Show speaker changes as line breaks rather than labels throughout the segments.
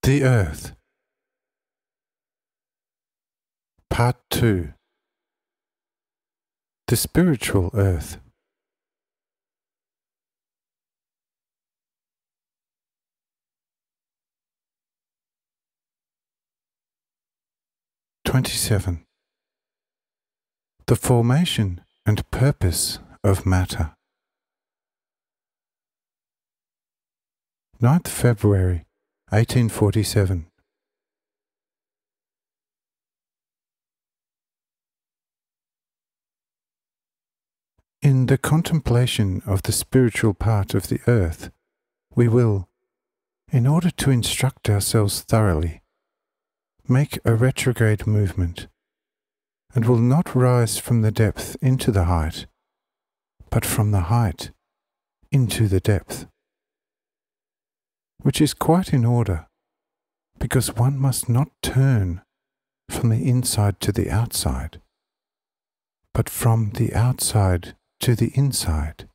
The Earth. Part 2. The Spiritual Earth. '27. The formation and purpose of matter. 9th February 1847. In the contemplation of the spiritual part of the earth, we will, in order to instruct ourselves thoroughly, make a retrograde movement, and will not rise from the depth into the height, but from the height into the depth, which is quite in order, because one must not turn from the inside to the outside, but from the outside to the inside,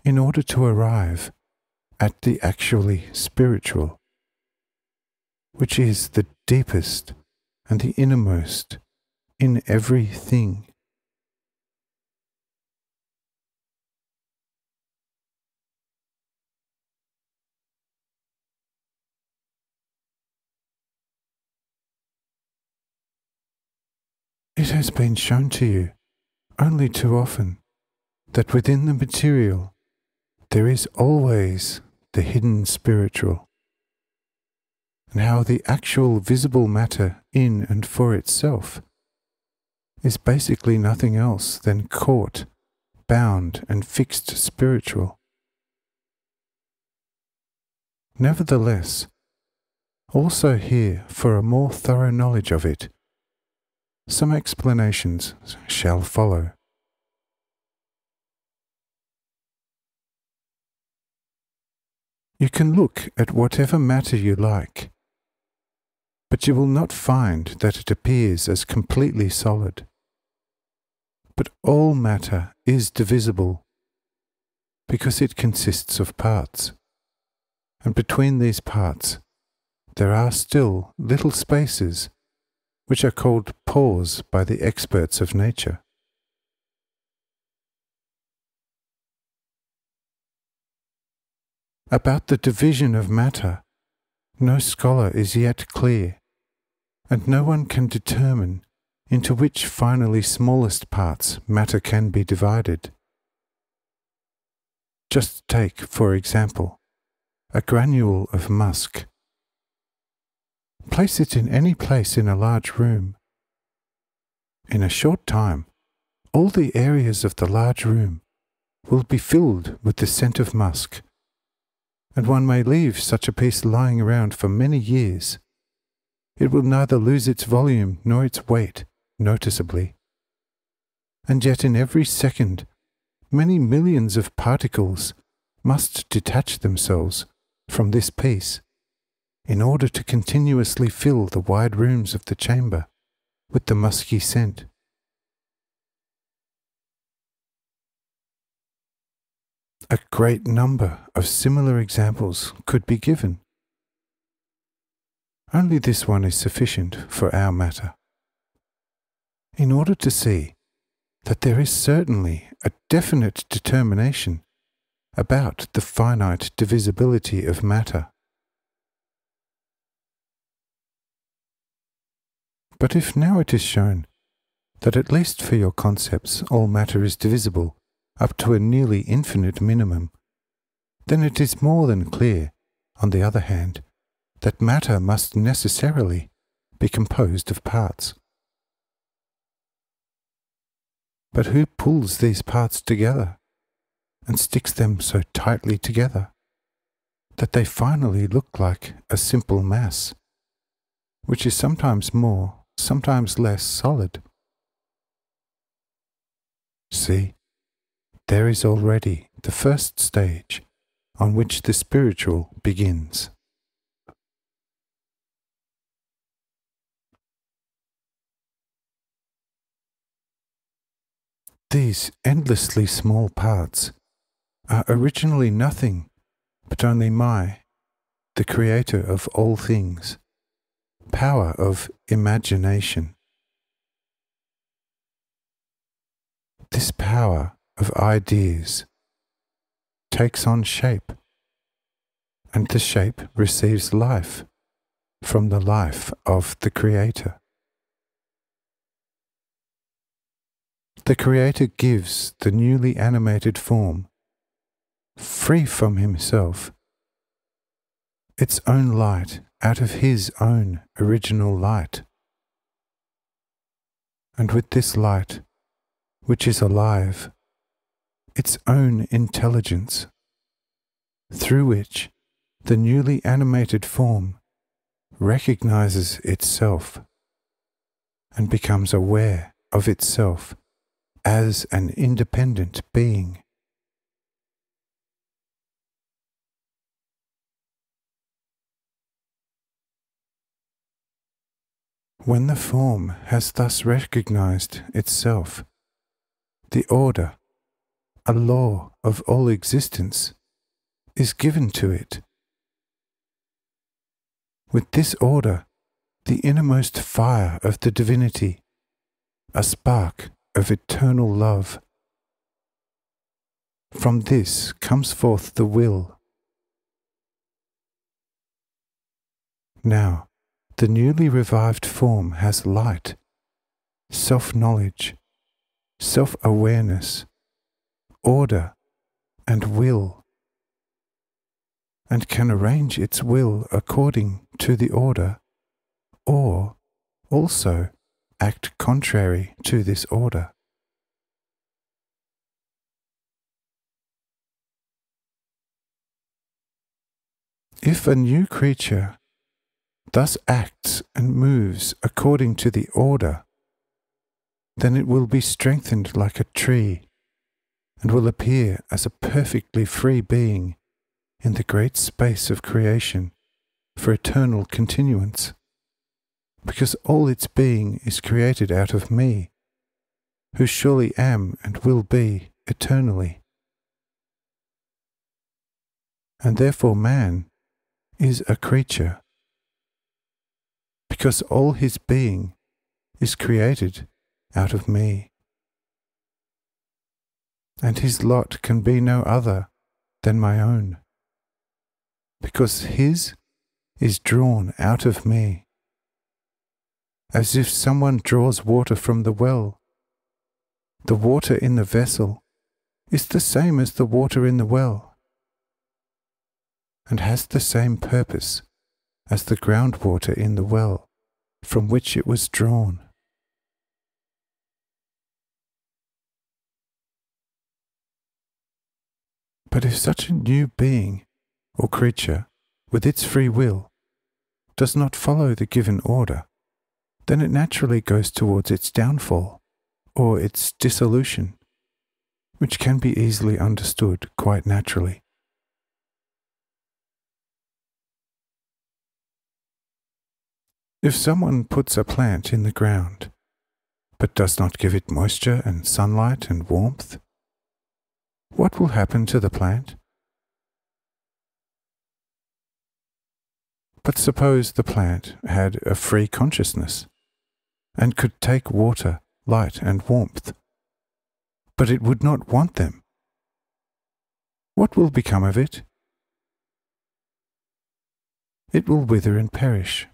in order to arrive at the actually spiritual, which is the deepest and the innermost in everything. It has been shown to you only too often that within the material there is always the hidden spiritual, and how the actual visible matter in and for itself is basically nothing else than caught, bound and fixed spiritual. Nevertheless, also here, for a more thorough knowledge of it, some explanations shall follow. You can look at whatever matter you like, but you will not find that it appears as completely solid. But all matter is divisible, because it consists of parts, and between these parts there are still little spaces which are called pores by the experts of nature. About the division of matter, no scholar is yet clear, and no one can determine into which finally smallest parts matter can be divided. Just take, for example, a granule of musk. Place it in any place in a large room. In a short time, all the areas of the large room will be filled with the scent of musk, and one may leave such a piece lying around for many years. It will neither lose its volume nor its weight noticeably. And yet in every second, many millions of particles must detach themselves from this piece in order to continuously fill the wide rooms of the chamber with the musky scent. A great number of similar examples could be given. Only this one is sufficient for our matter, in order to see that there is certainly a definite determination about the finite divisibility of matter. But if now it is shown that at least for your concepts all matter is divisible up to a nearly infinite minimum, then it is more than clear, on the other hand, that matter must necessarily be composed of parts. But who pulls these parts together and sticks them so tightly together that they finally look like a simple mass, which is sometimes more, sometimes less solid? See, there is already the first stage on which the spiritual begins. These endlessly small parts are originally nothing but only my, the creator of all things, power of imagination. This power of ideas takes on shape, and the shape receives life from the life of the Creator. The Creator gives the newly animated form, free from himself, its own light out of his own original light. And with this light, which is alive, its own intelligence, through which the newly animated form recognizes itself and becomes aware of itself as an independent being. When the form has thus recognized itself, the order, a law of all existence, is given to it. With this order, the innermost fire of the divinity, a spark of eternal love. From this comes forth the will. Now, the newly revived form has light, self-knowledge, self-awareness, order, and will, and can arrange its will according to the order, or also act contrary to this order. If a new creature thus acts and moves according to the order, then it will be strengthened like a tree and will appear as a perfectly free being in the great space of creation for eternal continuance, because all its being is created out of me, who surely am and will be eternally. And therefore man is a creature, because all his being is created out of me. And his lot can be no other than my own, because his is drawn out of me, as if someone draws water from the well. The water in the vessel is the same as the water in the well, and has the same purpose as the groundwater in the well from which it was drawn. But if such a new being or creature with its free will does not follow the given order, then it naturally goes towards its downfall or its dissolution, which can be easily understood quite naturally. If someone puts a plant in the ground, but does not give it moisture and sunlight and warmth, what will happen to the plant? But suppose the plant had a free consciousness and could take water, light, and warmth, but it would not want them. What will become of it? It will wither and perish.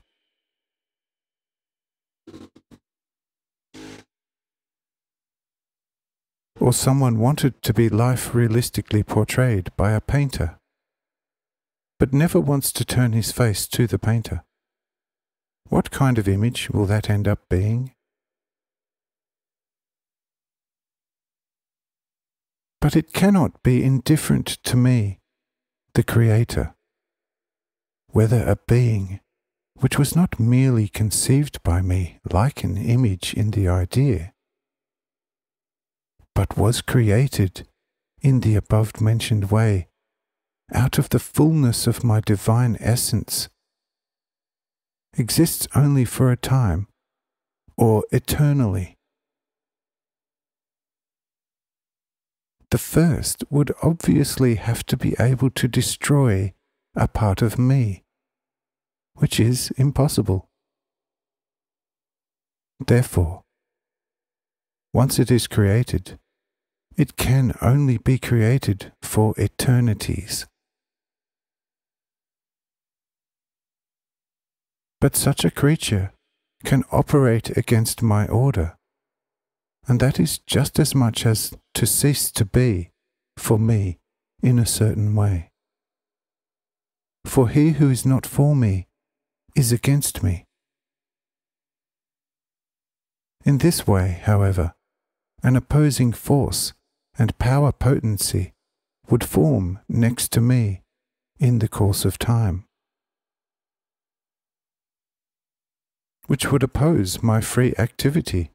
Or someone wanted to be life realistically portrayed by a painter, but never wants to turn his face to the painter. What kind of image will that end up being? But it cannot be indifferent to me, the Creator, whether a being which was not merely conceived by me like an image in the idea, but was created in the above-mentioned way out of the fullness of my divine essence, exists only for a time or eternally. The first would obviously have to be able to destroy a part of me which is impossible. Therefore, once it is created, it can only be created for eternities. But such a creature can operate against my order, and that is just as much as to cease to be, for me, in a certain way. For he who is not for me is against me. In this way, however, an opposing force and power potency would form next to me in the course of time, which would oppose my free activity,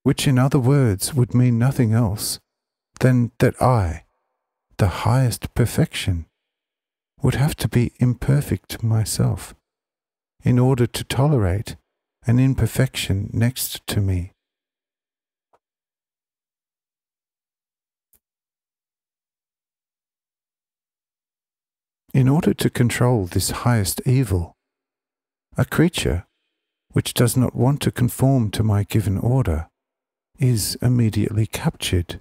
which in other words would mean nothing else than that I, the highest perfection, would have to be imperfect myself in order to tolerate an imperfection next to me. In order to control this highest evil, a creature which does not want to conform to my given order is immediately captured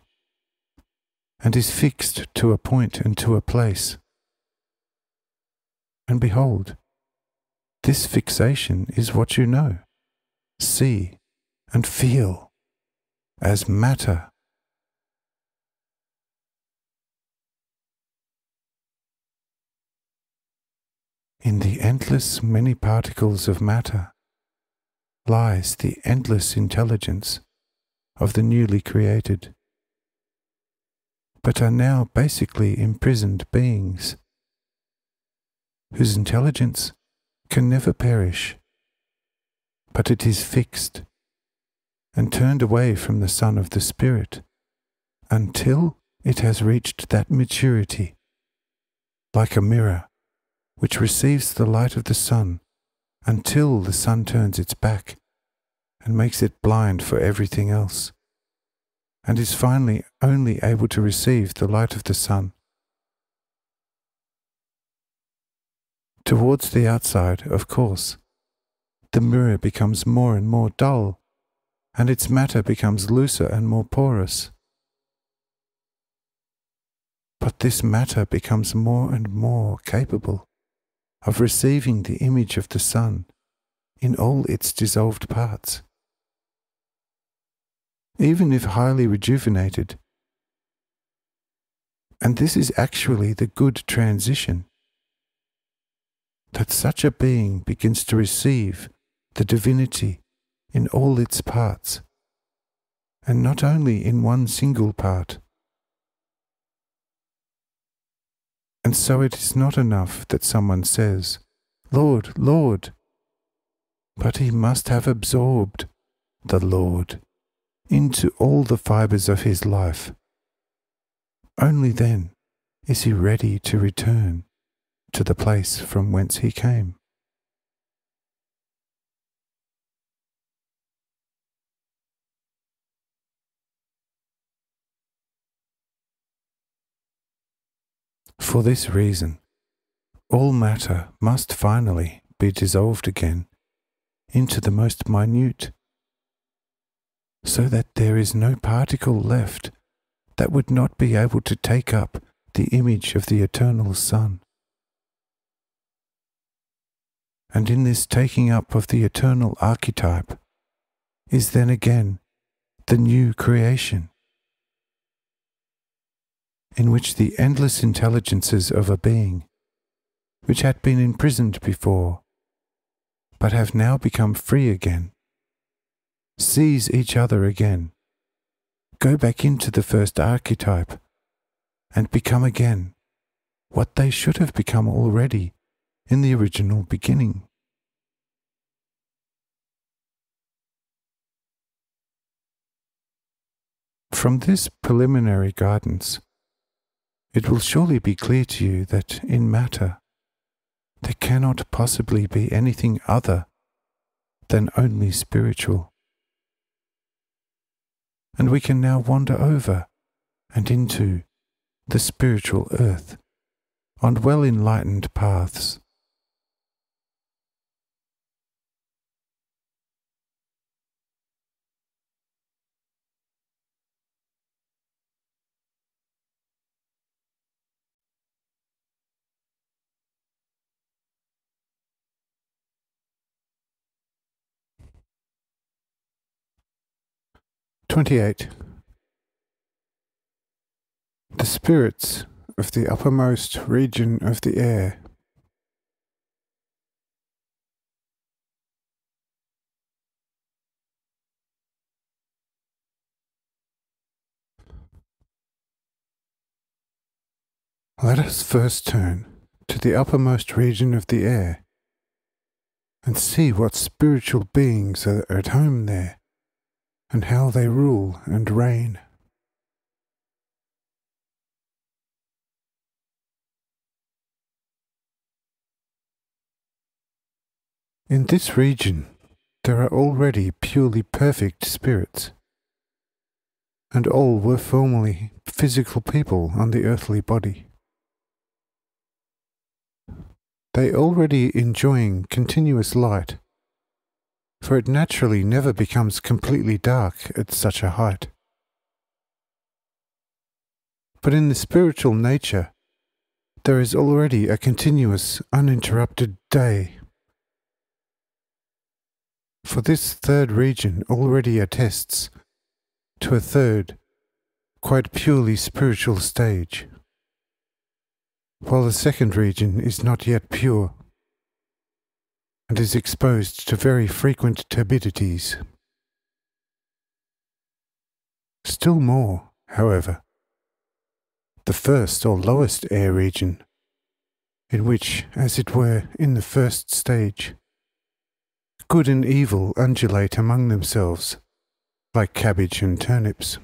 and is fixed to a point and to a place. And behold, this fixation is what you know, see, and feel as matter. In the endless many particles of matter lies the endless intelligence of the newly created, but are now basically imprisoned beings, whose intelligence can never perish, but it is fixed and turned away from the Son of the Spirit until it has reached that maturity, like a mirror which receives the light of the sun until the sun turns its back and makes it blind for everything else, and is finally only able to receive the light of the sun. Towards the outside, of course, the mirror becomes more and more dull, and its matter becomes looser and more porous. But this matter becomes more and more capable of receiving the image of the sun in all its dissolved parts. Even if highly rejuvenated. And this is actually the good transition, that such a being begins to receive the divinity in all its parts, and not only in one single part. And so it is not enough that someone says, "Lord, Lord," but he must have absorbed the Lord into all the fibers of his life. Only then is he ready to return to the place from whence he came. For this reason, all matter must finally be dissolved again into the most minute, so that there is no particle left that would not be able to take up the image of the eternal Sun. And in this taking up of the eternal archetype is then again the new creation, in which the endless intelligences of a being, which had been imprisoned before, but have now become free again, seize each other again, go back into the first archetype, and become again what they should have become already in the original beginning. From this preliminary guidance, it will surely be clear to you that in matter there cannot possibly be anything other than only spiritual. And we can now wander over and into the spiritual earth on well-enlightened paths, 28. The spirits of the uppermost region of the air. Let us first turn to the uppermost region of the air and see what spiritual beings are at home there and how they rule and reign. In this region there are already purely perfect spirits, and all were formerly physical people on the earthly body. They already enjoying continuous light, for it naturally never becomes completely dark at such a height. But in the spiritual nature, there is already a continuous, uninterrupted day. For this third region already attests to a third, quite purely spiritual stage, while the second region is not yet pure and is exposed to very frequent turbidities. Still more, however, the first or lowest air region, in which, as it were, in the first stage, good and evil undulate among themselves, like cabbage and turnips.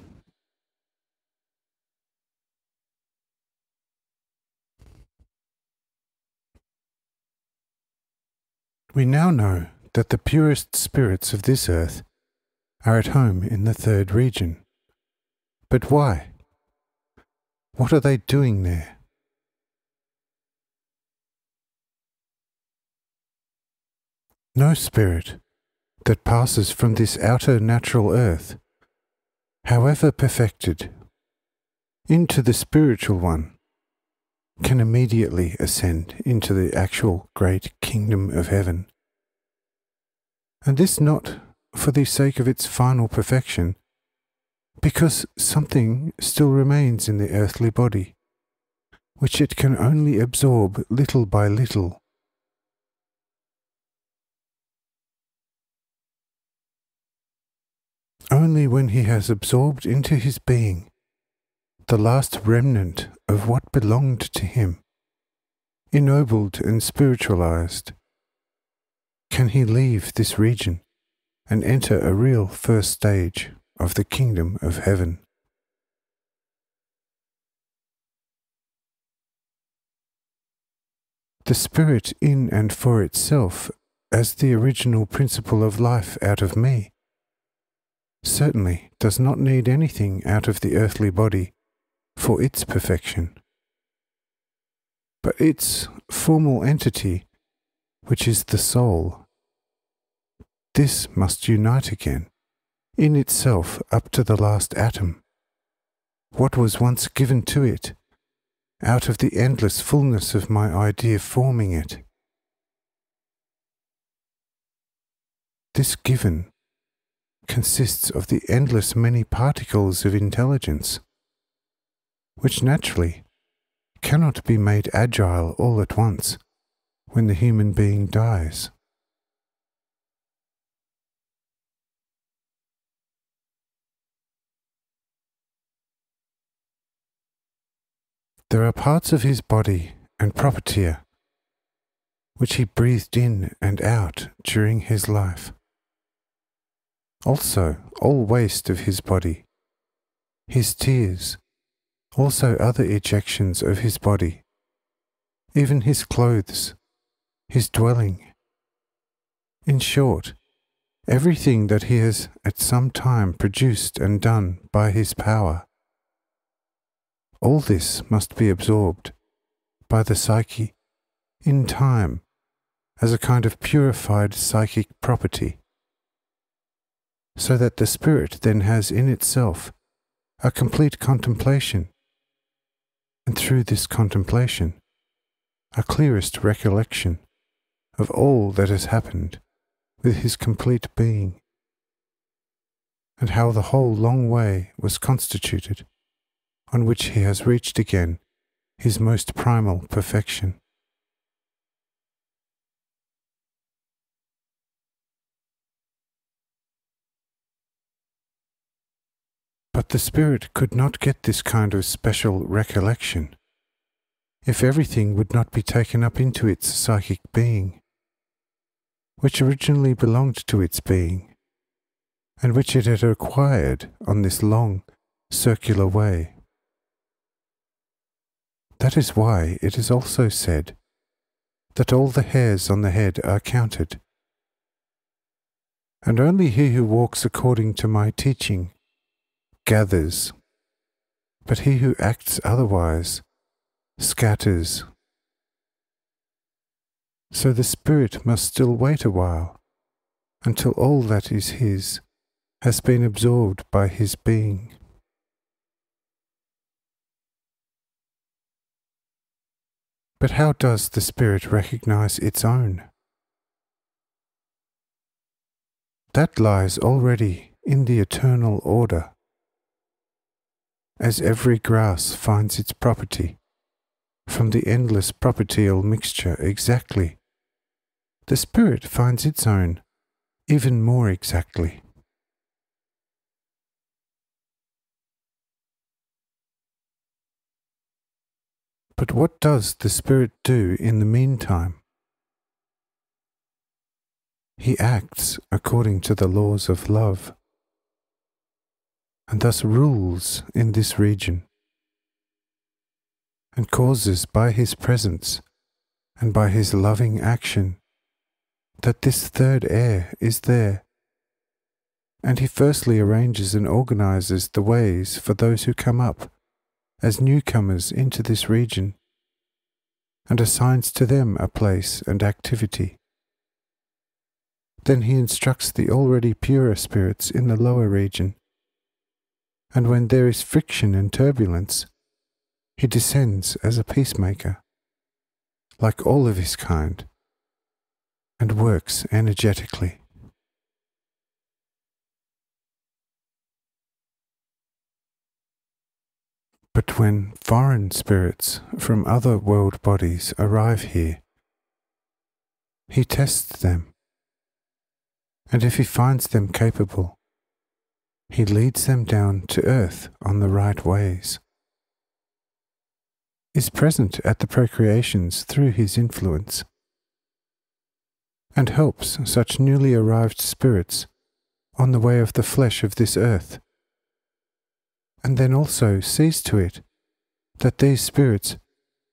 We now know that the purest spirits of this earth are at home in the third region. But why? What are they doing there? No spirit that passes from this outer natural earth, however perfected, into the spiritual one, can immediately ascend into the actual great kingdom of heaven. And this not for the sake of its final perfection, because something still remains in the earthly body, which it can only absorb little by little. Only when he has absorbed into his being the last remnant of what belonged to him, ennobled and spiritualized, can he leave this region and enter a real first stage of the kingdom of heaven. The spirit in and for itself, as the original principle of life out of me, certainly does not need anything out of the earthly body for its perfection. But its formal entity, which is the soul, this must unite again, in itself up to the last atom, what was once given to it, out of the endless fullness of my idea forming it. This given consists of the endless many particles of intelligence, which naturally cannot be made agile all at once when the human being dies. There are parts of his body and property which he breathed in and out during his life. Also all waste of his body, his tears, also other ejections of his body, even his clothes, his dwelling. In short, everything that he has at some time produced and done by his power. All this must be absorbed by the psyche in time as a kind of purified psychic property, so that the spirit then has in itself a complete contemplation, and through this contemplation a clearest recollection of all that has happened with his complete being. and how the whole long way was constituted, on which he has reached again his most primal perfection. But the spirit could not get this kind of special recollection if everything would not be taken up into its psychic being, which originally belonged to its being, and which it had acquired on this long, circular way. That is why it is also said that all the hairs on the head are counted, and only he who walks according to my teaching gathers, but he who acts otherwise scatters. So the spirit must still wait a while until all that is his has been absorbed by his being. But how does the spirit recognize its own? That lies already in the eternal order. As every grass finds its property from the endless propertial mixture exactly, the spirit finds its own even more exactly. But what does the spirit do in the meantime? He acts according to the laws of love, and thus rules in this region, and causes by his presence and by his loving action that this third air is there. And he firstly arranges and organizes the ways for those who come up as newcomers into this region, and assigns to them a place and activity. Then he instructs the already purer spirits in the lower region, and when there is friction and turbulence, he descends as a peacemaker, like all of his kind, and works energetically. But when foreign spirits from other world bodies arrive here, he tests them, and if he finds them capable, he leads them down to earth on the right ways, is present at the procreations through his influence, and helps such newly arrived spirits on the way of the flesh of this earth, and then also sees to it that these spirits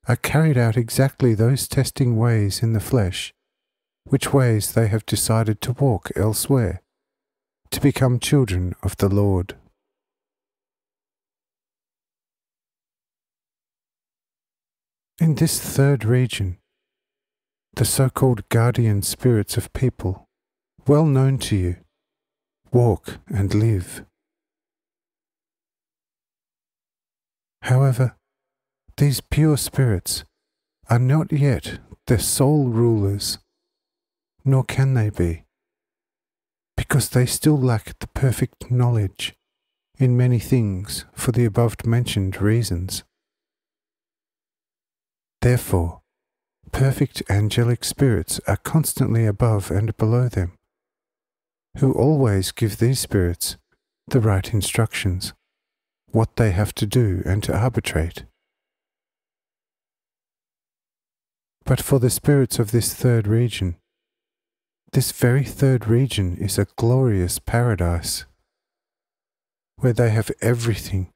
are carried out exactly those testing ways in the flesh, which ways they have decided to walk elsewhere, to become children of the Lord. In this third region, the so-called guardian spirits of people, well known to you, walk and live. However, these pure spirits are not yet the sole rulers, nor can they be, because they still lack the perfect knowledge in many things for the above-mentioned reasons. Therefore, perfect angelic spirits are constantly above and below them, who always give these spirits the right instructions, what they have to do and to arbitrate. But for the spirits of this third region, this very third region is a glorious paradise, where they have everything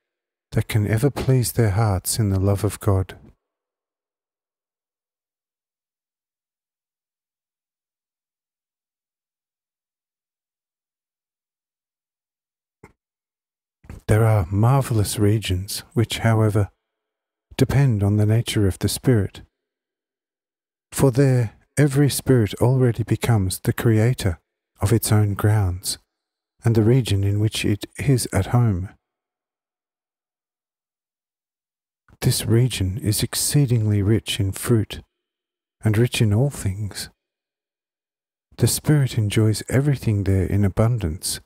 that can ever please their hearts in the love of God. There are marvelous regions which, however, depend on the nature of the spirit. For there, every spirit already becomes the creator of its own grounds and the region in which it is at home. This region is exceedingly rich in fruit and rich in all things. The spirit enjoys everything there in abundance,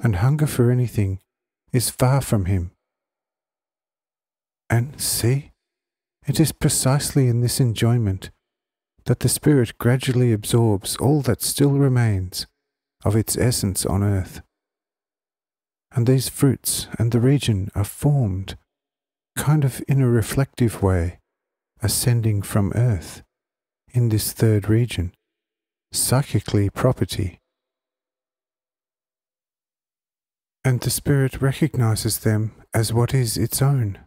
and hunger for anything is far from him. And see, it is precisely in this enjoyment that the spirit gradually absorbs all that still remains of its essence on earth. And these fruits and the region are formed, kind of in a reflective way, ascending from earth, in this third region, psychically property. And the spirit recognizes them as what is its own,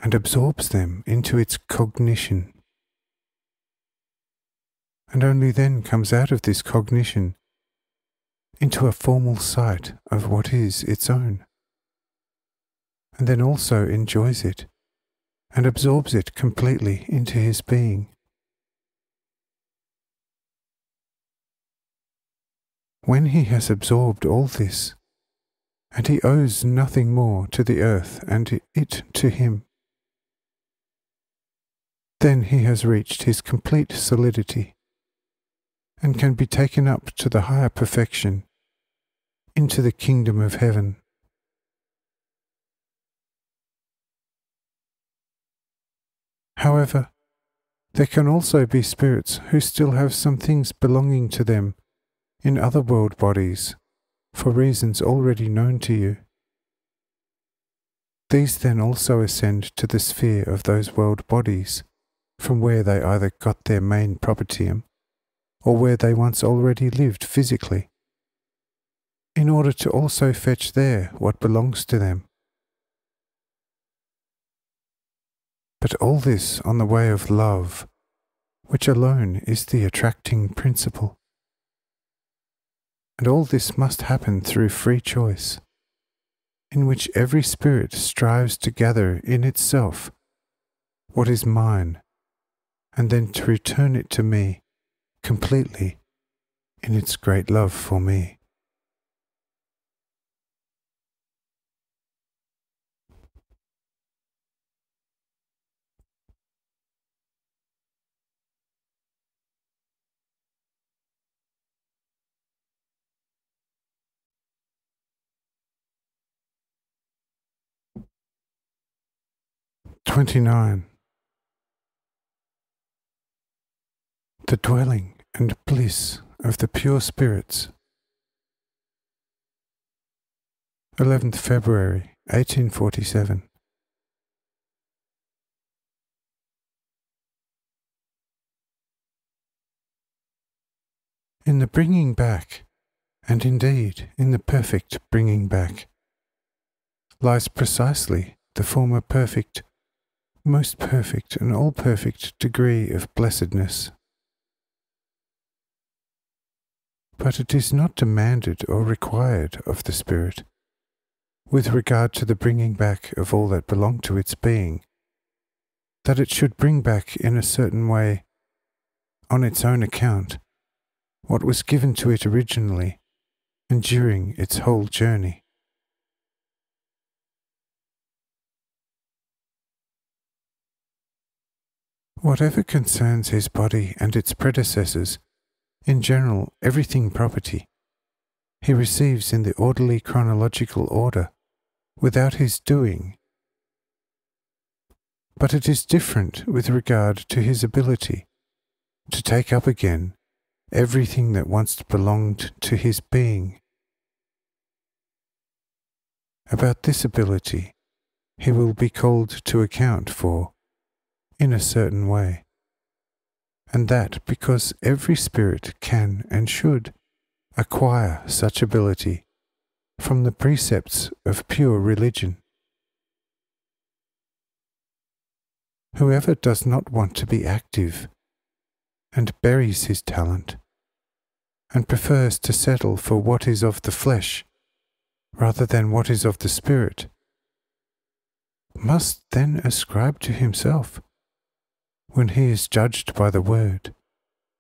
and absorbs them into its cognition. And only then comes out of this cognition into a formal sight of what is its own, and then also enjoys it and absorbs it completely into his being. When he has absorbed all this, and he owes nothing more to the earth and it to him, then he has reached his complete solidity and can be taken up to the higher perfection, into the kingdom of heaven. However, there can also be spirits who still have some things belonging to them in other world bodies, for reasons already known to you. These then also ascend to the sphere of those world bodies, from where they either got their main propertium, or where they once already lived physically, in order to also fetch there what belongs to them. But all this on the way of love, which alone is the attracting principle. And all this must happen through free choice, in which every spirit strives to gather in itself what is mine, and then to return it to me completely in its great love for me. "29. The dwelling and bliss of the pure spirits. 11th February 1847. In the bringing back, and indeed in the perfect bringing back, lies precisely the former perfect, most perfect and all-perfect degree of blessedness. But it is not demanded or required of the spirit, with regard to the bringing back of all that belonged to its being, that it should bring back in a certain way, on its own account, what was given to it originally and during its whole journey. Whatever concerns his body and its predecessors, in general everything property, he receives in the orderly chronological order, without his doing. But it is different with regard to his ability to take up again everything that once belonged to his being. About this ability he will be called to account for in a certain way, and that because every spirit can and should acquire such ability from the precepts of pure religion. Whoever does not want to be active and buries his talent and prefers to settle for what is of the flesh rather than what is of the spirit, must then ascribe to himself, when he is judged by the word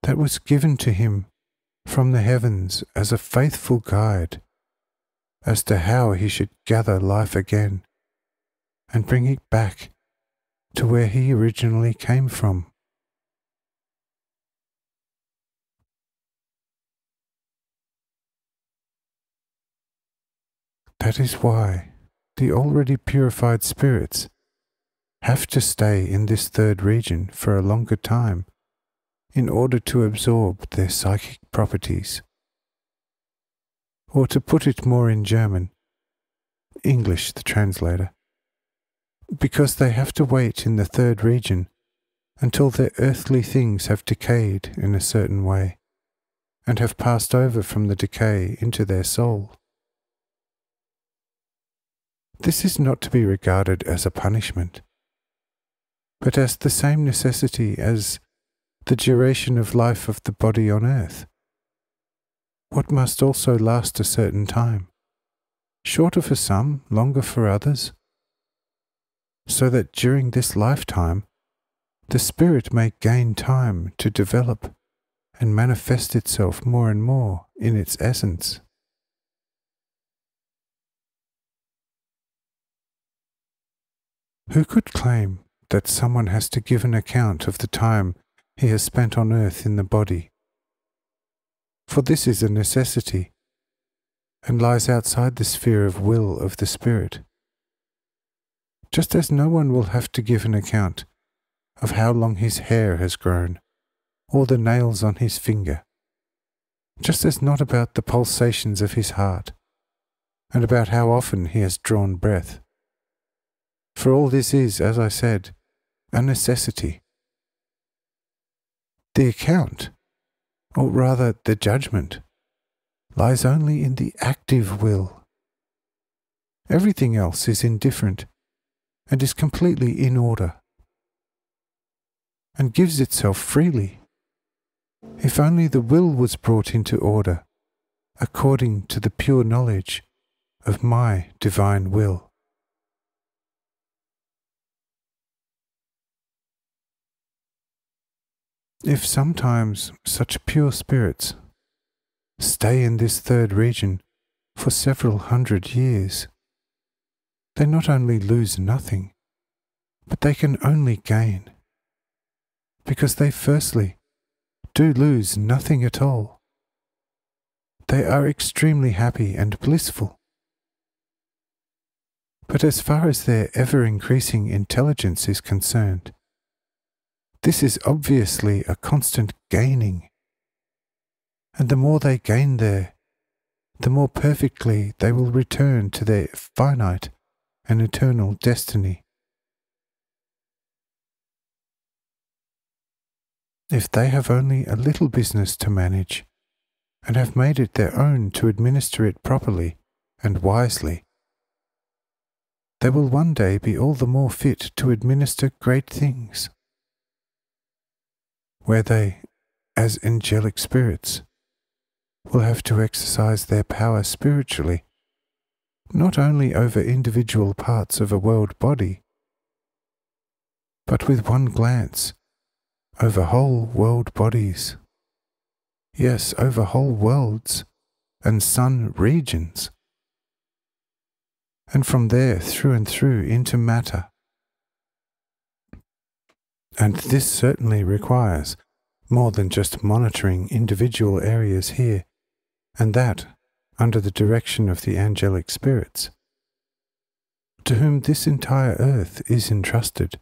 that was given to him from the heavens as a faithful guide, as to how he should gather life again and bring it back to where he originally came from. That is why the already purified spirits have to stay in this third region for a longer time in order to absorb their psychic properties. Or to put it more in German, English the translator, because they have to wait in the third region until their earthly things have decayed in a certain way and have passed over from the decay into their soul. This is not to be regarded as a punishment, but as the same necessity as the duration of life of the body on earth, what must also last a certain time, shorter for some, longer for others, so that during this lifetime the spirit may gain time to develop and manifest itself more and more in its essence. Who could claim that someone has to give an account of the time he has spent on earth in the body? For this is a necessity, and lies outside the sphere of will of the spirit. Just as no one will have to give an account of how long his hair has grown, or the nails on his finger, just as not about the pulsations of his heart, and about how often he has drawn breath. For all this is, as I said, a necessity. The account, or rather the judgment, lies only in the active will. Everything else is indifferent and is completely in order, and gives itself freely. If only the will was brought into order, according to the pure knowledge of my divine will. If sometimes such pure spirits stay in this third region for several hundred years, they not only lose nothing, but they can only gain, because they firstly do lose nothing at all. They are extremely happy and blissful. But as far as their ever-increasing intelligence is concerned, this is obviously a constant gaining, and the more they gain there, the more perfectly they will return to their finite and eternal destiny. If they have only a little business to manage, and have made it their own to administer it properly and wisely, they will one day be all the more fit to administer great things, where they, as angelic spirits, will have to exercise their power spiritually, not only over individual parts of a world body, but with one glance over whole world bodies, yes, over whole worlds and sun regions, and from there through and through into matter. And this certainly requires more than just monitoring individual areas here, and that under the direction of the angelic spirits, to whom this entire earth is entrusted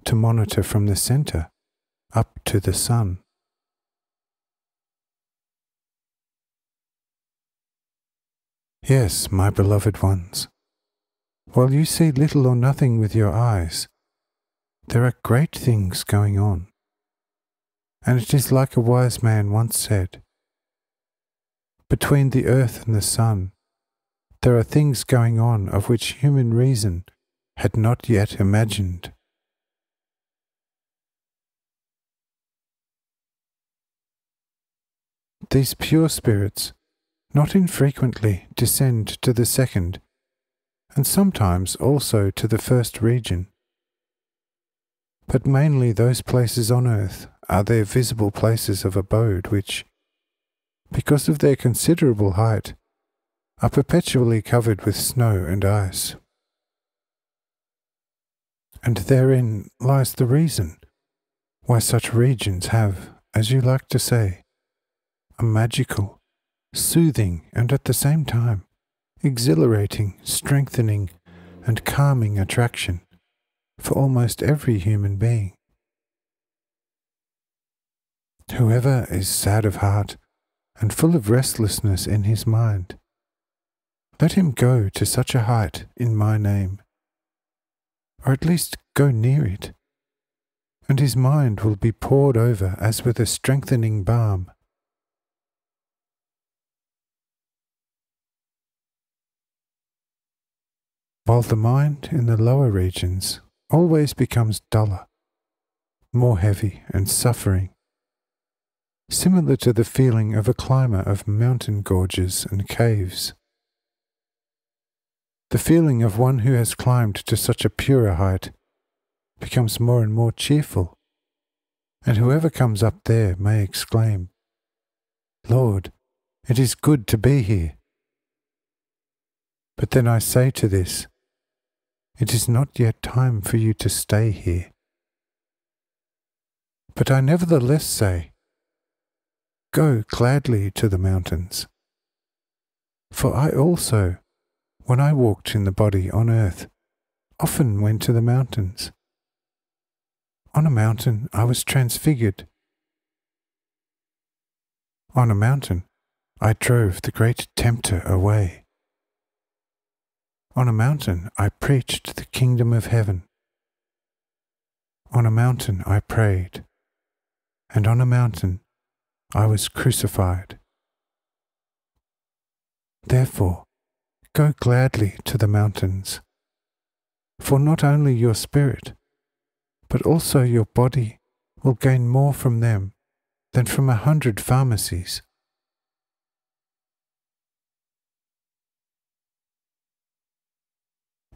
to monitor from the center up to the sun. Yes, my beloved ones, while you see little or nothing with your eyes, there are great things going on. And it is like a wise man once said, between the earth and the sun, there are things going on of which human reason had not yet imagined. These pure spirits not infrequently descend to the second, and sometimes also to the first region. But mainly those places on earth are their visible places of abode which, because of their considerable height, are perpetually covered with snow and ice. And therein lies the reason why such regions have, as you like to say, a magical, soothing, and at the same time exhilarating, strengthening, and calming attraction for almost every human being. Whoever is sad of heart and full of restlessness in his mind, let him go to such a height in my name, or at least go near it, and his mind will be poured over as with a strengthening balm. While the mind in the lower regions always becomes duller, more heavy and suffering, similar to the feeling of a climber of mountain gorges and caves. The feeling of one who has climbed to such a purer height becomes more and more cheerful, and whoever comes up there may exclaim, "Lord, it is good to be here." But then I say to this, it is not yet time for you to stay here. But I nevertheless say, go gladly to the mountains. For I also, when I walked in the body on earth, often went to the mountains. On a mountain I was transfigured. On a mountain I drove the great tempter away. On a mountain I preached the kingdom of heaven. On a mountain I prayed, and on a mountain I was crucified. Therefore, go gladly to the mountains, for not only your spirit, but also your body will gain more from them than from 100 pharmacies.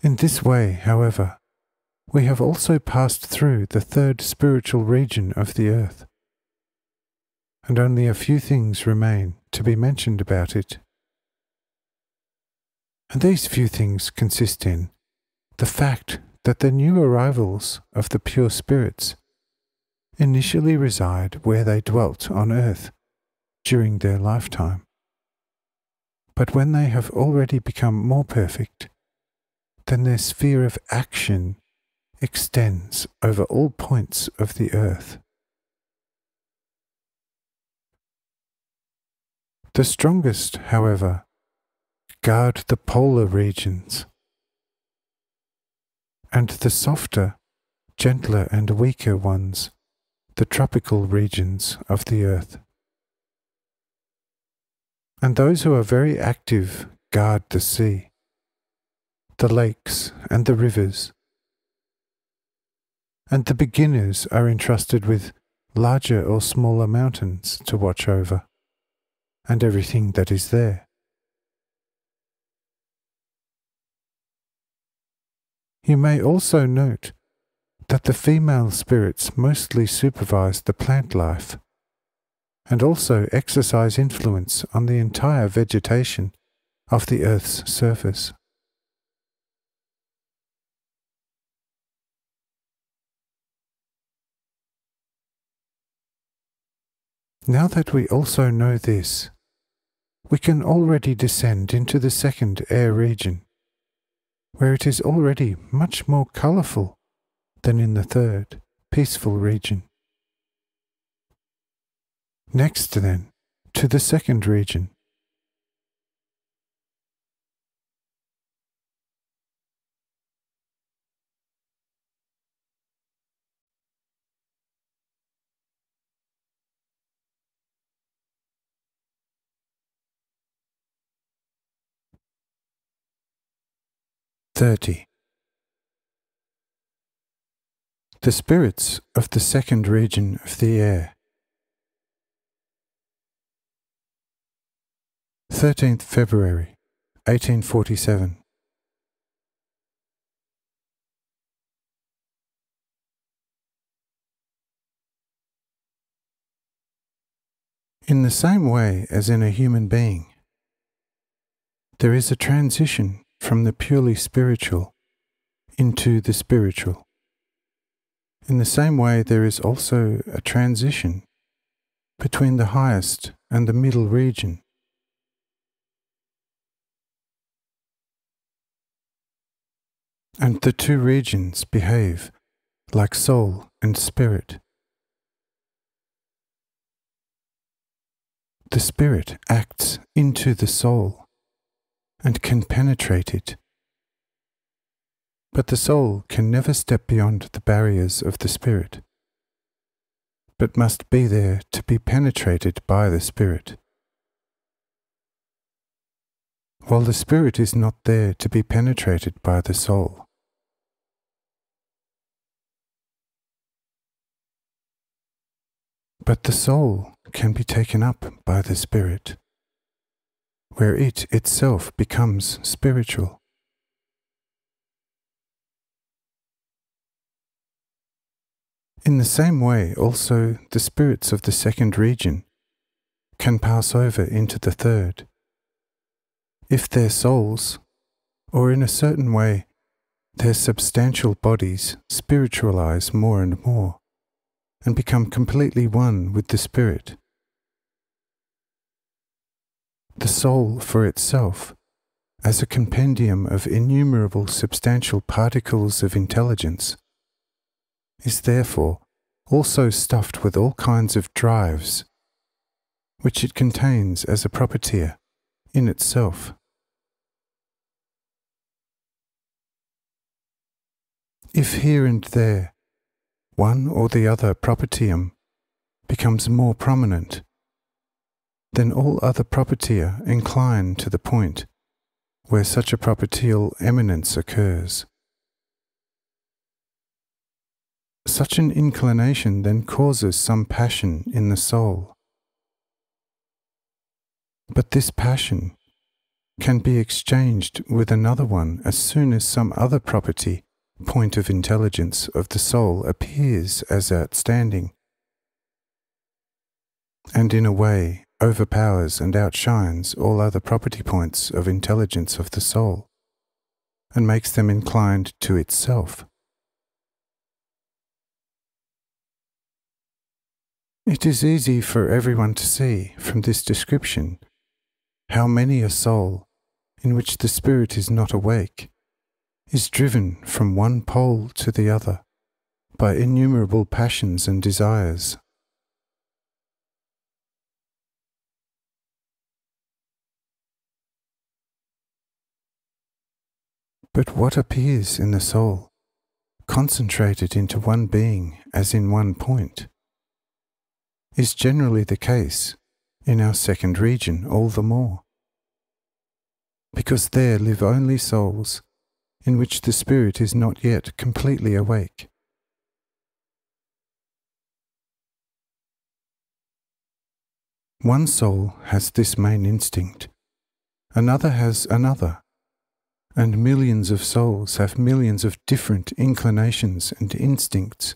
In this way, however, we have also passed through the third spiritual region of the earth, and only a few things remain to be mentioned about it. And these few things consist in the fact that the new arrivals of the pure spirits initially reside where they dwelt on earth during their lifetime. But when they have already become more perfect, then their sphere of action extends over all points of the earth. The strongest, however, guard the polar regions, and the softer, gentler and weaker ones, the tropical regions of the earth. And those who are very active guard the sea, the lakes and the rivers, and the beginners are entrusted with larger or smaller mountains to watch over, and everything that is there. You may also note that the female spirits mostly supervise the plant life, and also exercise influence on the entire vegetation of the earth's surface. Now that we also know this, we can already descend into the second air region, where it is already much more colourful than in the third, peaceful region. Next, then, to the second region. The spirits of the second region of the air. 13th February, 1847. In the same way as in a human being, there is a transition from the purely spiritual into the spiritual. In the same way, there is also a transition between the highest and the middle region. and the two regions behave like soul and spirit. The spirit acts into the soul and can penetrate it, but the soul can never step beyond the barriers of the spirit, but must be there to be penetrated by the spirit, while the spirit is not there to be penetrated by the soul. But the soul can be taken up by the spirit, where it itself becomes spiritual. In the same way, also, the spirits of the second region can pass over into the third, if their souls, or in a certain way, their substantial bodies spiritualize more and more, and become completely one with the spirit. The soul for itself, as a compendium of innumerable substantial particles of intelligence, is therefore also stuffed with all kinds of drives, which it contains as a property in itself. If here and there one or the other propertium becomes more prominent, then all other propertia incline to the point where such a propertial eminence occurs. Such an inclination then causes some passion in the soul. But this passion can be exchanged with another one as soon as some other property, point of intelligence of the soul appears as outstanding, and in a way overpowers and outshines all other property points of intelligence of the soul, and makes them inclined to itself. It is easy for everyone to see from this description how many a soul, in which the spirit is not awake, is driven from one pole to the other by innumerable passions and desires. But what appears in the soul, concentrated into one being as in one point, is generally the case in our second region all the more, because there live only souls in which the spirit is not yet completely awake. One soul has this main instinct, another has another, and millions of souls have millions of different inclinations and instincts.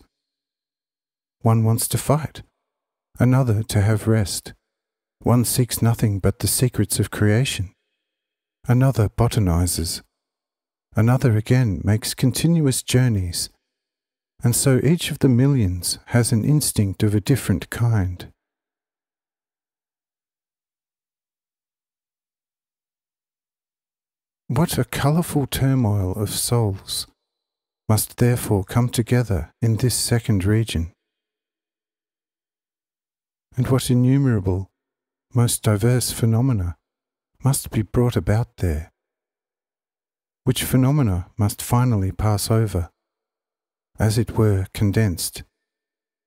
One wants to fight, another to have rest. One seeks nothing but the secrets of creation. Another botanizes. Another again makes continuous journeys. And so each of the millions has an instinct of a different kind. What a colourful turmoil of souls must therefore come together in this second region. And what innumerable, most diverse phenomena must be brought about there, which phenomena must finally pass over, as it were condensed,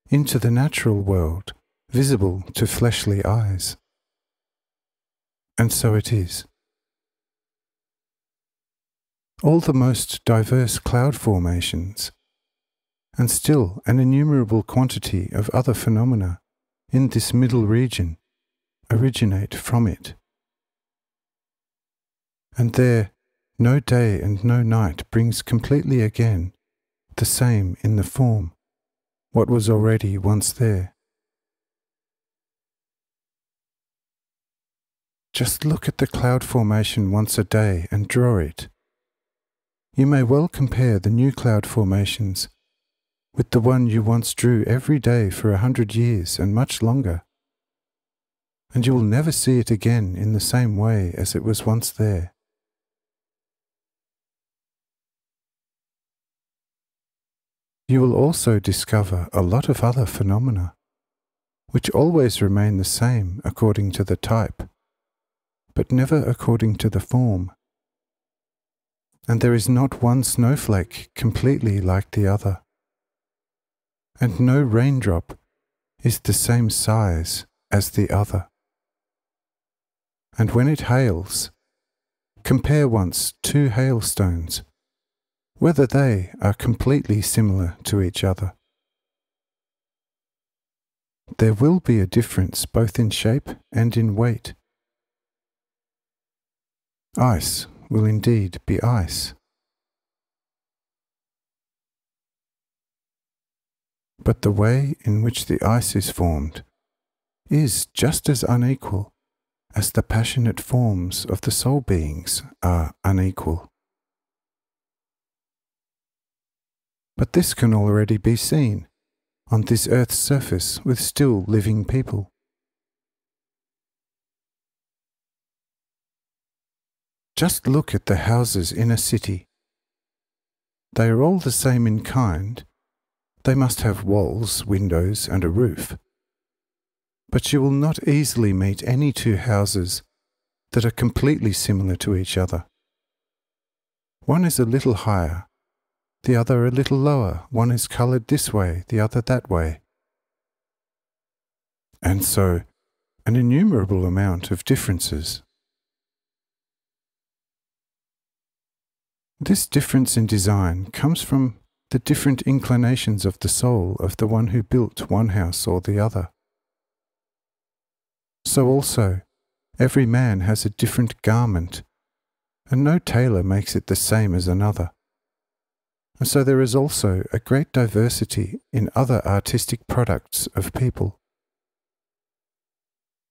into the natural world visible to fleshly eyes. And so it is. All the most diverse cloud formations, and still an innumerable quantity of other phenomena in this middle region, originate from it. And there, no day and no night brings completely again the same in the form, what was already once there. Just look at the cloud formation once a day and draw it. You may well compare the new cloud formations with the one you once drew every day for 100 years and much longer, and you will never see it again in the same way as it was once there. you will also discover a lot of other phenomena, which always remain the same according to the type, but never according to the form. And there is not one snowflake completely like the other, and no raindrop is the same size as the other. And when it hails, compare once 2 hailstones, whether they are completely similar to each other. There will be a difference both in shape and in weight. Ice will indeed be ice. But the way in which the ice is formed is just as unequal as the passionate forms of the soul beings are unequal. But this can already be seen on this earth's surface with still living people. Just look at the houses in a city. They are all the same in kind. They must have walls, windows, and a roof. But you will not easily meet any 2 houses that are completely similar to each other. One is a little higher, the other a little lower. One is coloured this way, the other that way. And so, an innumerable amount of differences. This difference in design comes from the different inclinations of the soul of the one who built one house or the other. So also, every man has a different garment, and no tailor makes it the same as another. And so there is also a great diversity in other artistic products of people.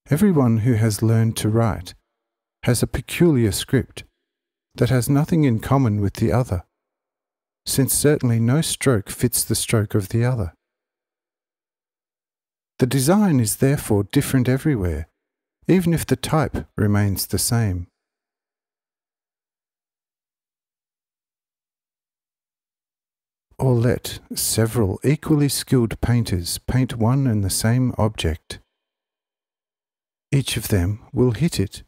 Everyone who has learned to write has a peculiar script that has nothing in common with the other, since certainly no stroke fits the stroke of the other. The design is therefore different everywhere, even if the type remains the same. Or let several equally skilled painters paint one and the same object. Each of them will hit it.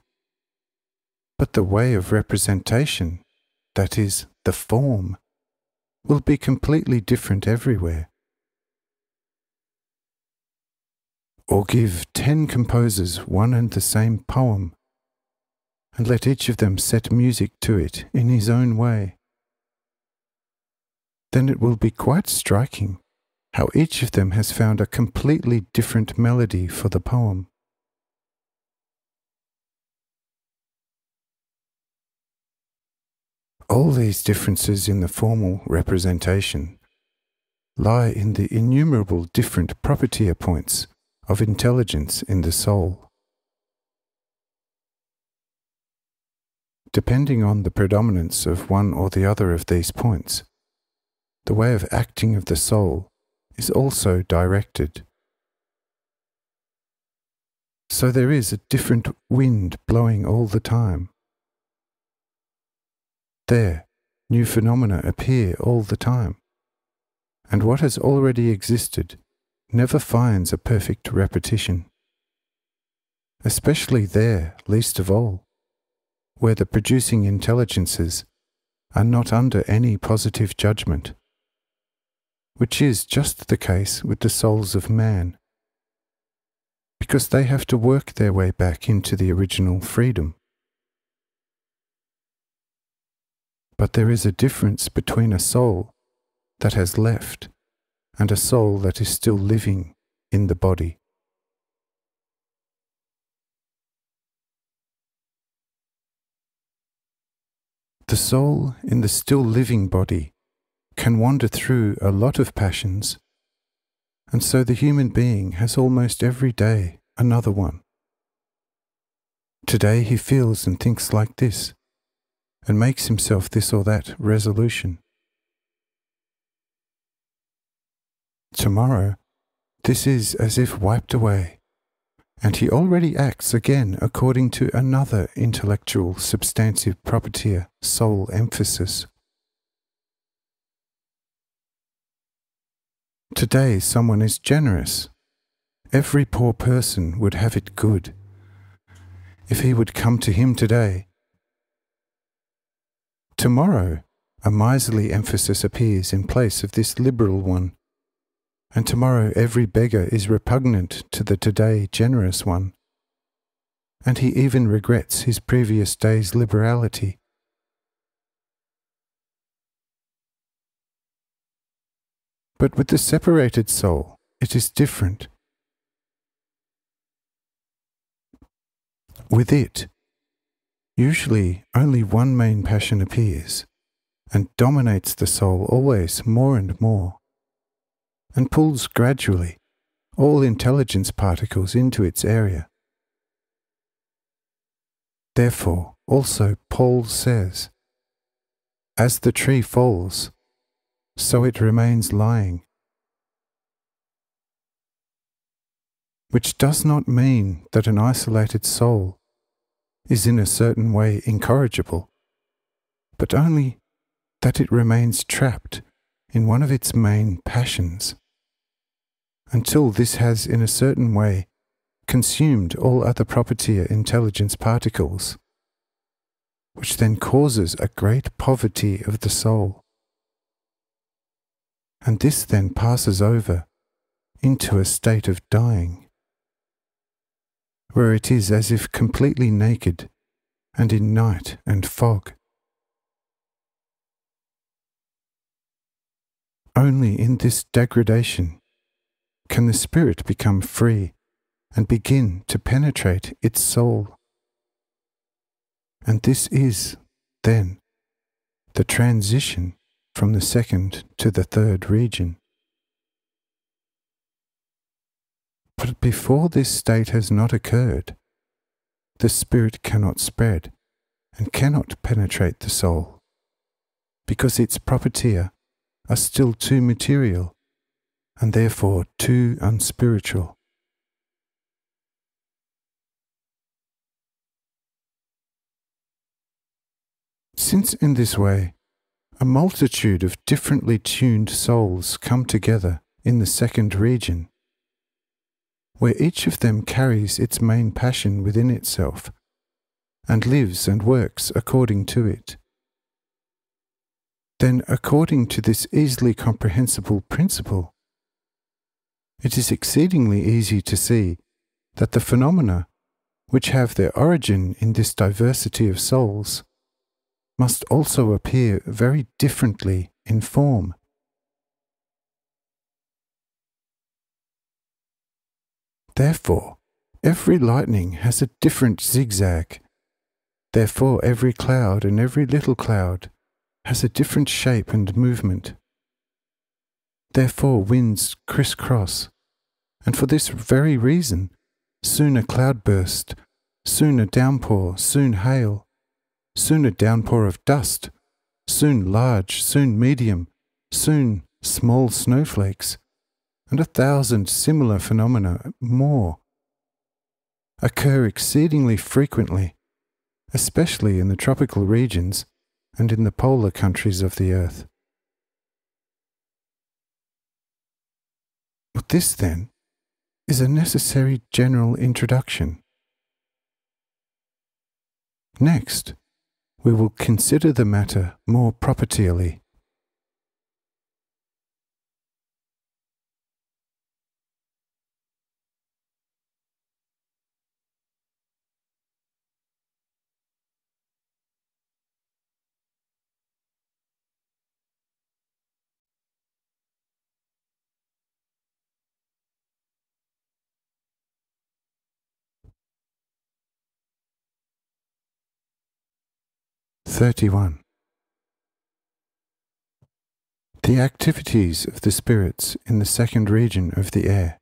But the way of representation, that is, the form, will be completely different everywhere. Or give 10 composers one and the same poem, and let each of them set music to it in his own way. Then it will be quite striking how each of them has found a completely different melody for the poem. All these differences in the formal representation lie in the innumerable different property points of intelligence in the soul. Depending on the predominance of one or the other of these points, the way of acting of the soul is also directed. So there is a different wind blowing all the time. There, new phenomena appear all the time, and what has already existed never finds a perfect repetition. Especially there, least of all, where the producing intelligences are not under any positive judgment, which is just the case with the souls of man, because they have to work their way back into the original freedom. But there is a difference between a soul that has left and a soul that is still living in the body. The soul in the still living body can wander through a lot of passions, and so the human being has almost every day another one. Today he feels and thinks like this, and makes himself this or that resolution. Tomorrow, this is as if wiped away, and he already acts again according to another intellectual substantive property, soul emphasis. Today someone is generous. Every poor person would have it good. If he would come to him today. Tomorrow, a miserly emphasis appears in place of this liberal one, and tomorrow every beggar is repugnant to the today generous one, and he even regrets his previous day's liberality. But with the separated soul, it is different. With it, usually only one main passion appears, and dominates the soul always more and more, and pulls gradually all intelligence particles into its area. Therefore, also Paul says, "As the tree falls, so it remains lying," which does not mean that an isolated soul is in a certain way incorrigible, but only that it remains trapped in one of its main passions, until this has in a certain way consumed all other property intelligence particles, which then causes a great poverty of the soul. And this then passes over into a state of dying, where it is as if completely naked and in night and fog. Only in this degradation can the spirit become free and begin to penetrate its soul. And this is, then, the transition from the second to the third region. But before this state has not occurred, the spirit cannot spread and cannot penetrate the soul, because its propertia are still too material and therefore too unspiritual. Since in this way a multitude of differently tuned souls come together in the second region, where each of them carries its main passion within itself, and lives and works according to it, then according to this easily comprehensible principle, it is exceedingly easy to see that the phenomena which have their origin in this diversity of souls must also appear very differently in form. Therefore, every lightning has a different zigzag. Therefore, every cloud and every little cloud has a different shape and movement. Therefore, winds crisscross, and for this very reason, soon a cloudburst, soon a downpour, soon hail, soon a downpour of dust, soon large, soon medium, soon small snowflakes, and 1,000 similar phenomena more occur exceedingly frequently, especially in the tropical regions and in the polar countries of the earth. But this, then, is a necessary general introduction. Next, we will consider the matter more propertially. (31) The activities of the spirits in the second region of the air.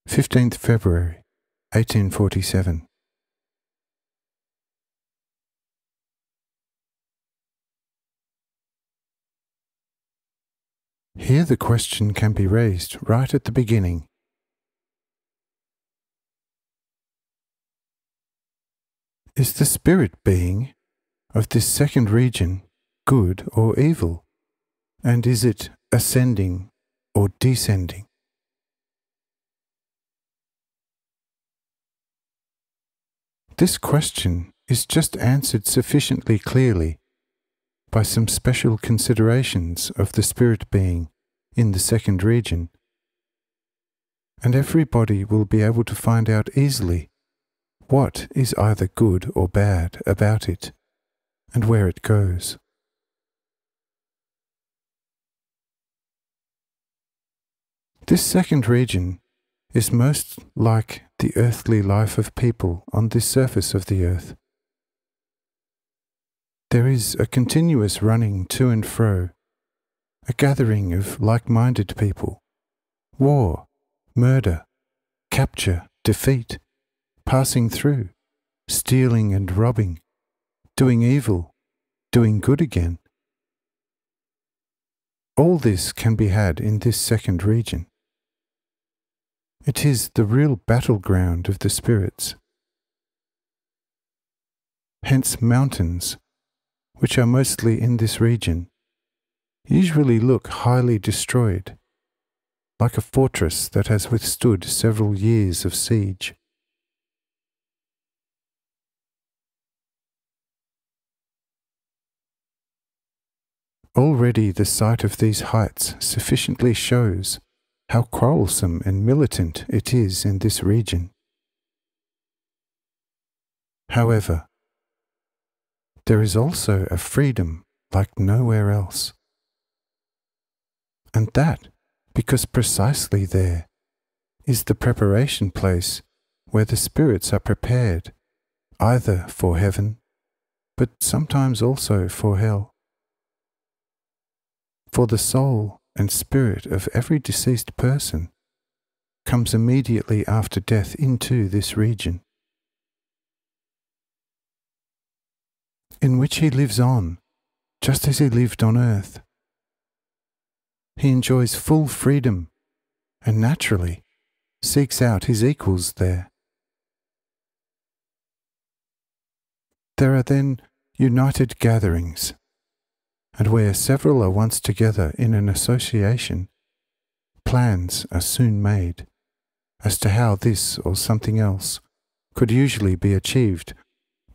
15th February, 1847. Here the question can be raised right at the beginning. Is the spirit being of this second region good or evil? And is it ascending or descending? This question is just answered sufficiently clearly by some special considerations of the spirit being in the second region, and everybody will be able to find out easily what is either good or bad about it, and where it goes. This second region is most like the earthly life of people on this surface of the earth. There is a continuous running to and fro, a gathering of like-minded people, war, murder, capture, defeat, passing through, stealing and robbing, doing evil, doing good again. All this can be had in this second region. It is the real battleground of the spirits. Hence mountains, which are mostly in this region, usually look highly destroyed, like a fortress that has withstood several years of siege. Already the sight of these heights sufficiently shows how quarrelsome and militant it is in this region. However, there is also a freedom like nowhere else. And that because precisely there is the preparation place where the spirits are prepared, either for heaven, but sometimes also for hell. For the soul and spirit of every deceased person comes immediately after death into this region, in which he lives on, just as he lived on earth. He enjoys full freedom and naturally seeks out his equals there. There are then united gatherings, and where several are once together in an association, plans are soon made as to how this or something else could usually be achieved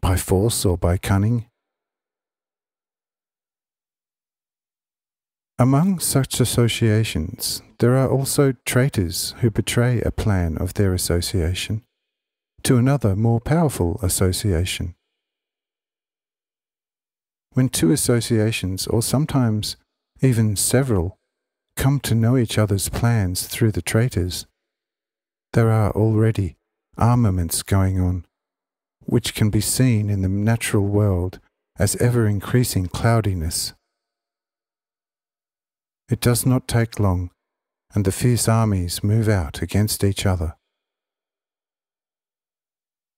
by force or by cunning. Among such associations, there are also traitors who betray a plan of their association to another more powerful association. When two associations, or sometimes even several, come to know each other's plans through the traitors, there are already armaments going on, which can be seen in the natural world as ever-increasing cloudiness. It does not take long, and the fierce armies move out against each other.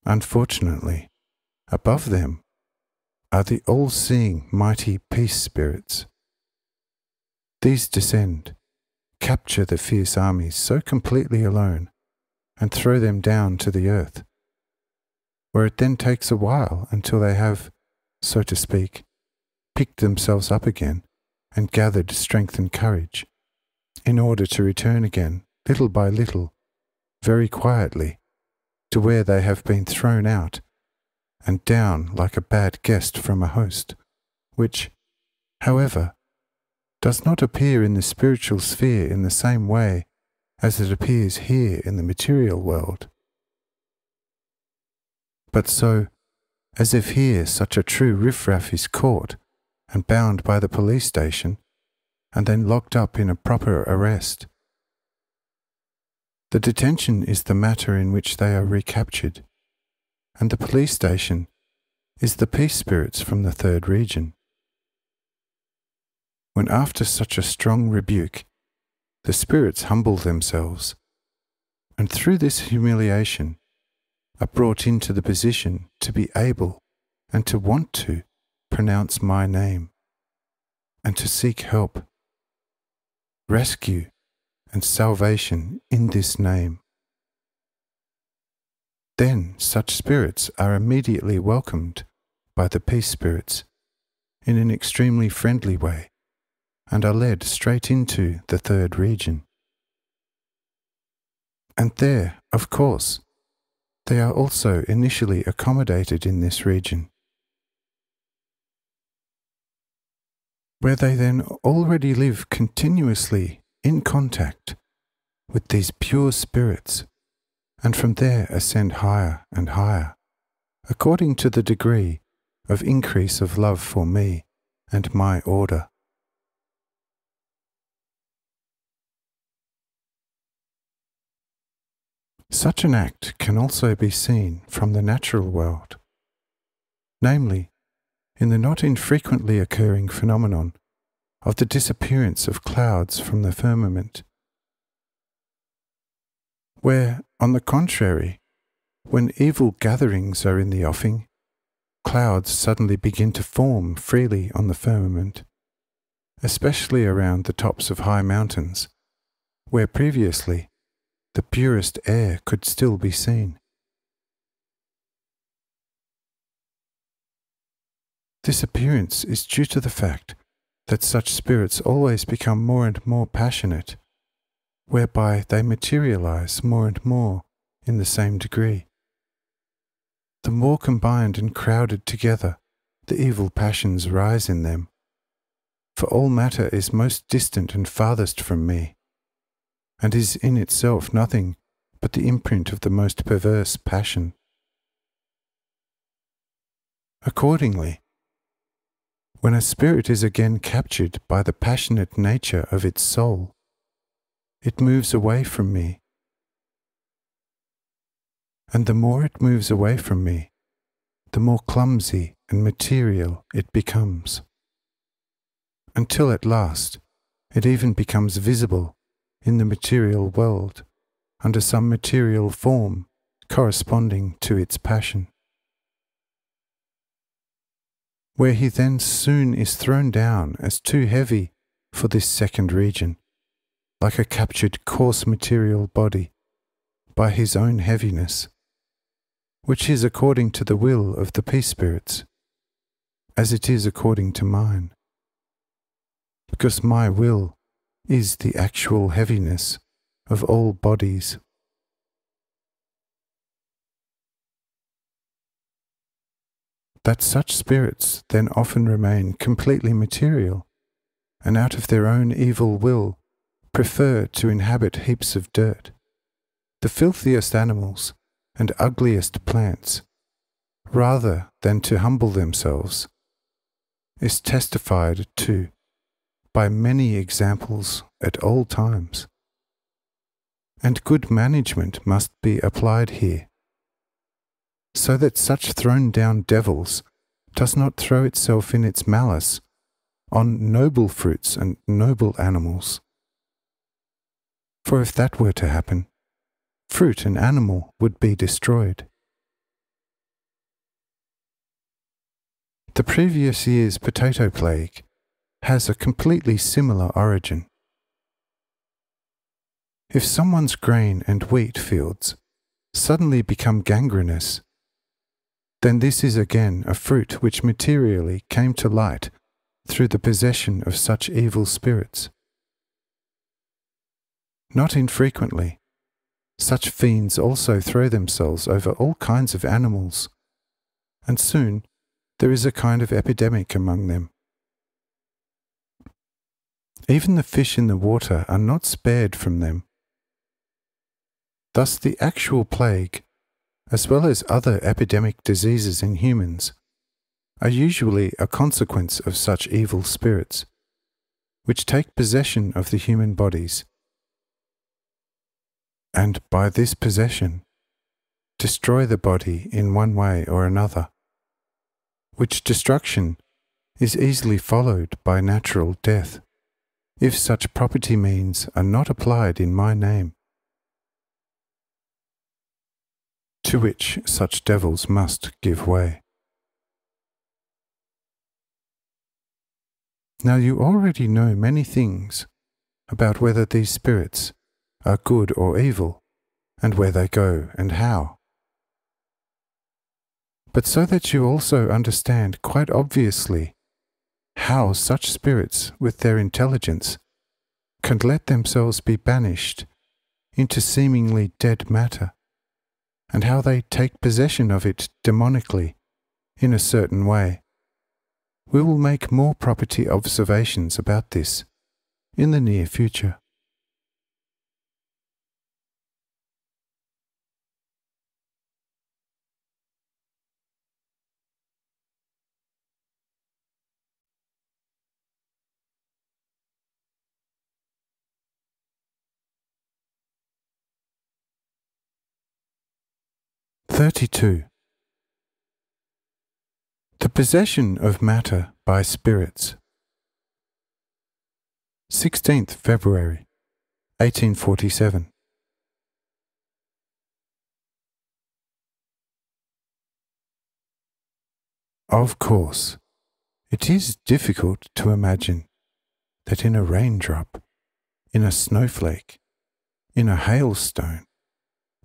Unfortunately, above them are the all-seeing mighty peace spirits. These descend, capture the fierce armies so completely alone, and throw them down to the earth, where it then takes a while until they have, so to speak, picked themselves up again and gathered strength and courage, in order to return again, little by little, very quietly, to where they have been thrown out and down like a bad guest from a host, which, however, does not appear in the spiritual sphere in the same way as it appears here in the material world. But so, as if here such a true riffraff is caught and bound by the police station, and then locked up in a proper arrest. The detention is the matter in which they are recaptured, and the police station is the peace spirits from the third region. When after such a strong rebuke, the spirits humble themselves, and through this humiliation are brought into the position to be able and to want to pronounce my name, and to seek help, rescue, and salvation in this name. Then such spirits are immediately welcomed by the peace spirits in an extremely friendly way, and are led straight into the third region. And there, of course, they are also initially accommodated in this region, where they then already live continuously in contact with these pure spirits, and from there ascend higher and higher, according to the degree of increase of love for me and my order. Such an act can also be seen from the natural world, namely, in the not infrequently occurring phenomenon of the disappearance of clouds from the firmament, where, on the contrary, when evil gatherings are in the offing, clouds suddenly begin to form freely on the firmament, especially around the tops of high mountains, where previously the purest air could still be seen. This appearance is due to the fact that such spirits always become more and more passionate, whereby they materialize more and more in the same degree. The more combined and crowded together the evil passions rise in them, for all matter is most distant and farthest from me, and is in itself nothing but the imprint of the most perverse passion. Accordingly, when a spirit is again captured by the passionate nature of its soul, it moves away from me. And the more it moves away from me, the more clumsy and material it becomes, until at last it even becomes visible in the material world under some material form corresponding to its passion, where he then soon is thrown down as too heavy for this second region, like a captured coarse material body, by his own heaviness, which is according to the will of the peace spirits, as it is according to mine, because my will is the actual heaviness of all bodies. That such spirits then often remain completely material, and out of their own evil will prefer to inhabit heaps of dirt, the filthiest animals and ugliest plants, rather than to humble themselves, is testified to by many examples at all times. And good management must be applied here, so that such thrown-down devils does not throw itself in its malice on noble fruits and noble animals. For if that were to happen, fruit and animal would be destroyed. The previous year's potato plague has a completely similar origin. If someone's grain and wheat fields suddenly become gangrenous, then this is again a fruit which materially came to light through the possession of such evil spirits. Not infrequently, such fiends also throw themselves over all kinds of animals, and soon there is a kind of epidemic among them. Even the fish in the water are not spared from them. Thus the actual plague, as well as other epidemic diseases in humans, are usually a consequence of such evil spirits, which take possession of the human bodies, and by this possession destroy the body in one way or another, which destruction is easily followed by natural death, if such property means are not applied in my name, to which such devils must give way. Now you already know many things about whether these spirits are good or evil, and where they go and how. But so that you also understand quite obviously how such spirits with their intelligence can let themselves be banished into seemingly dead matter, and how they take possession of it demonically in a certain way. We will make more property observations about this in the near future. (32) The possession of matter by spirits. 16th February 1847. Of course, it is difficult to imagine that in a raindrop, in a snowflake, in a hailstone,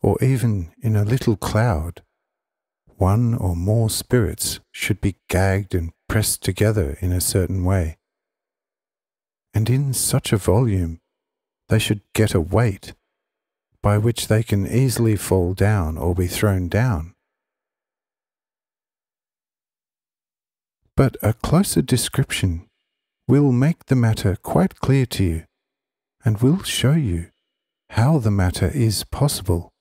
or even in a little cloud, one or more spirits should be gagged and pressed together in a certain way, and in such a volume they should get a weight by which they can easily fall down or be thrown down. But a closer description will make the matter quite clear to you, and will show you how the matter is possible.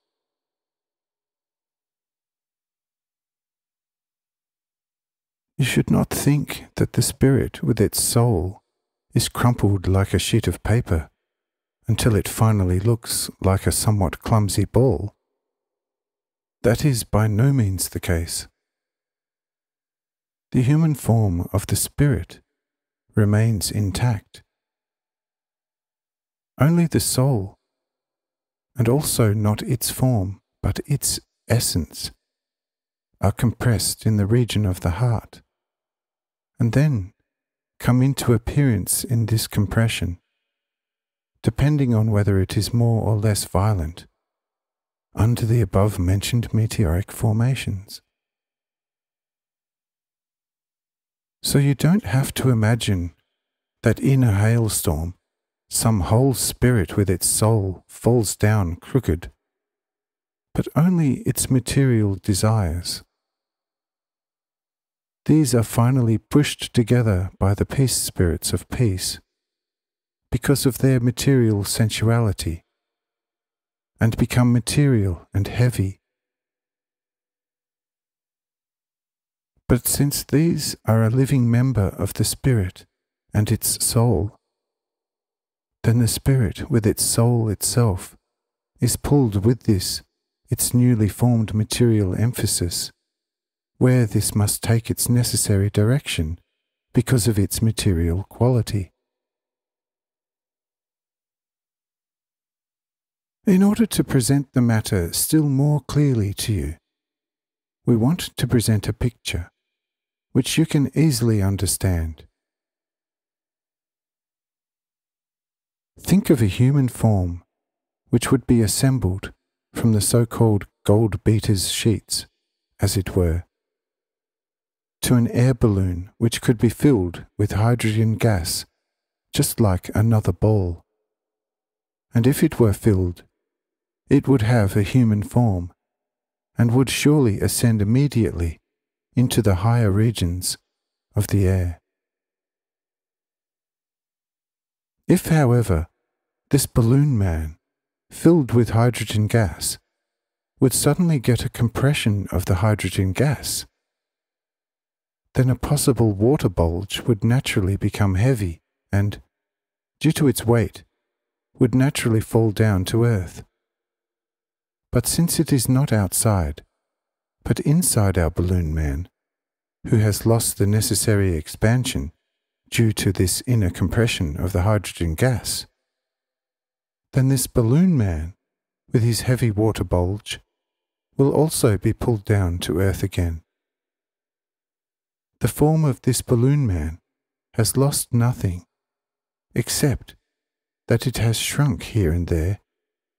You should not think that the spirit with its soul is crumpled like a sheet of paper until it finally looks like a somewhat clumsy ball. That is by no means the case. The human form of the spirit remains intact. Only the soul, and also not its form, but its essence, are compressed in the region of the heart, and then come into appearance in this compression, depending on whether it is more or less violent, under the above-mentioned meteoric formations. So you don't have to imagine that in a hailstorm, some whole spirit with its soul falls down crooked, but only its material desires. These are finally pushed together by the peace spirits of peace, because of their material sensuality, and become material and heavy. But since these are a living member of the spirit and its soul, then the spirit with its soul itself is pulled with this, its newly formed material emphasis, where this must take its necessary direction because of its material quality. In order to present the matter still more clearly to you, we want to present a picture which you can easily understand. Think of a human form which would be assembled from the so-called gold beaters' sheets, as it were, to an air balloon which could be filled with hydrogen gas, just like another ball. And if it were filled, it would have a human form, and would surely ascend immediately into the higher regions of the air. If, however, this balloon man, filled with hydrogen gas, would suddenly get a compression of the hydrogen gas, then a possible water bulge would naturally become heavy and, due to its weight, would naturally fall down to earth. But since it is not outside, but inside our balloon man, who has lost the necessary expansion due to this inner compression of the hydrogen gas, then this balloon man, with his heavy water bulge, will also be pulled down to earth again. The form of this balloon man has lost nothing, except that it has shrunk here and there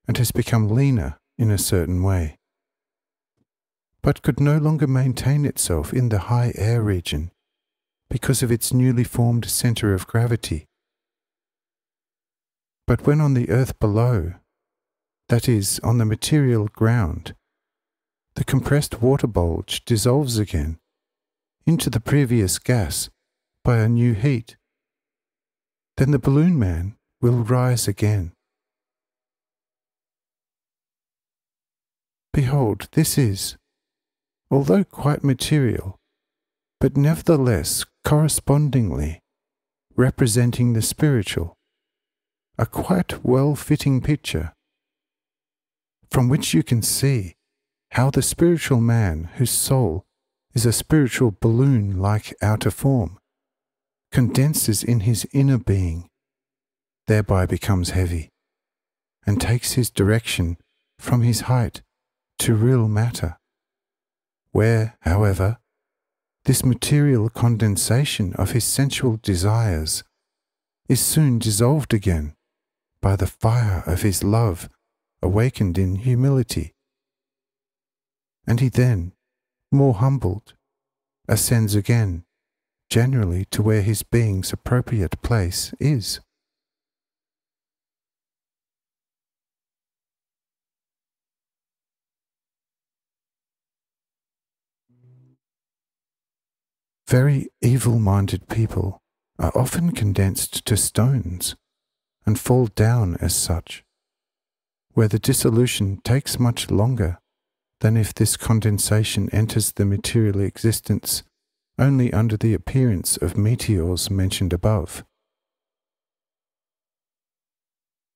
and has become leaner in a certain way, but could no longer maintain itself in the high air region because of its newly formed centre of gravity. But when on the earth below, that is, on the material ground, the compressed water bulge dissolves again into the previous gas by a new heat, then the balloon man will rise again. Behold, this is, although quite material, but nevertheless correspondingly representing the spiritual, a quite well-fitting picture, from which you can see how the spiritual man whose soul is a spiritual balloon-like outer form condenses in his inner being, thereby becomes heavy, and takes his direction from his height to real matter, where, however, this material condensation of his sensual desires is soon dissolved again by the fire of his love awakened in humility, and he then, more humbled, ascends again, generally to where his being's appropriate place is. Very evil-minded people are often condensed to stones and fall down as such, where the dissolution takes much longer than if this condensation enters the material existence only under the appearance of meteors mentioned above.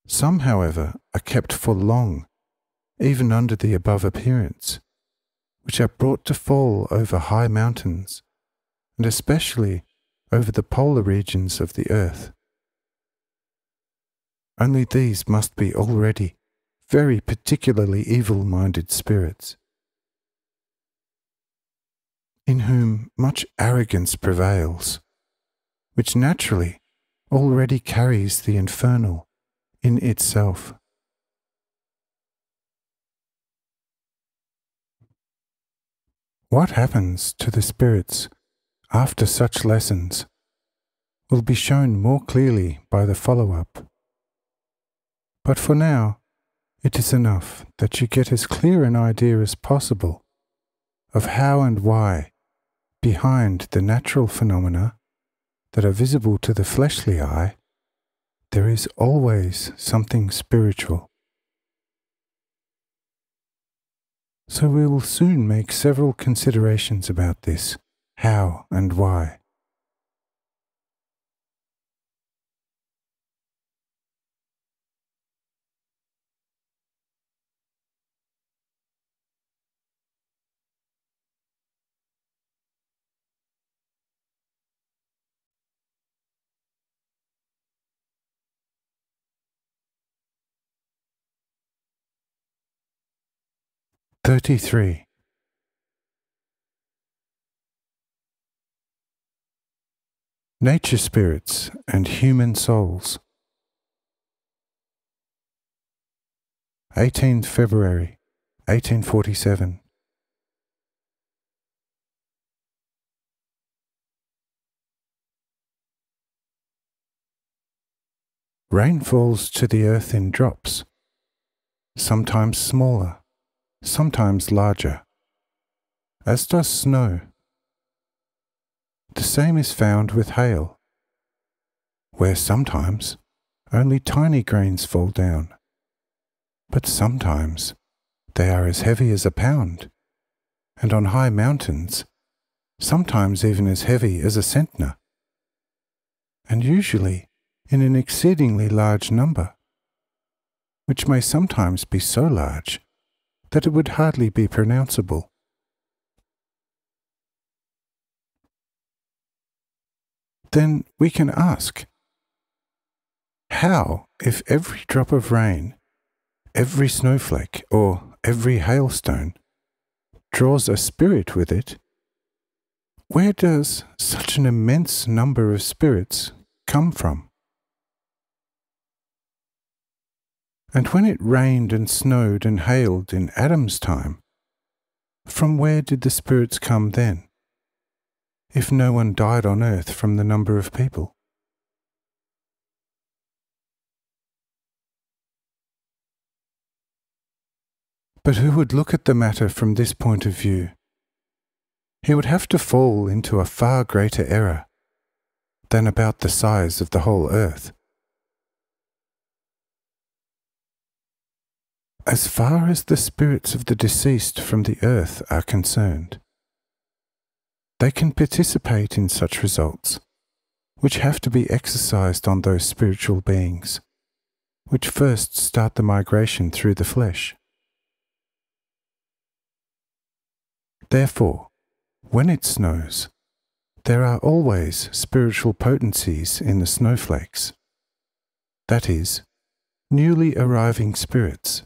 Some, however, are kept for long, even under the above appearance, which are brought to fall over high mountains, and especially over the polar regions of the earth. Only these must be already very particularly evil-minded spirits, in whom much arrogance prevails, which naturally already carries the infernal in itself. What happens to the spirits after such lessons will be shown more clearly by the follow-up. But for now, it is enough that you get as clear an idea as possible of how and why, behind the natural phenomena that are visible to the fleshly eye, there is always something spiritual. So we will soon make several considerations about this, how and why. 33. Nature spirits and human souls. 18th February 1847. Rain falls to the earth in drops, sometimes smaller, sometimes larger, as does snow. The same is found with hail, where sometimes only tiny grains fall down, but sometimes they are as heavy as a pound, and on high mountains, sometimes even as heavy as a centner, and usually in an exceedingly large number, which may sometimes be so large that it would hardly be pronounceable. Then we can ask, how, if every drop of rain, every snowflake, or every hailstone draws a spirit with it, where does such an immense number of spirits come from? And when it rained and snowed and hailed in Adam's time, from where did the spirits come then? if no one died on earth from the number of people? But who would look at the matter from this point of view? He would have to fall into a far greater error than about the size of the whole earth. As far as the spirits of the deceased from the earth are concerned, they can participate in such results, which have to be exercised on those spiritual beings, which first start the migration through the flesh. Therefore, when it snows, there are always spiritual potencies in the snowflakes, that is, newly arriving spirits,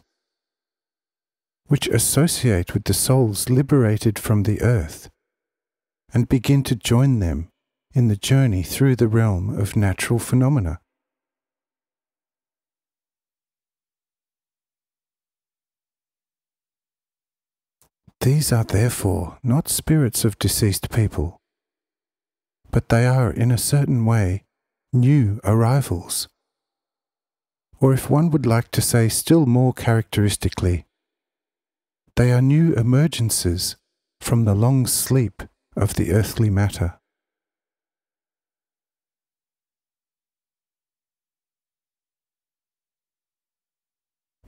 which associate with the souls liberated from the earth and begin to join them in the journey through the realm of natural phenomena. These are therefore not spirits of deceased people, but they are in a certain way new arrivals, or if one would like to say still more characteristically, they are new emergences from the long sleep of the earthly matter.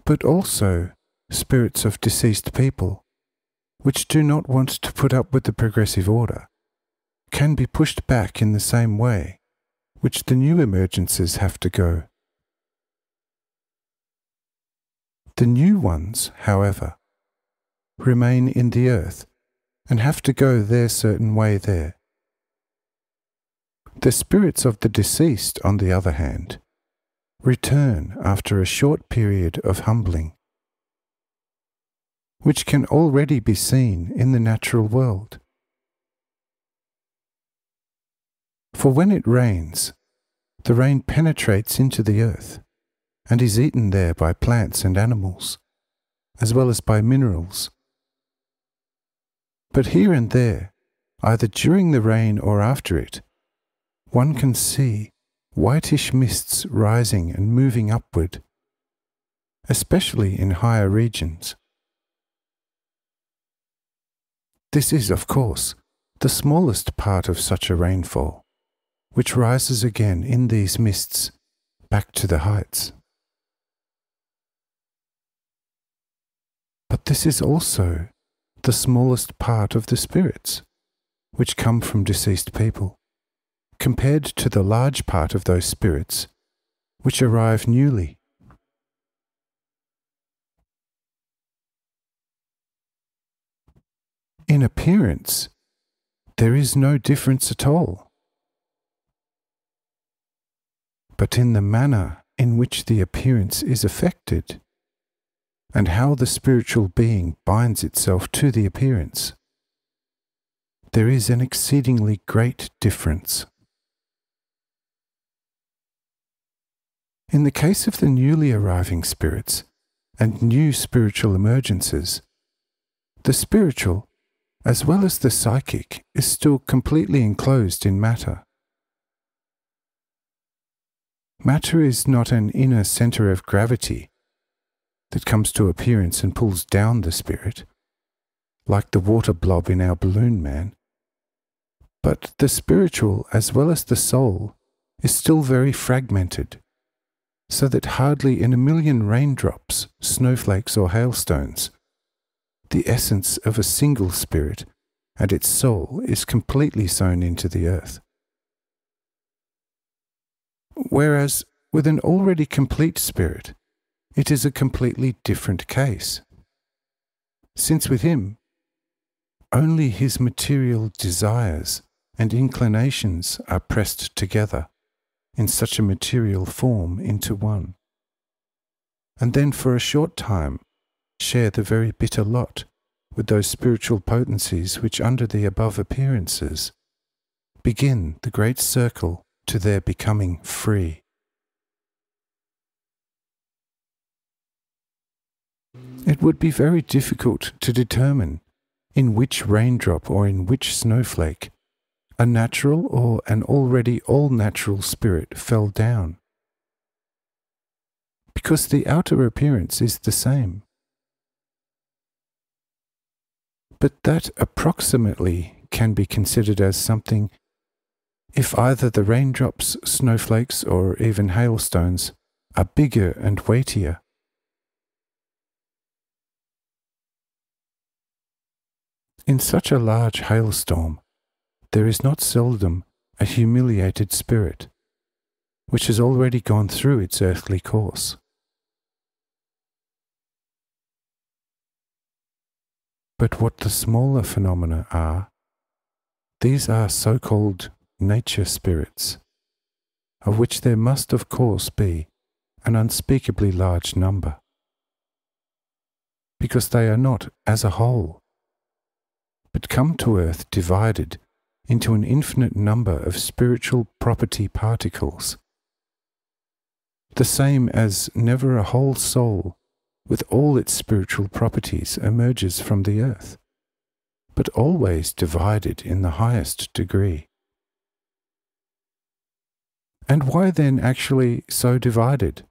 But also spirits of deceased people, which do not want to put up with the progressive order, can be pushed back in the same way which the new emergences have to go. The new ones, however, remain in the earth and have to go their certain way there. The spirits of the deceased, on the other hand, return after a short period of humbling, which can already be seen in the natural world. For when it rains, the rain penetrates into the earth and is eaten there by plants and animals, as well as by minerals. But here and there, either during the rain or after it, one can see whitish mists rising and moving upward, especially in higher regions. This is, of course, the smallest part of such a rainfall, which rises again in these mists back to the heights. But this is also the smallest part of the spirits, which come from deceased people, compared to the large part of those spirits which arrive newly. In appearance, there is no difference at all. But in the manner in which the appearance is affected, and how the spiritual being binds itself to the appearance, there is an exceedingly great difference. In the case of the newly arriving spirits and new spiritual emergences, the spiritual, as well as the psychic, is still completely enclosed in matter. Matter is not an inner center of gravity that comes to appearance and pulls down the spirit, like the water blob in our balloon man, but the spiritual, as well as the soul, is still very fragmented, so that hardly in a million raindrops, snowflakes or hailstones, the essence of a single spirit and its soul is completely sown into the earth. Whereas with an already complete spirit, it is a completely different case, since with him, only his material desires and inclinations are pressed together in such a material form into one, and then for a short time share the very bitter lot with those spiritual potencies which under the above appearances begin the great circle to their becoming free. It would be very difficult to determine in which raindrop or in which snowflake a natural or an already all-natural spirit fell down, because the outer appearance is the same. But that approximately can be considered as something if either the raindrops, snowflakes, or even hailstones are bigger and weightier. In such a large hailstorm, there is not seldom a humiliated spirit, which has already gone through its earthly course. But what the smaller phenomena are, these are so-called nature spirits, of which there must of course be an unspeakably large number, because they are not as a whole, but come to earth divided into an infinite number of spiritual property particles, the same as never a whole soul with all its spiritual properties emerges from the earth, but always divided in the highest degree. And why then actually so divided?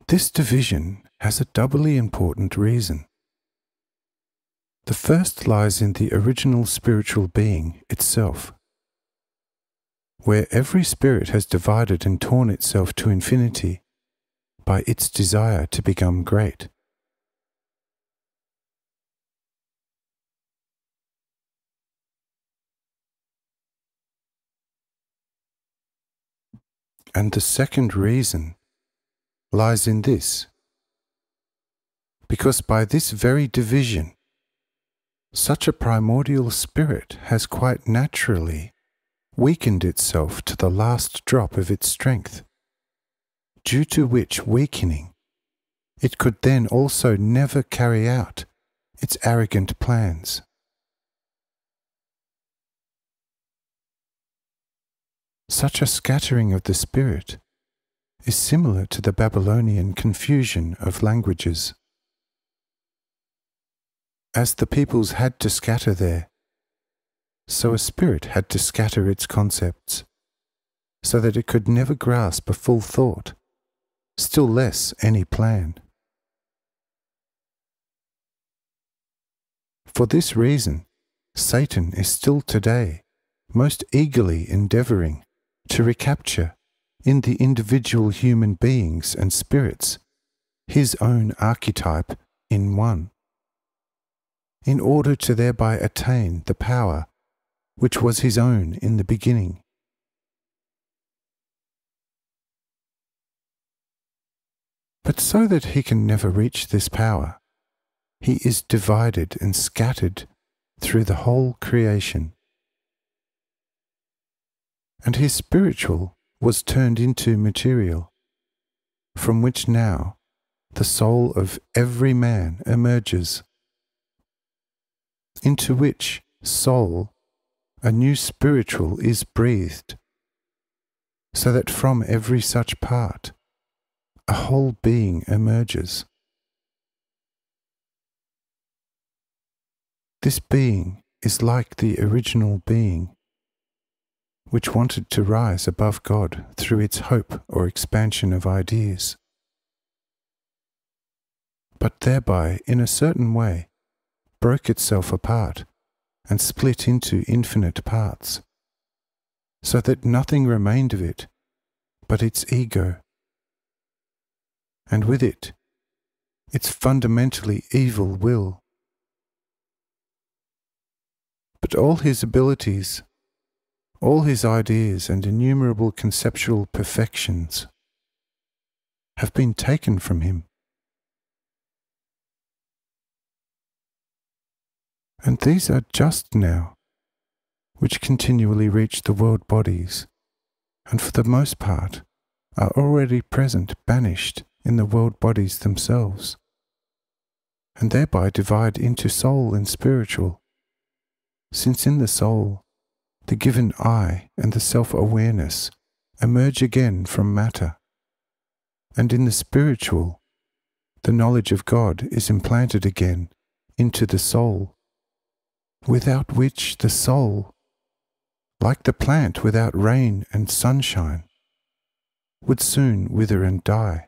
This division has a doubly important reason. The first lies in the original spiritual being itself, where every spirit has divided and torn itself to infinity by its desire to become great. And the second reason lies in this, because by this very division, such a primordial spirit has quite naturally weakened itself to the last drop of its strength, due to which weakening it could then also never carry out its arrogant plans. Such a scattering of the spirit is similar to the Babylonian confusion of languages. As the peoples had to scatter there, so a spirit had to scatter its concepts, so that it could never grasp a full thought, still less any plan. For this reason, Satan is still today most eagerly endeavoring to recapture in the individual human beings and spirits his own archetype in one, in order to thereby attain the power which was his own in the beginning. But so that he can never reach this power, he is divided and scattered through the whole creation. And his spiritual was turned into material, from which now the soul of every man emerges, into which soul a new spiritual is breathed, so that from every such part a whole being emerges. This being is like the original being, which wanted to rise above God through its hope or expansion of ideas, but thereby, in a certain way, broke itself apart and split into infinite parts, so that nothing remained of it but its ego, and with it, its fundamentally evil will. But all his abilities, all his ideas and innumerable conceptual perfections have been taken from him. And these are just now, which continually reach the world bodies, and for the most part are already present banished in the world bodies themselves, and thereby divide into soul and spiritual, since in the soul the given I and the self-awareness emerge again from matter, and in the spiritual the knowledge of God is implanted again into the soul, without which the soul, like the plant without rain and sunshine, would soon wither and die.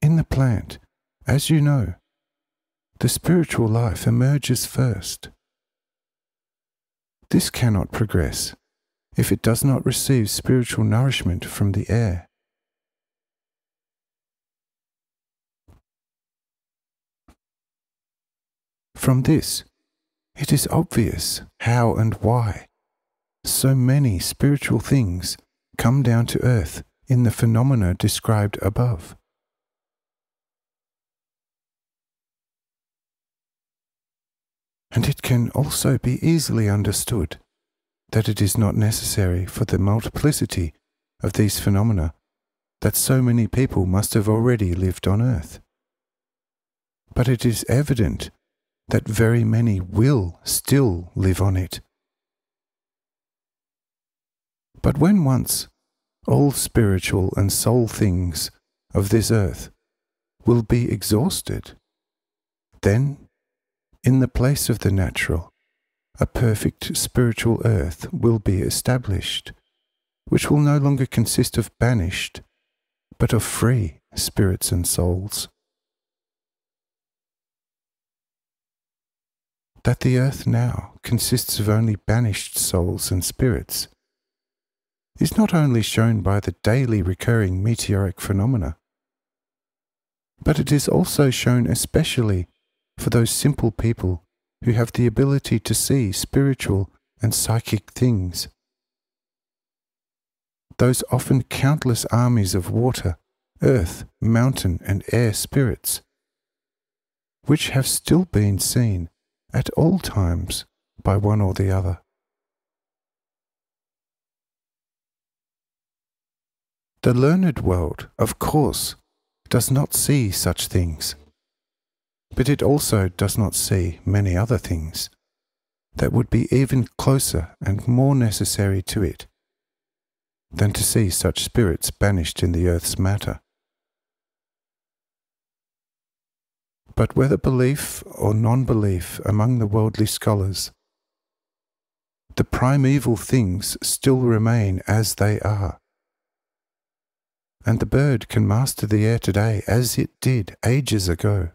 In the plant, as you know, the spiritual life emerges first. This cannot progress if it does not receive spiritual nourishment from the air. From this, it is obvious how and why so many spiritual things come down to earth in the phenomena described above. And it can also be easily understood that it is not necessary for the multiplicity of these phenomena that so many people must have already lived on earth. But it is evident that very many will still live on it. But when once all spiritual and soul things of this earth will be exhausted, then, in the place of the natural, a perfect spiritual earth will be established, which will no longer consist of banished, but of free spirits and souls. That the earth now consists of only banished souls and spirits is not only shown by the daily recurring meteoric phenomena, but it is also shown especially for those simple people who have the ability to see spiritual and psychic things. Those often countless armies of water, earth, mountain, and air spirits, which have still been seen at all times by one or the other. The learned world, of course, does not see such things, but it also does not see many other things that would be even closer and more necessary to it than to see such spirits banished in the earth's matter. But whether belief or non-belief among the worldly scholars, the primeval things still remain as they are. And the bird can master the air today as it did ages ago,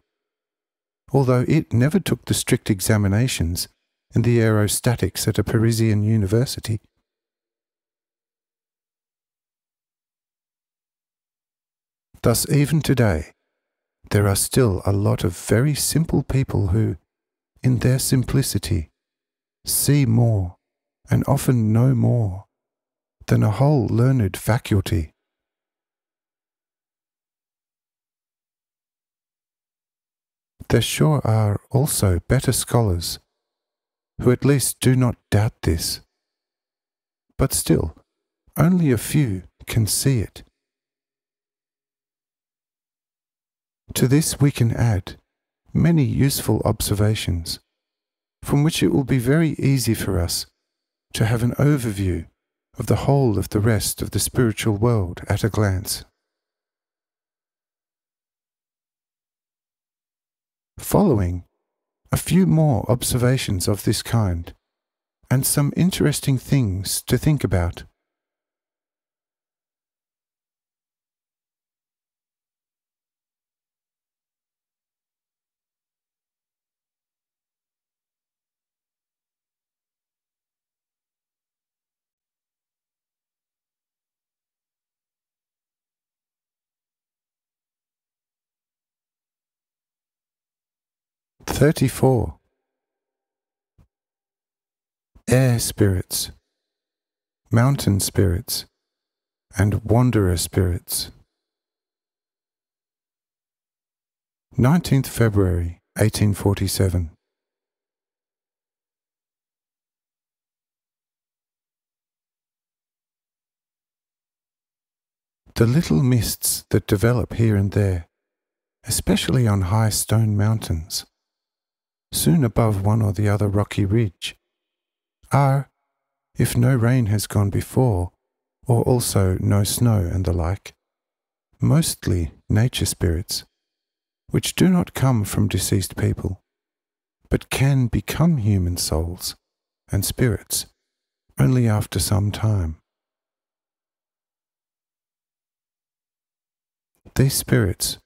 although it never took the strict examinations in the aerostatics at a Parisian university. Thus, even today, there are still a lot of very simple people who, in their simplicity, see more and often know more than a whole learned faculty. There sure are also better scholars who at least do not doubt this, but still, only a few can see it. To this we can add many useful observations, from which it will be very easy for us to have an overview of the whole of the rest of the spiritual world at a glance. Following a few more observations of this kind, and some interesting things to think about. (34) Air spirits, mountain spirits, and wanderer spirits. 19th February 1847. The little mists that develop here and there, especially on high stone mountains, soon above one or the other rocky ridge, are, if no rain has gone before, or also no snow and the like, mostly nature spirits, which do not come from deceased people, but can become human souls and spirits only after some time. These spirits,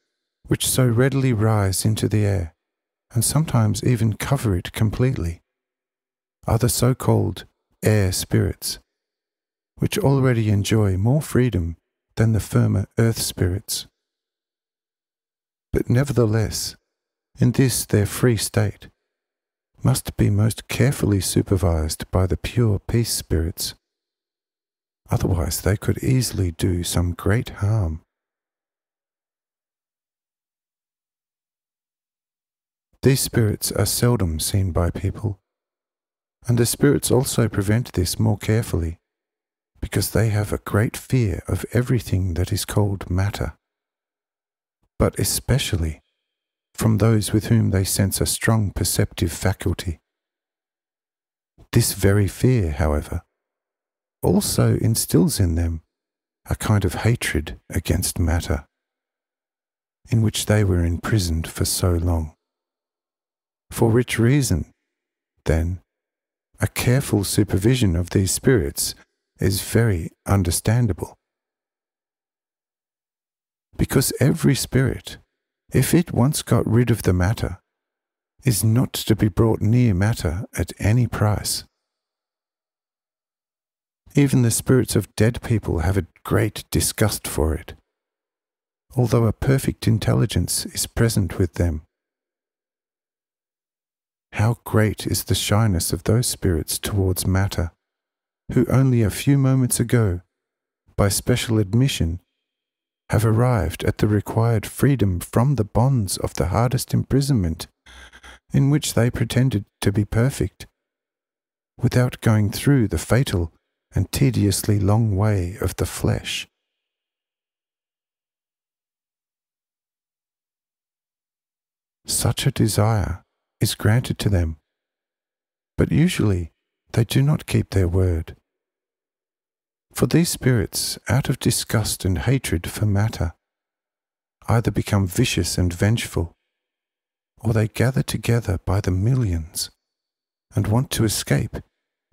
which so readily rise into the air, and sometimes even cover it completely, are the so-called air spirits, which already enjoy more freedom than the firmer earth spirits. But nevertheless, in this their free state, must be most carefully supervised by the pure peace spirits. Otherwise they could easily do some great harm. These spirits are seldom seen by people, and the spirits also prevent this more carefully, because they have a great fear of everything that is called matter, but especially from those with whom they sense a strong perceptive faculty. This very fear, however, also instills in them a kind of hatred against matter, in which they were imprisoned for so long. For which reason, then, a careful supervision of these spirits is very understandable. Because every spirit, if it once got rid of the matter, is not to be brought near matter at any price. Even the spirits of dead people have a great disgust for it, although a perfect intelligence is present with them. How great is the shyness of those spirits towards matter, who only a few moments ago, by special admission, have arrived at the required freedom from the bonds of the hardest imprisonment, in which they pretended to be perfect, without going through the fatal and tediously long way of the flesh. Such a desire is granted to them, but usually they do not keep their word. For these spirits, out of disgust and hatred for matter, either become vicious and vengeful, or they gather together by the millions and want to escape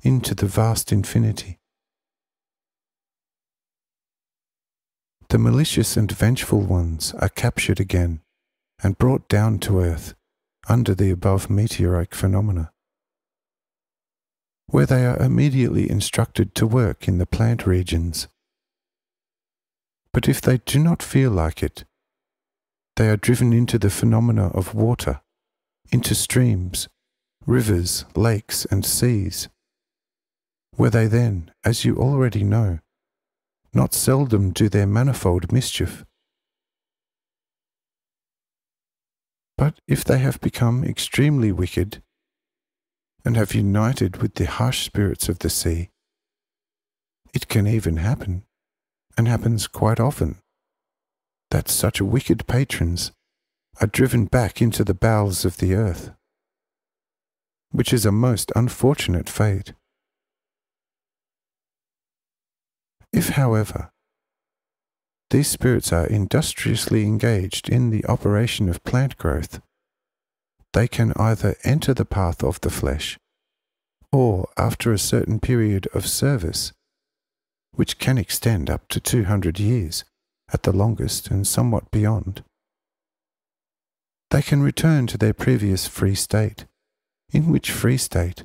into the vast infinity. The malicious and vengeful ones are captured again and brought down to earth under the above meteoric phenomena, where they are immediately instructed to work in the plant regions. But if they do not feel like it, they are driven into the phenomena of water, into streams, rivers, lakes, and seas, where they then, as you already know, not seldom do their manifold mischief. But if they have become extremely wicked, and have united with the harsh spirits of the sea, it can even happen, and happens quite often, that such wicked patrons are driven back into the bowels of the earth, which is a most unfortunate fate. If, however, these spirits are industriously engaged in the operation of plant growth, they can either enter the path of the flesh, or after a certain period of service, which can extend up to 200 years at the longest and somewhat beyond, they can return to their previous free state, in which free state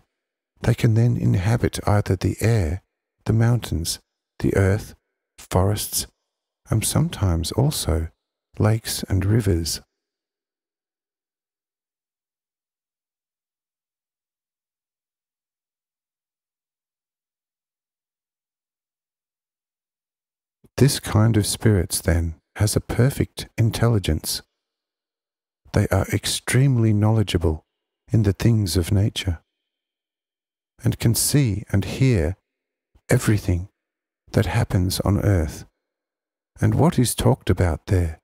they can then inhabit either the air, the mountains, the earth, forests, and sometimes also lakes and rivers. This kind of spirits, then, has a perfect intelligence. They are extremely knowledgeable in the things of nature, and can see and hear everything that happens on earth, and what is talked about there.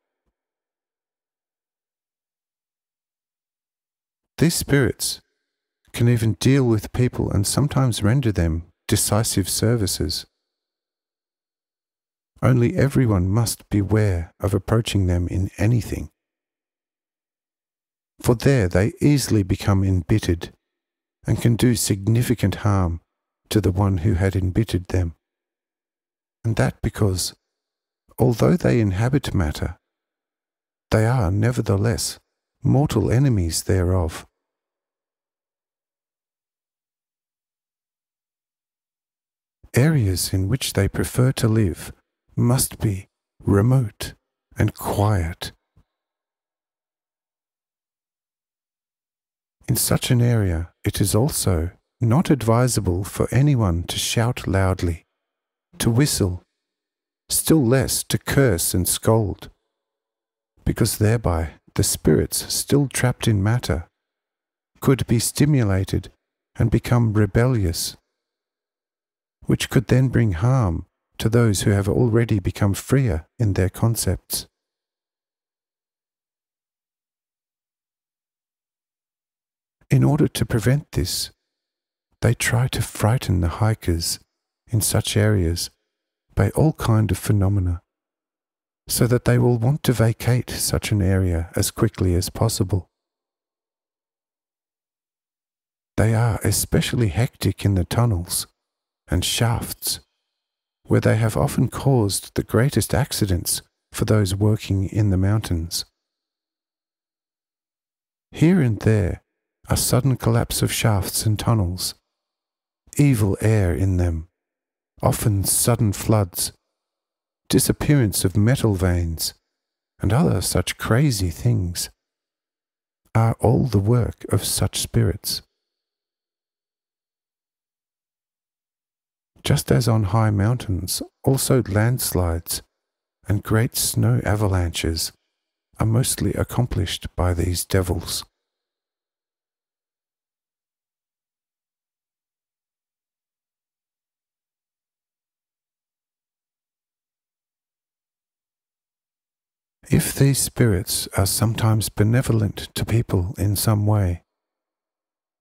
These spirits can even deal with people and sometimes render them decisive services. only everyone must beware of approaching them in anything. For there they easily become embittered and can do significant harm to the one who had embittered them. And that because, although they inhabit matter, they are nevertheless mortal enemies thereof. Areas in which they prefer to live must be remote and quiet. In such an area, it is also not advisable for anyone to shout loudly, to whistle, still less to curse and scold, because thereby the spirits still trapped in matter could be stimulated and become rebellious, which could then bring harm to those who have already become freer in their concepts. In order to prevent this, they try to frighten the hikers in such areas by all kinds of phenomena, so that they will want to vacate such an area as quickly as possible. They are especially hectic in the tunnels and shafts, where they have often caused the greatest accidents for those working in the mountains. Here and there, a sudden collapse of shafts and tunnels, evil air in them, often sudden floods, disappearance of metal veins, and other such crazy things, are all the work of such spirits. Just as on high mountains, also landslides and great snow avalanches are mostly accomplished by these devils. If these spirits are sometimes benevolent to people in some way,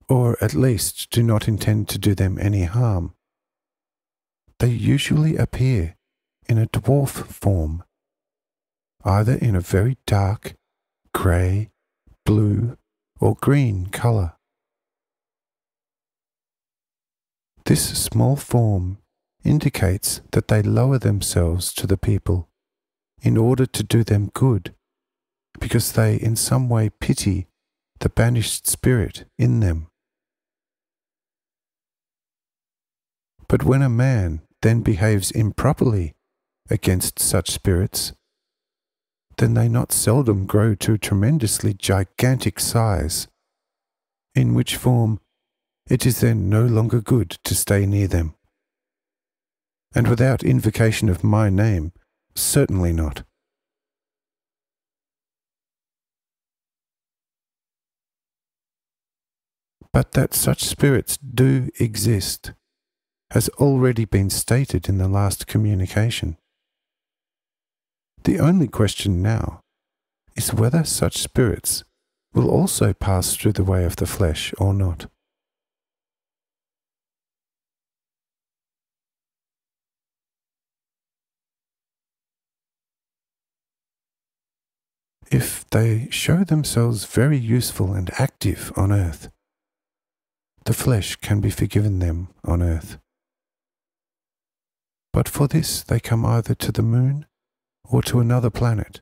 or at least do not intend to do them any harm, they usually appear in a dwarf form, either in a very dark, grey, blue, or green colour. This small form indicates that they lower themselves to the people in order to do them good, because they in some way pity the banished spirit in them. But when a man then behaves improperly against such spirits, then they not seldom grow to a tremendously gigantic size, in which form it is then no longer good to stay near them. And without invocation of my name, certainly not. But that such spirits do exist has already been stated in the last communication. The only question now is whether such spirits will also pass through the way of the flesh or not. If they show themselves very useful and active on earth, the flesh can be forgiven them on earth. But for this they come either to the moon or to another planet,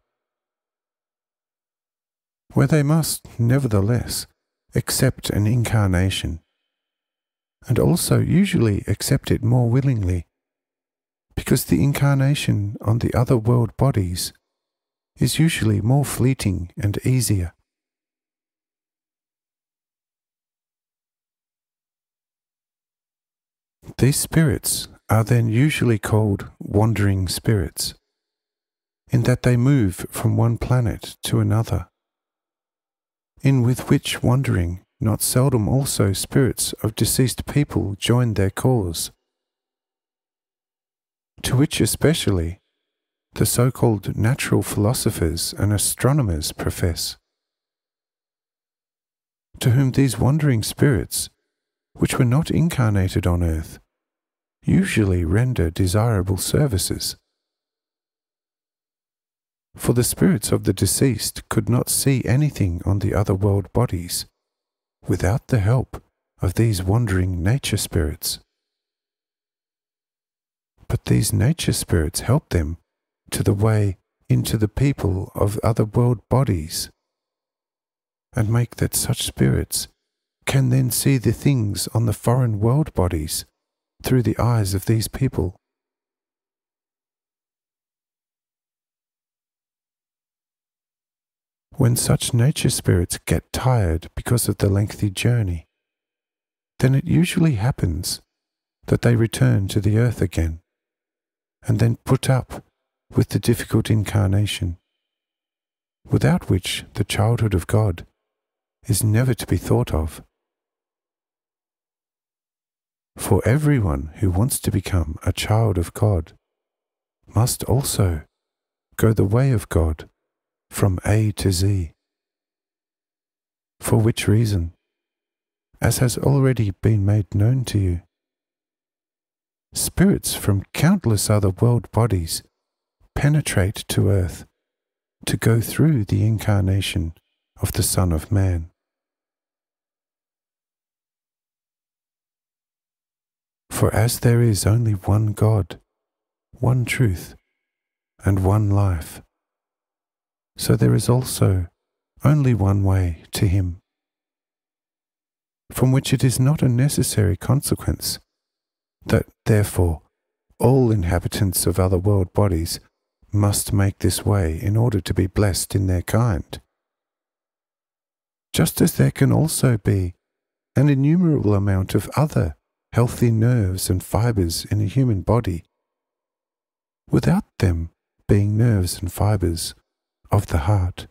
where they must, nevertheless, accept an incarnation, and also usually accept it more willingly, because the incarnation on the other world bodies is usually more fleeting and easier. These spirits are then usually called wandering spirits, in that they move from one planet to another, in with which wandering not seldom also spirits of deceased people join their cause, to which especially the so-called natural philosophers and astronomers profess, to whom these wandering spirits, which were not incarnated on earth, usually render desirable services, For the spirits of the deceased could not see anything on the other world bodies without the help of these wandering nature spirits. But these nature spirits help them to the way into the people of other world bodies, and make that such spirits can then see the things on the foreign world bodies through the eyes of these people. When such nature spirits get tired because of the lengthy journey, then it usually happens that they return to the earth again, and then put up with the difficult incarnation, without which the childhood of God is never to be thought of. For everyone who wants to become a child of God must also go the way of God from A to Z. For which reason, as has already been made known to you, spirits from countless other world bodies penetrate to earth to go through the incarnation of the Son of Man. For as there is only one God, one truth, and one life, so there is also only one way to Him, from which it is not a necessary consequence that, therefore, all inhabitants of other world bodies must make this way in order to be blessed in their kind. Just as there can also be an innumerable amount of other healthy nerves and fibers in a human body, without them being nerves and fibers of the heart.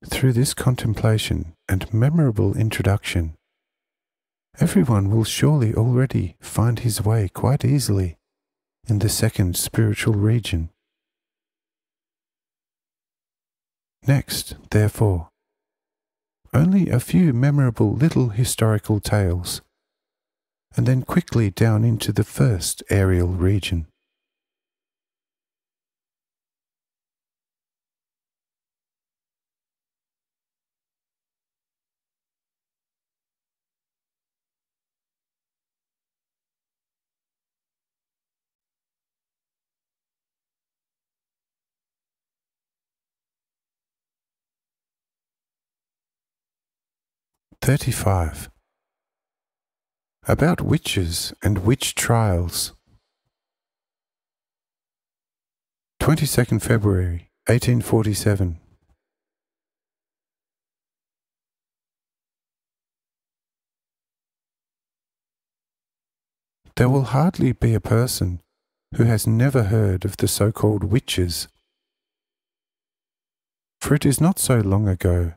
Through this contemplation and memorable introduction, everyone will surely already find his way quite easily in the second spiritual region. Next, therefore, only a few memorable little historical tales, and then quickly down into the first aerial region. "35. About witches and witch trials. 22nd February 1847. There will hardly be a person who has never heard of the so-called witches, for it is not so long ago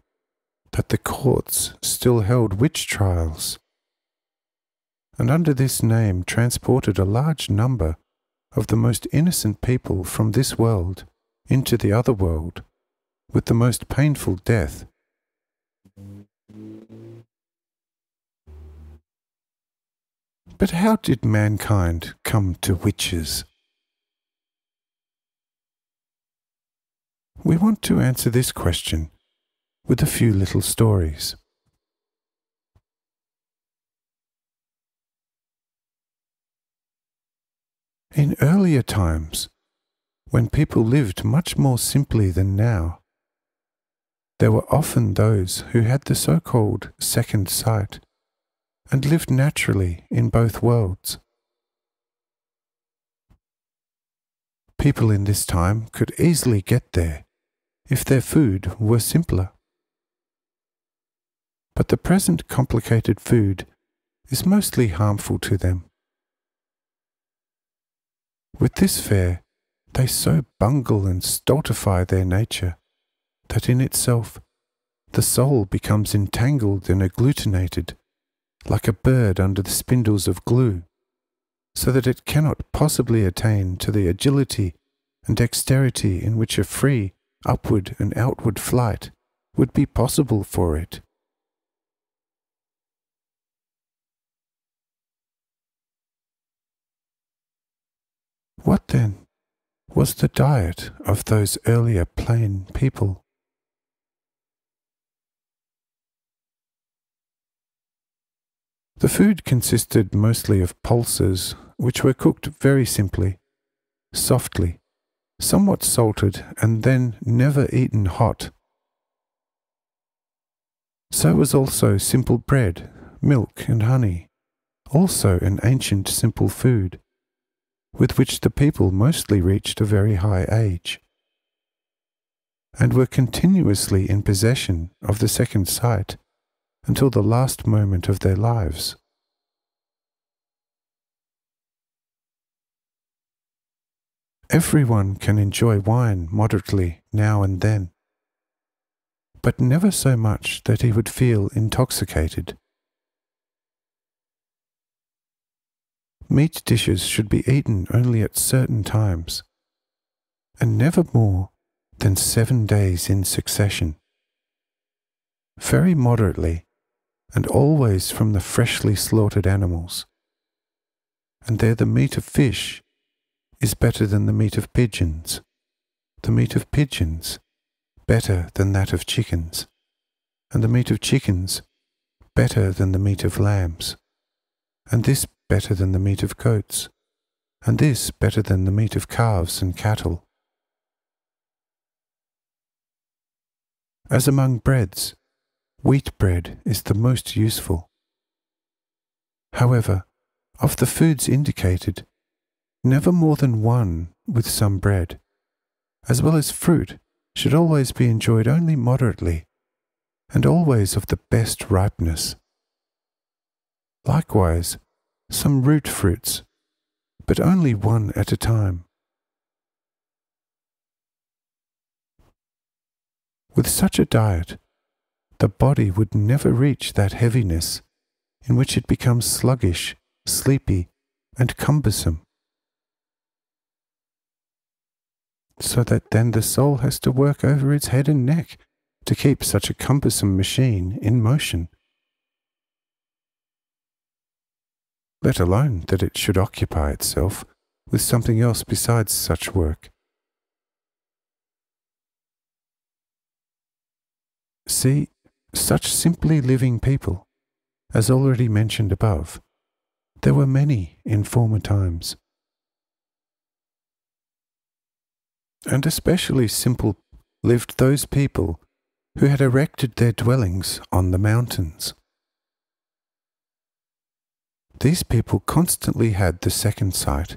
that the courts still held witch trials, and under this name transported a large number of the most innocent people from this world into the other world with the most painful death. But how did mankind come to witches? We want to answer this question with a few little stories. In earlier times, when people lived much more simply than now, there were often those who had the so-called second sight and lived naturally in both worlds. People in this time could easily get there if their food were simpler. But the present complicated food is mostly harmful to them. With this fare, they so bungle and stultify their nature that in itself the soul becomes entangled and agglutinated like a bird under the spindles of glue, so that it cannot possibly attain to the agility and dexterity in which a free upward and outward flight would be possible for it. What then was the diet of those earlier plain people? The food consisted mostly of pulses, which were cooked very simply, softly, somewhat salted, and then never eaten hot. So was also simple bread, milk, and honey, also an ancient simple food, with which the people mostly reached a very high age, and were continuously in possession of the second sight until the last moment of their lives. Everyone can enjoy wine moderately now and then, but never so much that he would feel intoxicated. Meat dishes should be eaten only at certain times, and never more than 7 days in succession, very moderately, and always from the freshly slaughtered animals. And there the meat of fish is better than the meat of pigeons, the meat of pigeons better than that of chickens, and the meat of chickens better than the meat of lambs, and this better than the meat of goats, and this better than the meat of calves and cattle. As among breads, wheat bread is the most useful. However, of the foods indicated, never more than one with some bread, as well as fruit, should always be enjoyed only moderately, and always of the best ripeness. Likewise, some root fruits, but only one at a time. With such a diet, the body would never reach that heaviness in which it becomes sluggish, sleepy, and cumbersome, so that then the soul has to work over its head and neck to keep such a cumbersome machine in motion, let alone that it should occupy itself with something else besides such work. See, such simply living people, as already mentioned above, there were many in former times. And especially simple lived those people who had erected their dwellings on the mountains. These people constantly had the second sight,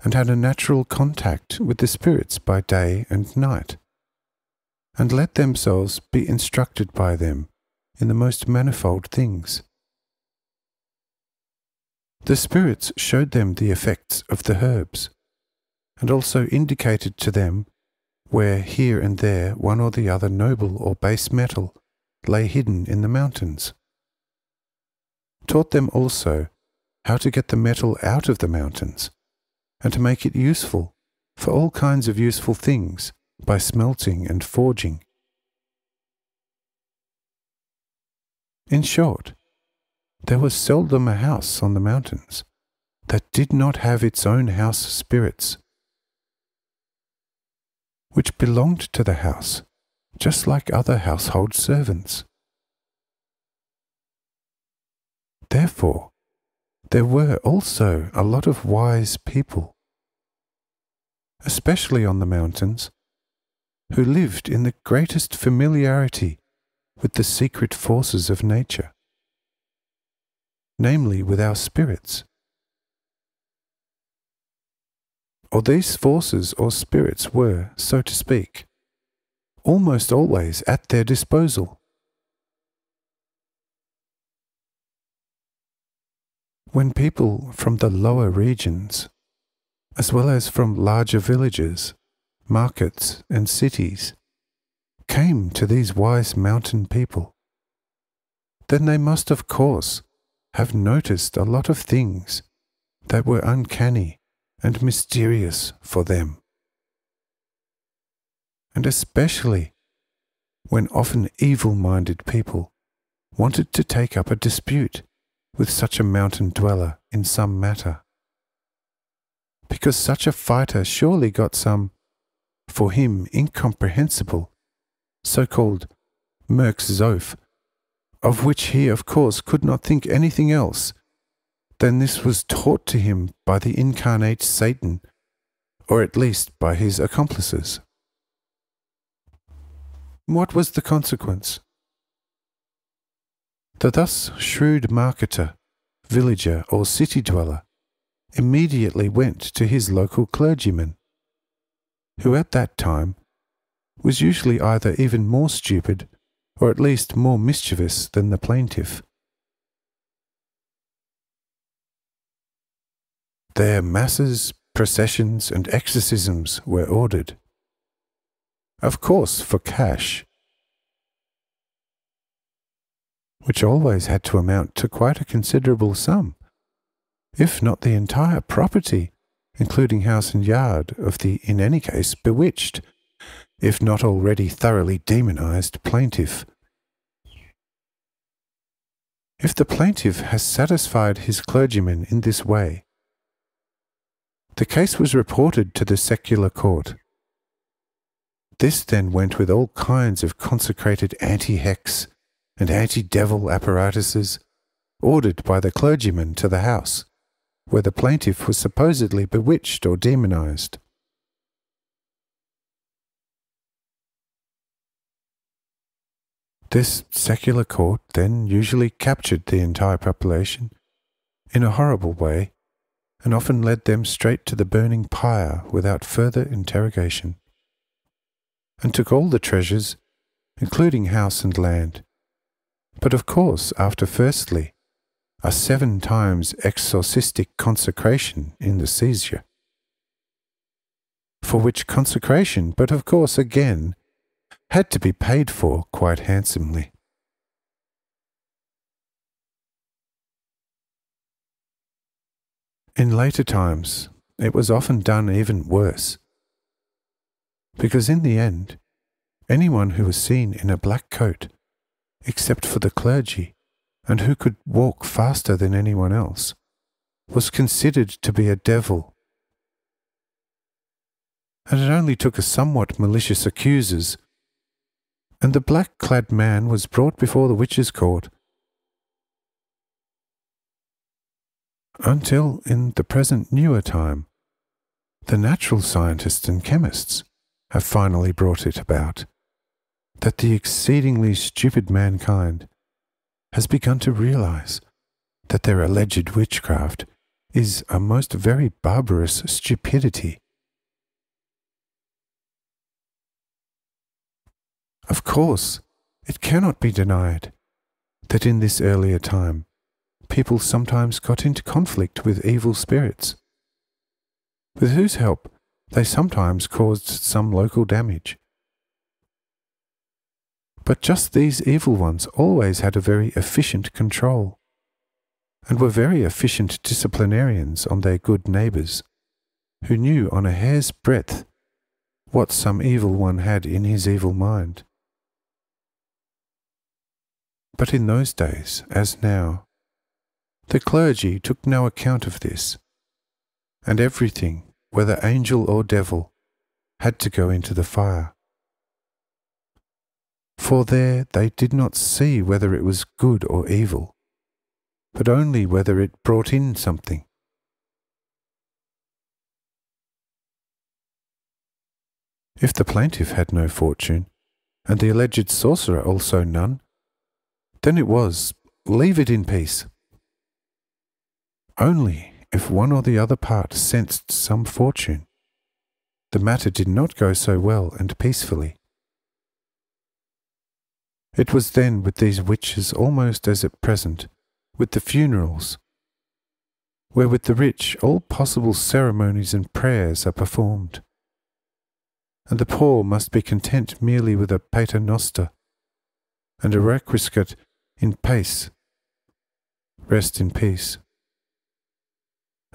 and had a natural contact with the spirits by day and night, and let themselves be instructed by them in the most manifold things. The spirits showed them the effects of the herbs, and also indicated to them where here and there one or the other noble or base metal lay hidden in the mountains, taught them also how to get the metal out of the mountains, and to make it useful for all kinds of useful things by smelting and forging. In short, there was seldom a house on the mountains that did not have its own house spirits, which belonged to the house, just like other household servants. Therefore, there were also a lot of wise people, especially on the mountains, who lived in the greatest familiarity with the secret forces of nature, namely with our spirits. Or these forces or spirits were, so to speak, almost always at their disposal. When people from the lower regions, as well as from larger villages, markets, and cities, came to these wise mountain people, then they must of course have noticed a lot of things that were uncanny and mysterious for them. And especially when often evil-minded people wanted to take up a dispute with such a mountain dweller in some matter, because such a fighter surely got some, for him incomprehensible, so-called Merkzof, of which he of course could not think anything else than this was taught to him by the incarnate Satan, or at least by his accomplices. What was the consequence? The thus shrewd marketer, villager, or city dweller immediately went to his local clergyman, who at that time was usually either even more stupid or at least more mischievous than the plaintiff. Their masses, processions, and exorcisms were ordered, of course for cash, which always had to amount to quite a considerable sum, if not the entire property, including house and yard, of the, in any case, bewitched, if not already thoroughly demonized plaintiff. If the plaintiff has satisfied his clergyman in this way, the case was reported to the secular court. This then went with all kinds of consecrated anti-hex and anti-devil apparatuses ordered by the clergyman to the house, where the plaintiff was supposedly bewitched or demonized. This secular court then usually captured the entire population in a horrible way, and often led them straight to the burning pyre without further interrogation, and took all the treasures, including house and land, but of course after firstly a 7 times exorcistic consecration in the seizure, for which consecration, but of course again, had to be paid for quite handsomely. In later times, it was often done even worse, because in the end, anyone who was seen in a black coat, except for the clergy, and who could walk faster than anyone else, was considered to be a devil. And it only took a somewhat malicious accusers, and the black-clad man was brought before the witches' court, until in the present newer time, the natural scientists and chemists have finally brought it about that the exceedingly stupid mankind has begun to realize that their alleged witchcraft is a most very barbarous stupidity. Of course, it cannot be denied that in this earlier time, people sometimes got into conflict with evil spirits, with whose help they sometimes caused some local damage. But just these evil ones always had a very efficient control, and were very efficient disciplinarians on their good neighbours, who knew on a hair's breadth what some evil one had in his evil mind. But in those days, as now, the clergy took no account of this, and everything, whether angel or devil, had to go into the fire. For there they did not see whether it was good or evil, but only whether it brought in something. If the plaintiff had no fortune, and the alleged sorcerer also none, then it was, leave it in peace. Only if one or the other part sensed some fortune, the matter did not go so well and peacefully. It was then with these witches almost as at present with the funerals, where with the rich all possible ceremonies and prayers are performed, and the poor must be content merely with a paternoster and a requiescat in pace, rest in peace.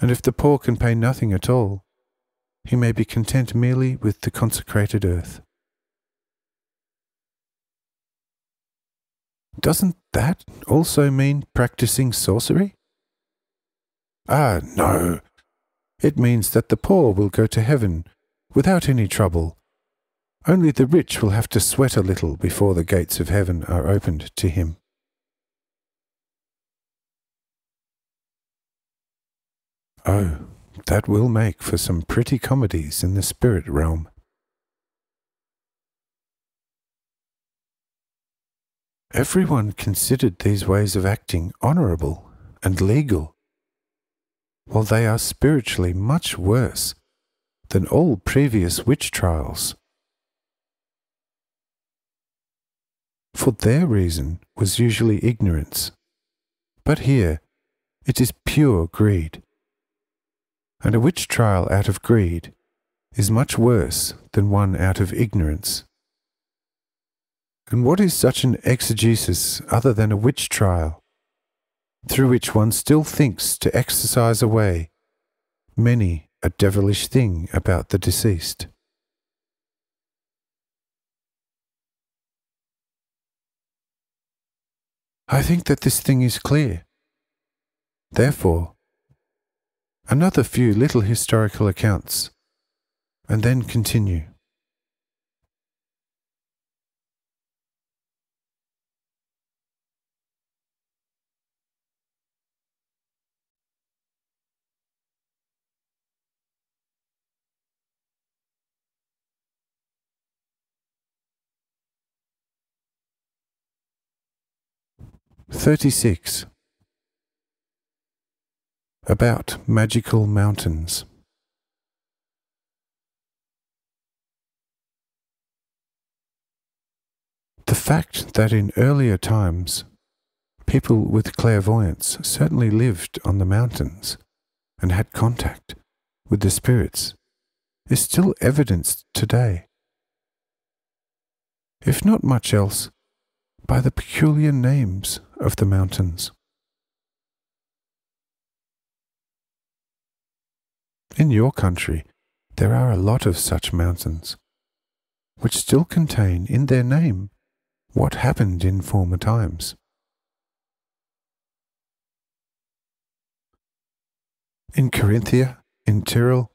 And if the poor can pay nothing at all, he may be content merely with the consecrated earth. Doesn't that also mean practicing sorcery? Ah, no. It means that the poor will go to heaven without any trouble. Only the rich will have to sweat a little before the gates of heaven are opened to him. Oh, that will make for some pretty comedies in the spirit realm. Everyone considered these ways of acting honourable and legal, while they are spiritually much worse than all previous witch trials. For their reason was usually ignorance, but here it is pure greed. And a witch trial out of greed is much worse than one out of ignorance. And what is such an exegesis other than a witch trial, through which one still thinks to exorcise away many a devilish thing about the deceased? I think that this thing is clear. Therefore, another few little historical accounts, and then continue. "36. About magical mountains. The fact that in earlier times people with clairvoyance certainly lived on the mountains and had contact with the spirits is still evidenced today. If not much else, by the peculiar names of the mountains. In your country, there are a lot of such mountains, which still contain in their name what happened in former times. In Carinthia, in Tyrol,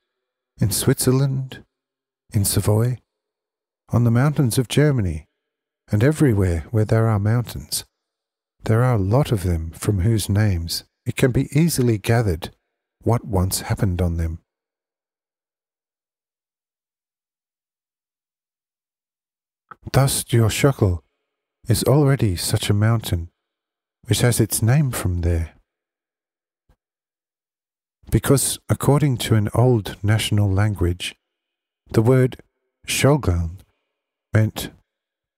in Switzerland, in Savoy, on the mountains of Germany, and everywhere where there are mountains, there are a lot of them from whose names it can be easily gathered what once happened on them. Thus your Schokl is already such a mountain which has its name from there. Because according to an old national language, the word Schoglan meant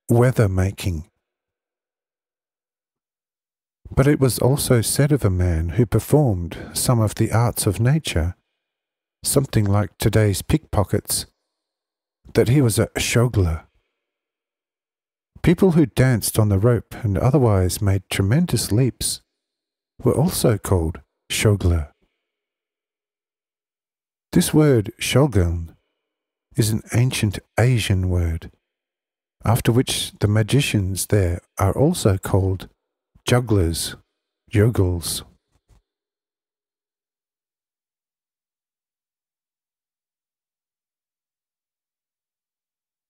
weather making. But it was also said of a man who performed some of the arts of nature, something like today's pickpockets, that he was a Schogler. People who danced on the rope and otherwise made tremendous leaps were also called Schogler. This word Shogun is an ancient Asian word, after which the magicians there are also called jugglers, yogels.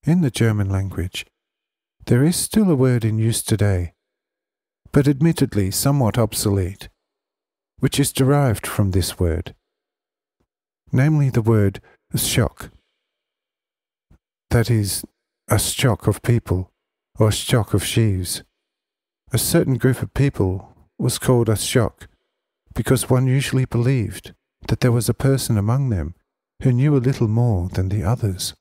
In the German language, there is still a word in use today, but admittedly somewhat obsolete, which is derived from this word, namely the word shock. That is, a stock of people, or stock of sheaves. A certain group of people was called a shock because one usually believed that there was a person among them who knew a little more than the others,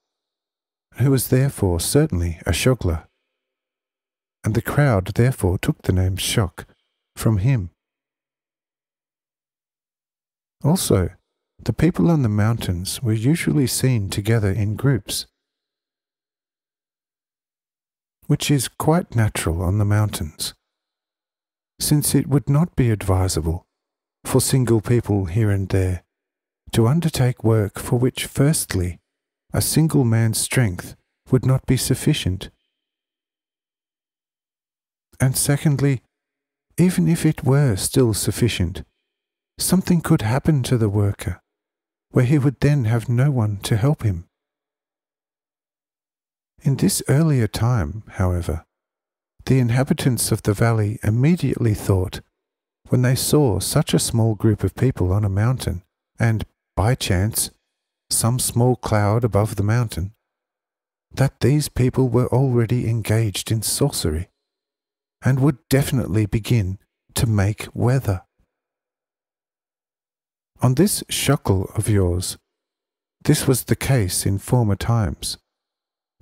who was therefore certainly a Schogler, and the crowd therefore took the name Shock from him. Also, the people on the mountains were usually seen together in groups, which is quite natural on the mountains, since it would not be advisable for single people here and there to undertake work for which firstly a single man's strength would not be sufficient, And secondly, even if it were still sufficient, something could happen to the worker, where he would then have no one to help him. In this earlier time, however, the inhabitants of the valley immediately thought, when they saw such a small group of people on a mountain, and, by chance, some small cloud above the mountain, that these people were already engaged in sorcery, and would definitely begin to make weather. On this shekel of yours, this was the case in former times,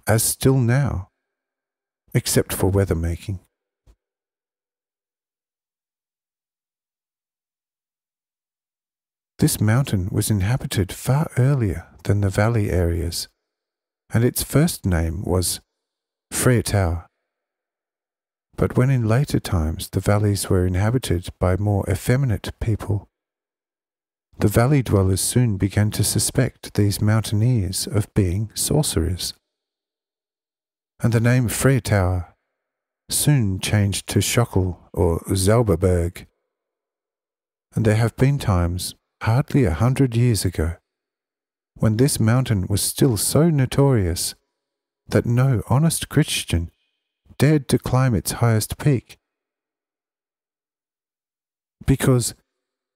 as still now, except for weather making. This mountain was inhabited far earlier than the valley areas, and its first name was Freitau. But when in later times the valleys were inhabited by more effeminate people, the valley dwellers soon began to suspect these mountaineers of being sorcerers, and the name Freitau soon changed to Schockel or Zauberberg, and there have been times, hardly 100 years ago, when this mountain was still so notorious that no honest Christian dared to climb its highest peak, because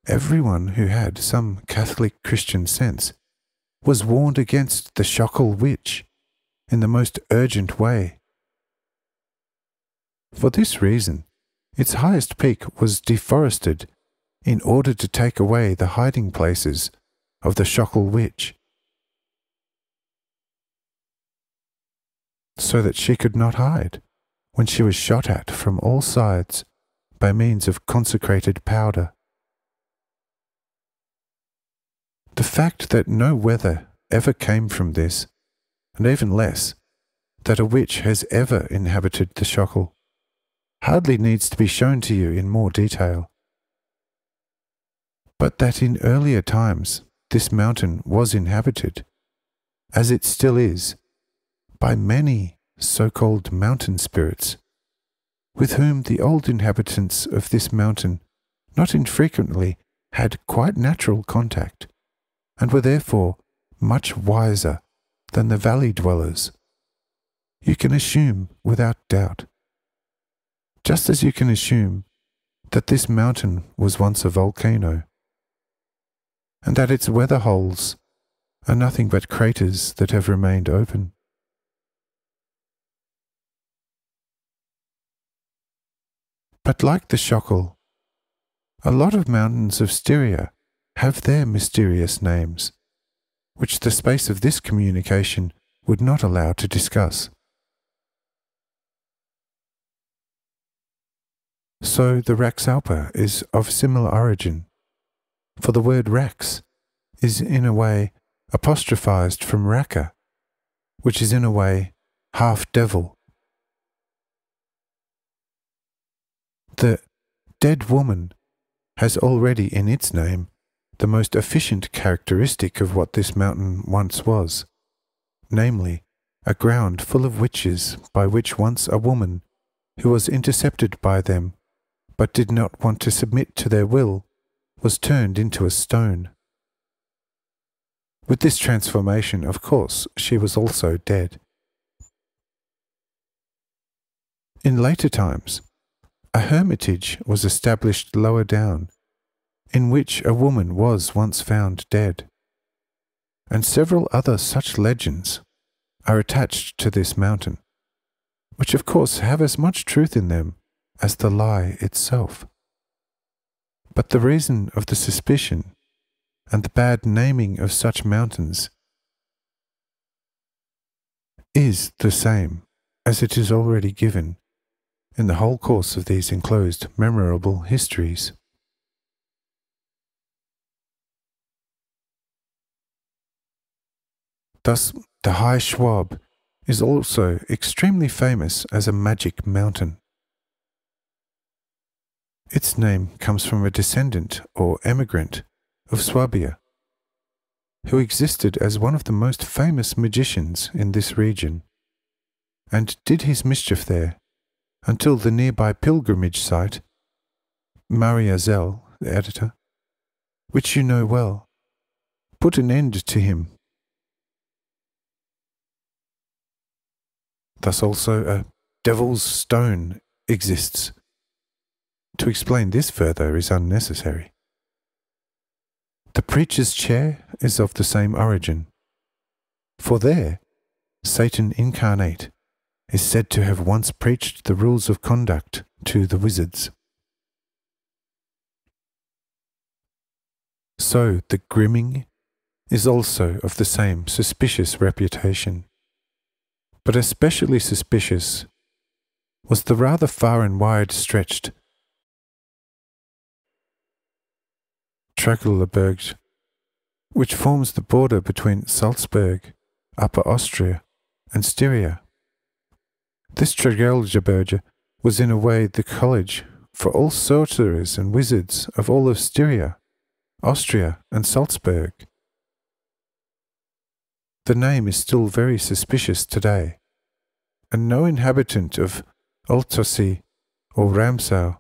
everyone who had some Catholic Christian sense was warned against the Schockel witch in the most urgent way. For this reason, its highest peak was deforested in order to take away the hiding places of the Schockel witch, so that she could not hide when she was shot at from all sides by means of consecrated powder. The fact that no weather ever came from this, and even less, that a witch has ever inhabited the Schockel, hardly needs to be shown to you in more detail. But that in earlier times this mountain was inhabited, as it still is, by many so-called mountain spirits, with whom the old inhabitants of this mountain not infrequently had quite natural contact, and were therefore much wiser than the valley dwellers, you can assume without doubt, just as you can assume that this mountain was once a volcano, and that its weather holes are nothing but craters that have remained open. But like the Schockel, a lot of mountains of Styria have their mysterious names, which the space of this communication would not allow to discuss. So the Raxalpa is of similar origin, for the word Rax is in a way apostrophized from Raka, which is in a way half-devil. The dead woman has already in its name the most efficient characteristic of what this mountain once was, namely, a ground full of witches by which once a woman, who was intercepted by them, but did not want to submit to their will, was turned into a stone. With this transformation, of course, she was also dead. In later times, a hermitage was established lower down, in which a woman was once found dead, and several other such legends are attached to this mountain, which of course have as much truth in them as the lie itself. But the reason of the suspicion and the bad naming of such mountains is the same as it is already given in the whole course of these enclosed memorable histories. Thus, the High Schwab is also extremely famous as a magic mountain. Its name comes from a descendant or emigrant of Swabia, who existed as one of the most famous magicians in this region, and did his mischief there until the nearby pilgrimage site, Maria Zell, the editor, which you know well, put an end to him. Thus also a devil's stone exists. To explain this further is unnecessary. The preacher's chair is of the same origin, for there Satan incarnate is said to have once preached the rules of conduct to the wizards. So the grimming is also of the same suspicious reputation, but especially suspicious was the rather far and wide stretched Tragelberg, which forms the border between Salzburg, Upper Austria, and Styria. This Tragelberg was in a way the college for all sorcerers and wizards of all of Styria, Austria, and Salzburg. The name is still very suspicious today, and no inhabitant of Altossi or Ramsau,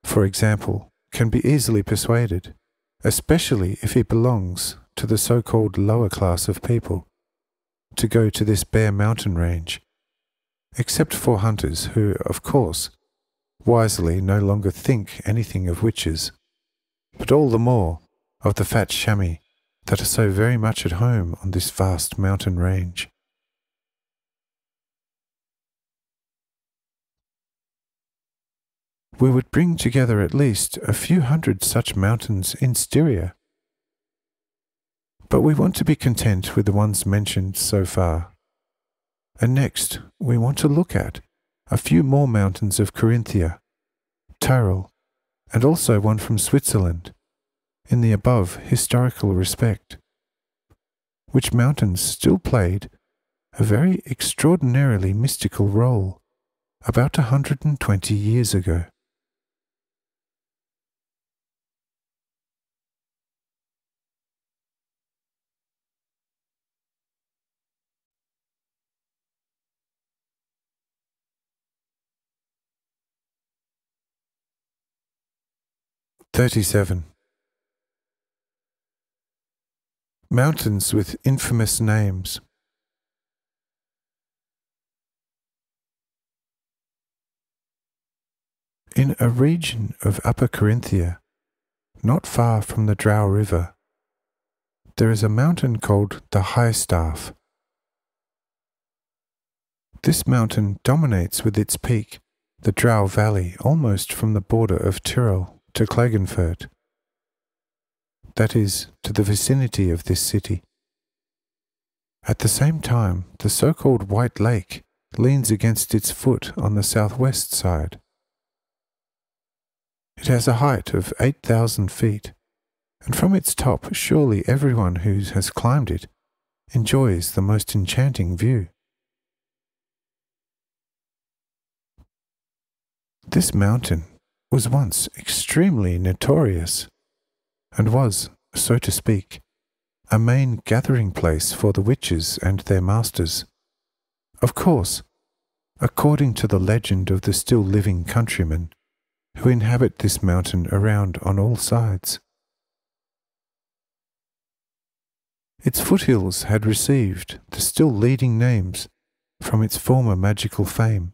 for example, can be easily persuaded, especially if he belongs to the so-called lower class of people, to go to this bare mountain range, except for hunters who, of course, wisely no longer think anything of witches, but all the more of the fat chamois that are so very much at home on this vast mountain range. We would bring together at least a few hundred such mountains in Styria, but we want to be content with the ones mentioned so far. And next, we want to look at a few more mountains of Carinthia, Tyrol, and also one from Switzerland, in the above historical respect, which mountains still played a very extraordinarily mystical role about 120 years ago. (37) Mountains with infamous names. In a region of Upper Carinthia, not far from the Drau River, there is a mountain called the High Staff. This mountain dominates with its peak the Drau Valley almost from the border of Tyrol to Klagenfurt, that is, to the vicinity of this city. At the same time, the so-called White Lake leans against its foot on the southwest side. It has a height of 8,000 feet, and from its top surely everyone who has climbed it enjoys the most enchanting view. This mountain was once extremely notorious, and was, so to speak, a main gathering place for the witches and their masters. Of course, according to the legend of the still living countrymen who inhabit this mountain around on all sides. Its foothills had received the still leading names from its former magical fame.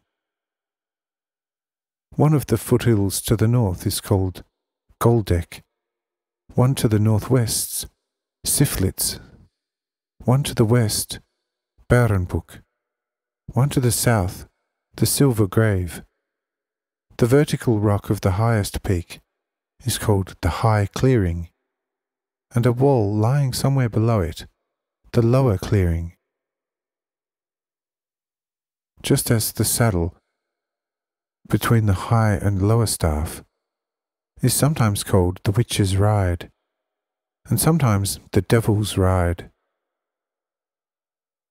One of the foothills to the north is called Goldeck, one to the northwest, Siflitz, one to the west, Bärenbuck, one to the south, the Silver Grave. The vertical rock of the highest peak is called the High Clearing, and a wall lying somewhere below it, the Lower Clearing. Just as the saddle between the high and lower staff is sometimes called the Witch's Ride, and sometimes the Devil's Ride.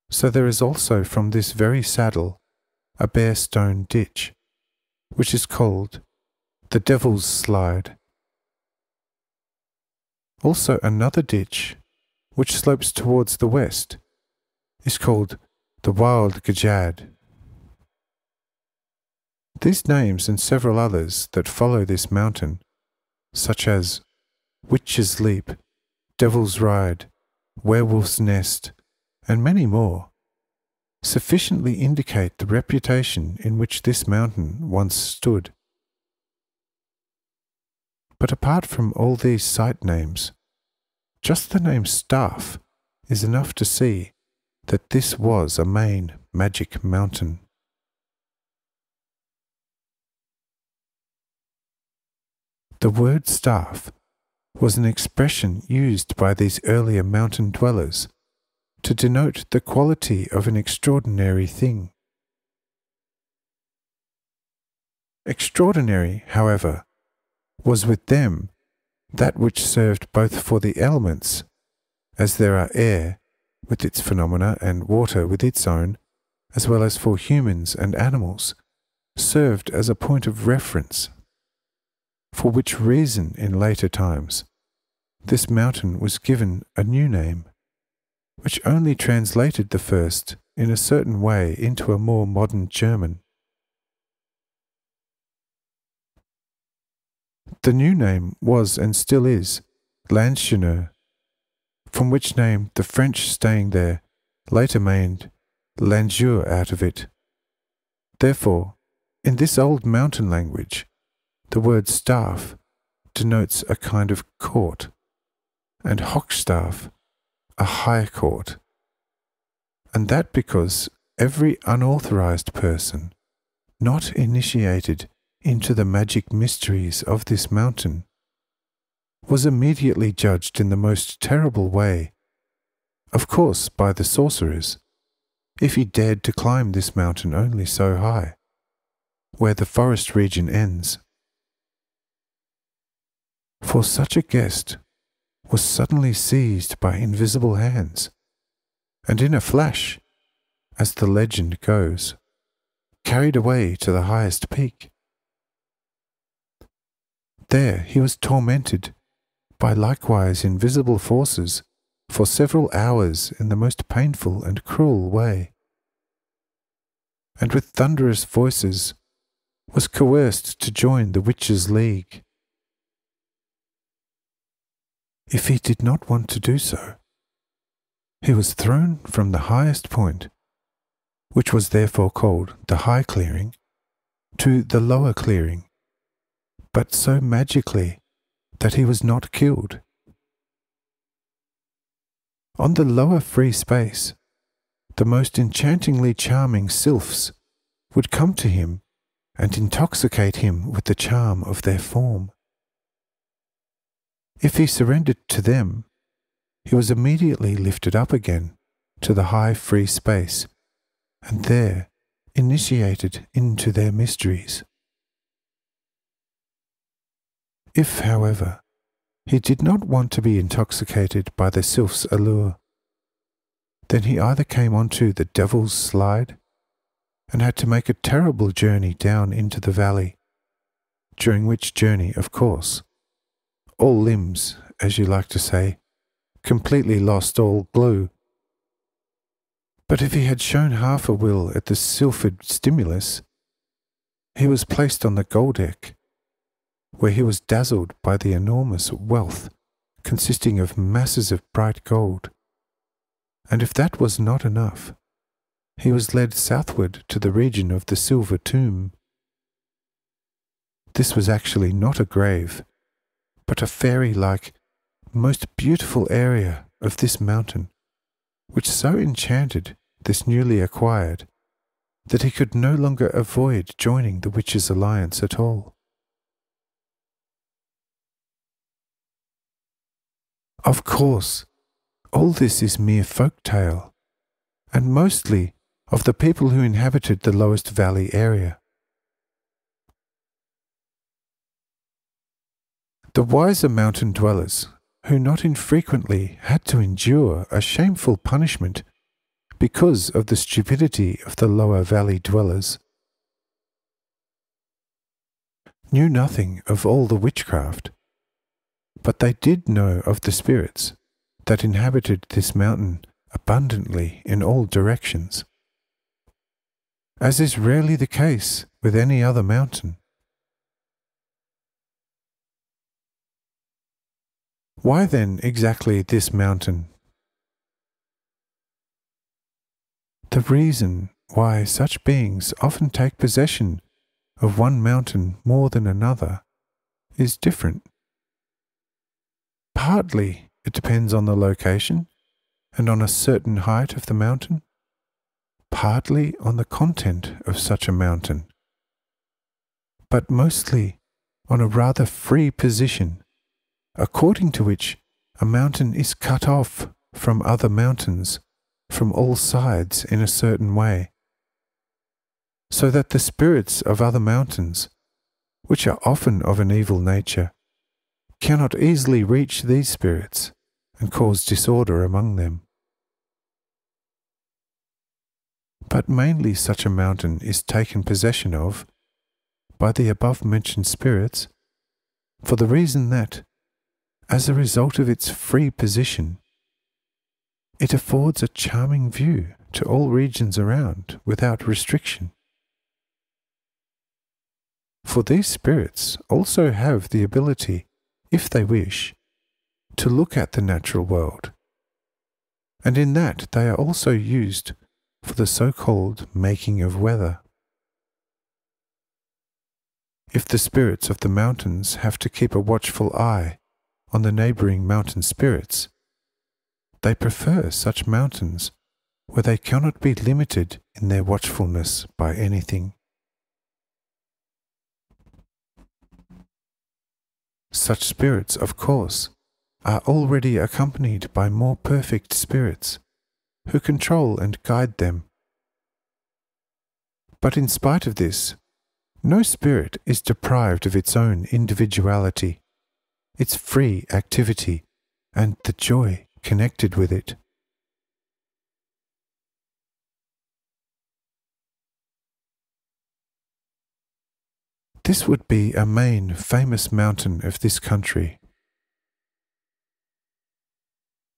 So there is also from this very saddle a bare stone ditch, which is called the Devil's Slide. Also another ditch, which slopes towards the west, is called the Wild Gejad. These names and several others that follow this mountain, such as Witch's Leap, Devil's Ride, Werewolf's Nest, and many more, sufficiently indicate the reputation in which this mountain once stood. But apart from all these site names, just the name Staff is enough to see that this was a main magic mountain. The word staff was an expression used by these earlier mountain dwellers to denote the quality of an extraordinary thing. Extraordinary, however, was with them that which served both for the elements, as there are air with its phenomena and water with its own, as well as for humans and animals, served as a point of reference, for which reason in later times this mountain was given a new name, which only translated the first in a certain way into a more modern German. The new name was and still is Landscheneur, from which name the French staying there later made Landjur out of it. Therefore, in this old mountain language, the word staff denotes a kind of court, and Hochstaff a high court, and that because every unauthorized person, not initiated into the magic mysteries of this mountain, was immediately judged in the most terrible way, of course by the sorcerers, if he dared to climb this mountain only so high, where the forest region ends. For such a guest was suddenly seized by invisible hands, and in a flash, as the legend goes, carried away to the highest peak. There he was tormented by likewise invisible forces for several hours in the most painful and cruel way, and with thunderous voices was coerced to join the witches' league. If he did not want to do so, he was thrown from the highest point, which was therefore called the high clearing, to the lower clearing, but so magically that he was not killed. On the lower free space, the most enchantingly charming sylphs would come to him and intoxicate him with the charm of their form. If he surrendered to them, he was immediately lifted up again to the high free space, and there initiated into their mysteries. If, however, he did not want to be intoxicated by the sylph's allure, then he either came onto the Devil's Slide and had to make a terrible journey down into the valley, during which journey, of course, all limbs, as you like to say, completely lost all glue. But if he had shown half a will at the sylphid stimulus, he was placed on the Goldeck, where he was dazzled by the enormous wealth consisting of masses of bright gold, and if that was not enough, he was led southward to the region of the Silver Tomb. This was actually not a grave, but a fairy-like, most beautiful area of this mountain, which so enchanted this newly acquired that he could no longer avoid joining the Witches' Alliance at all. Of course, all this is mere folk tale, and mostly of the people who inhabited the lowest valley area. The wiser mountain dwellers, who not infrequently had to endure a shameful punishment because of the stupidity of the lower valley dwellers, knew nothing of all the witchcraft, but they did know of the spirits that inhabited this mountain abundantly in all directions, as is rarely the case with any other mountain. Why then exactly this mountain? The reason why such beings often take possession of one mountain more than another is different. Partly it depends on the location and on a certain height of the mountain, partly on the content of such a mountain, but mostly on a rather free position, according to which a mountain is cut off from other mountains from all sides in a certain way, so that the spirits of other mountains, which are often of an evil nature, cannot easily reach these spirits and cause disorder among them. But mainly such a mountain is taken possession of by the above-mentioned spirits for the reason that, as a result of its free position, it affords a charming view to all regions around without restriction. For these spirits also have the ability, if they wish, to look at the natural world, and in that they are also used for the so-called making of weather. If the spirits of the mountains have to keep a watchful eye on the neighbouring mountain spirits, they prefer such mountains where they cannot be limited in their watchfulness by anything. Such spirits, of course, are already accompanied by more perfect spirits, who control and guide them. But in spite of this, no spirit is deprived of its own individuality, its free activity, and the joy connected with it. This would be a main famous mountain of this country.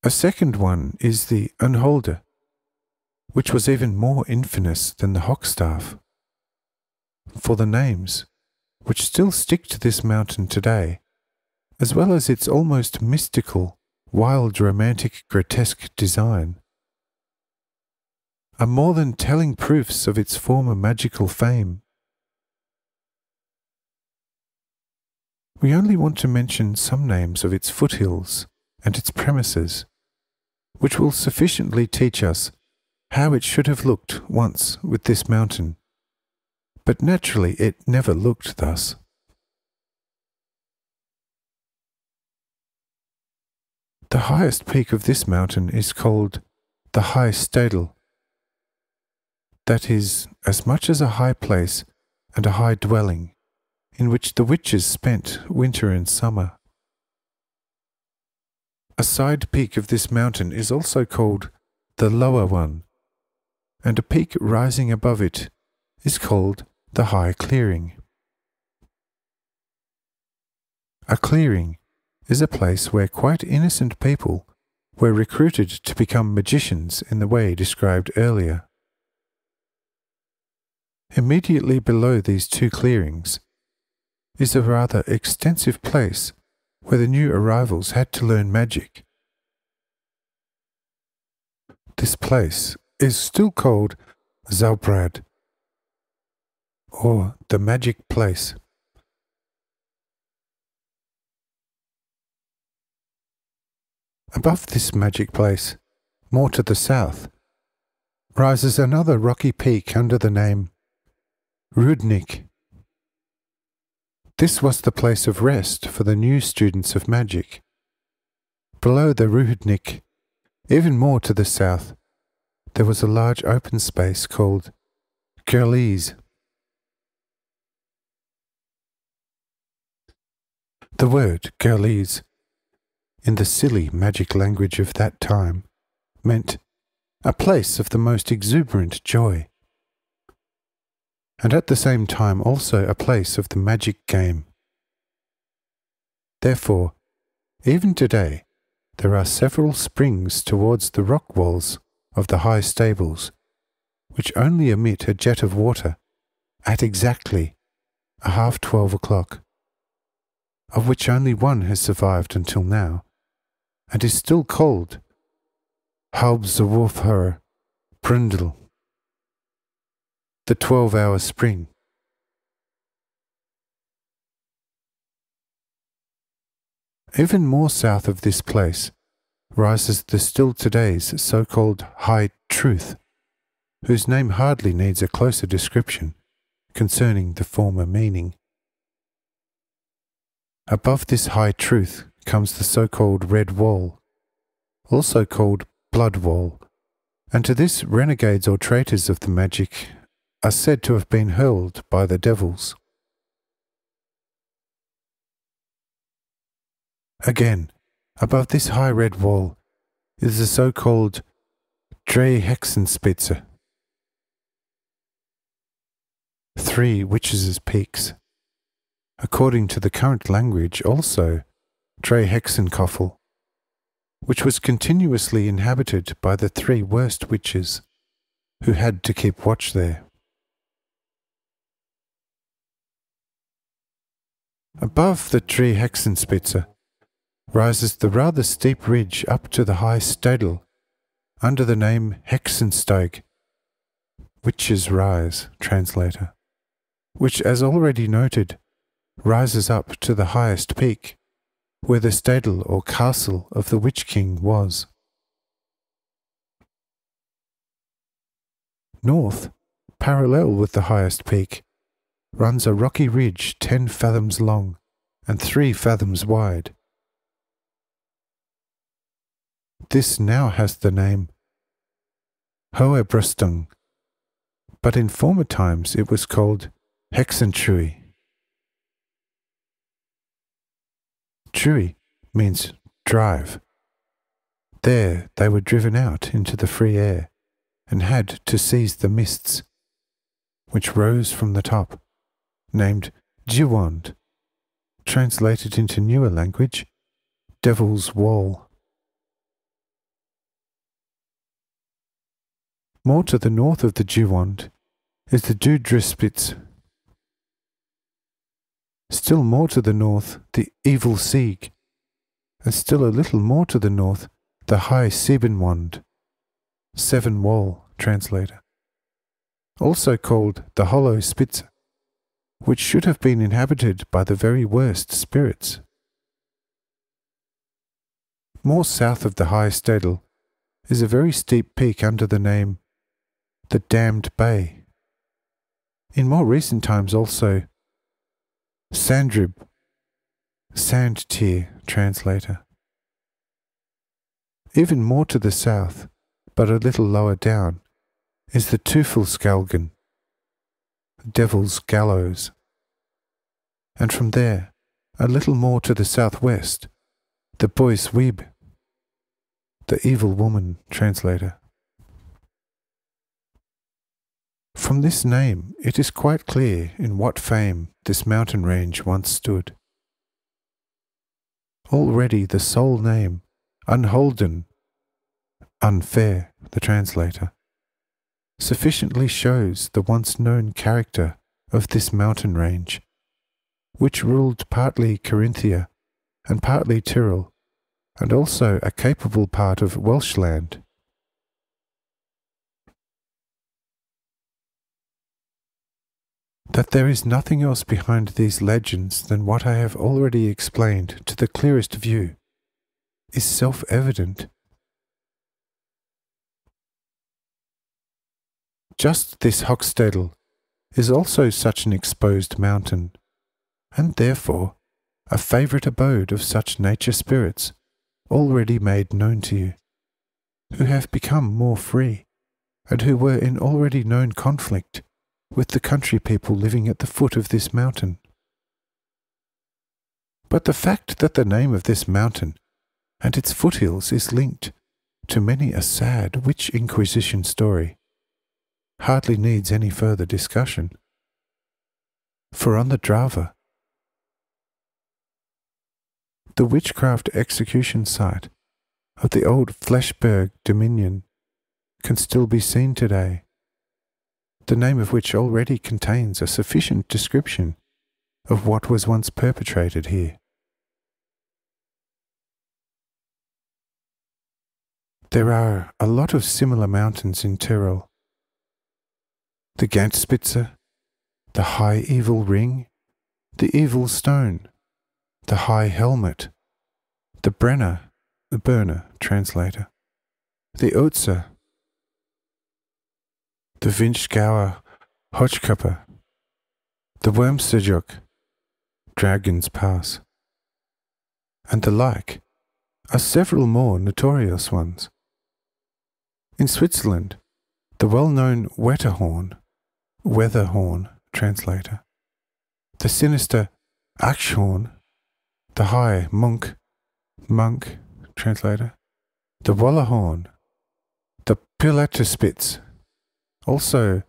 A second one is the Unholder, which was even more infamous than the Hochstaff. For the names, which still stick to this mountain today, as well as its almost mystical, wild, romantic, grotesque design, are more than telling proofs of its former magical fame. We only want to mention some names of its foothills and its premises, which will sufficiently teach us how it should have looked once with this mountain, but naturally it never looked thus. The highest peak of this mountain is called the High Stadel. That is as much as a high place and a high dwelling, in which the witches spent winter and summer. A side peak of this mountain is also called the Lower One, and a peak rising above it is called the High Clearing. A clearing is a place where quite innocent people were recruited to become magicians in the way described earlier. Immediately below these two clearings is a rather extensive place where the new arrivals had to learn magic. This place is still called Zaubrad, or the magic place. Above this magic place, more to the south, rises another rocky peak under the name Rudnik. This was the place of rest for the new students of magic. Below the Rudnik, even more to the south, there was a large open space called Graz. The word Graz, in the silly magic language of that time, meant a place of the most exuberant joy, and at the same time also a place of the magic game. Therefore, even today, there are several springs towards the rock walls of the high stables, which only emit a jet of water at exactly 12:30, of which only one has survived until now, and is still called Hauptzuwurfhöhe Brundel, the 12-hour spring. Even more south of this place rises the still today's so-called High Truth, whose name hardly needs a closer description concerning the former meaning. Above this High Truth comes the so-called Red Wall, also called Blood Wall, and to this renegades or traitors of the magic are said to have been hurled by the devils. Again, above this high red wall is the so-called Drei-Hexenspitze, 3 witches' peaks, according to the current language also Drei-Hexenkoffel, which was continuously inhabited by the 3 worst witches, who had to keep watch there. Above the Drei-Hexenspitze rises the rather steep ridge up to the high Stadel, under the name Hexensteig, Witch's Rise, translator, which, as already noted, rises up to the highest peak, where the Stadel or castle of the Witch King was. North, parallel with the highest peak, runs a rocky ridge 10 fathoms long and 3 fathoms wide. This now has the name Hohe Brüstung, but in former times it was called Hexentrui. Trui means drive. There they were driven out into the free air and had to seize the mists, which rose from the top, named Giwand, translated into newer language, Devil's Wall. More to the north of the Giwand is the Dudrispitz. Still more to the north, the Evil Sieg, and still a little more to the north, the High Siebenwand, 7 Wall, translator, also called the Hollow Spitze, which should have been inhabited by the very worst spirits. More south of the High Stadel is a very steep peak under the name the Damned Bay. In more recent times also Sandrib, Sandtier, translator. Even more to the south, but a little lower down, is the Teufelsgalgen, Devil's Gallows, and from there, a little more to the southwest, the Bois Wieb, the Evil Woman, translator. From this name, it is quite clear in what fame this mountain range once stood. Already the sole name, Unholden, unfair, the translator, sufficiently shows the once known character of this mountain range, which ruled partly Carinthia and partly Tyrol, and also a capable part of Welshland. That there is nothing else behind these legends than what I have already explained to the clearest view is self-evident. Just this Hochstadel is also such an exposed mountain, and therefore a favourite abode of such nature spirits already made known to you, who have become more free, and who were in already known conflict with the country people living at the foot of this mountain. But the fact that the name of this mountain and its foothills is linked to many a sad witch inquisition story hardly needs any further discussion. For on the Drava, the witchcraft execution site of the old Fleshberg dominion can still be seen today, the name of which already contains a sufficient description of what was once perpetrated here. There are a lot of similar mountains in Tyrol. The Gantspitze, the High Evil Ring, the Evil Stone, the High Helmet, the Brenner, the Burner, translator, the Oetze, the Vinschgauer Hochkupper, the Wormserjoch, Dragon's Pass, and the like are several more notorious ones. In Switzerland, the well-known Wetterhorn, Weatherhorn, translator, the sinister Achshorn, the High Monk, translator, the Wallerhorn, the Pilaterspitz, also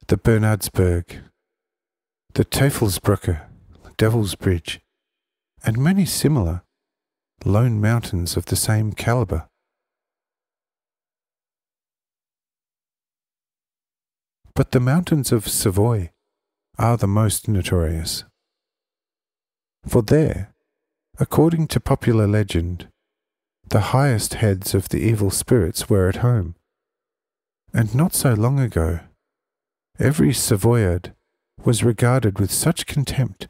the Bernardsberg, the Teufelsbrücke, Devil's Bridge, and many similar lone mountains of the same calibre. But the mountains of Savoy are the most notorious. For there, according to popular legend, the highest heads of the evil spirits were at home, and not so long ago, every Savoyard was regarded with such contempt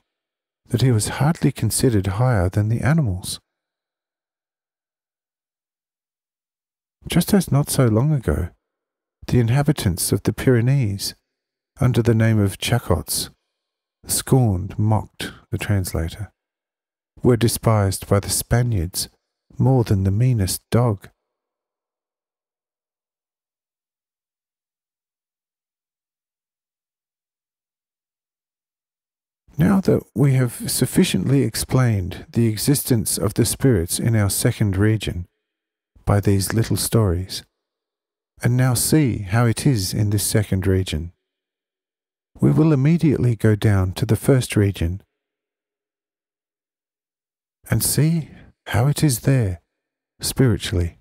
that he was hardly considered higher than the animals. Just as not so long ago, the inhabitants of the Pyrenees, under the name of Chacots, scorned, mocked, the translator, were despised by the Spaniards more than the meanest dog. Now that we have sufficiently explained the existence of the spirits in our second region by these little stories, and now see how it is in this second region, we will immediately go down to the first region and see how it is there spiritually.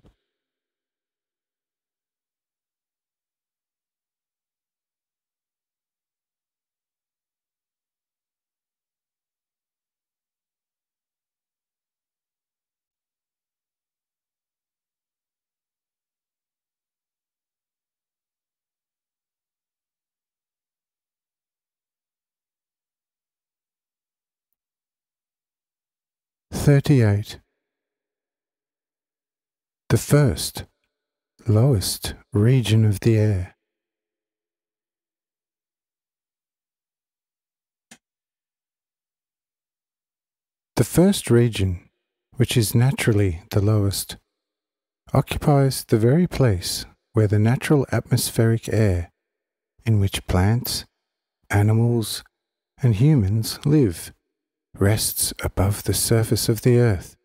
"38. The first, lowest region of the air. The first region, which is naturally the lowest, occupies the very place where the natural atmospheric air, in which plants, animals, and humans live, rests above the surface of the earth.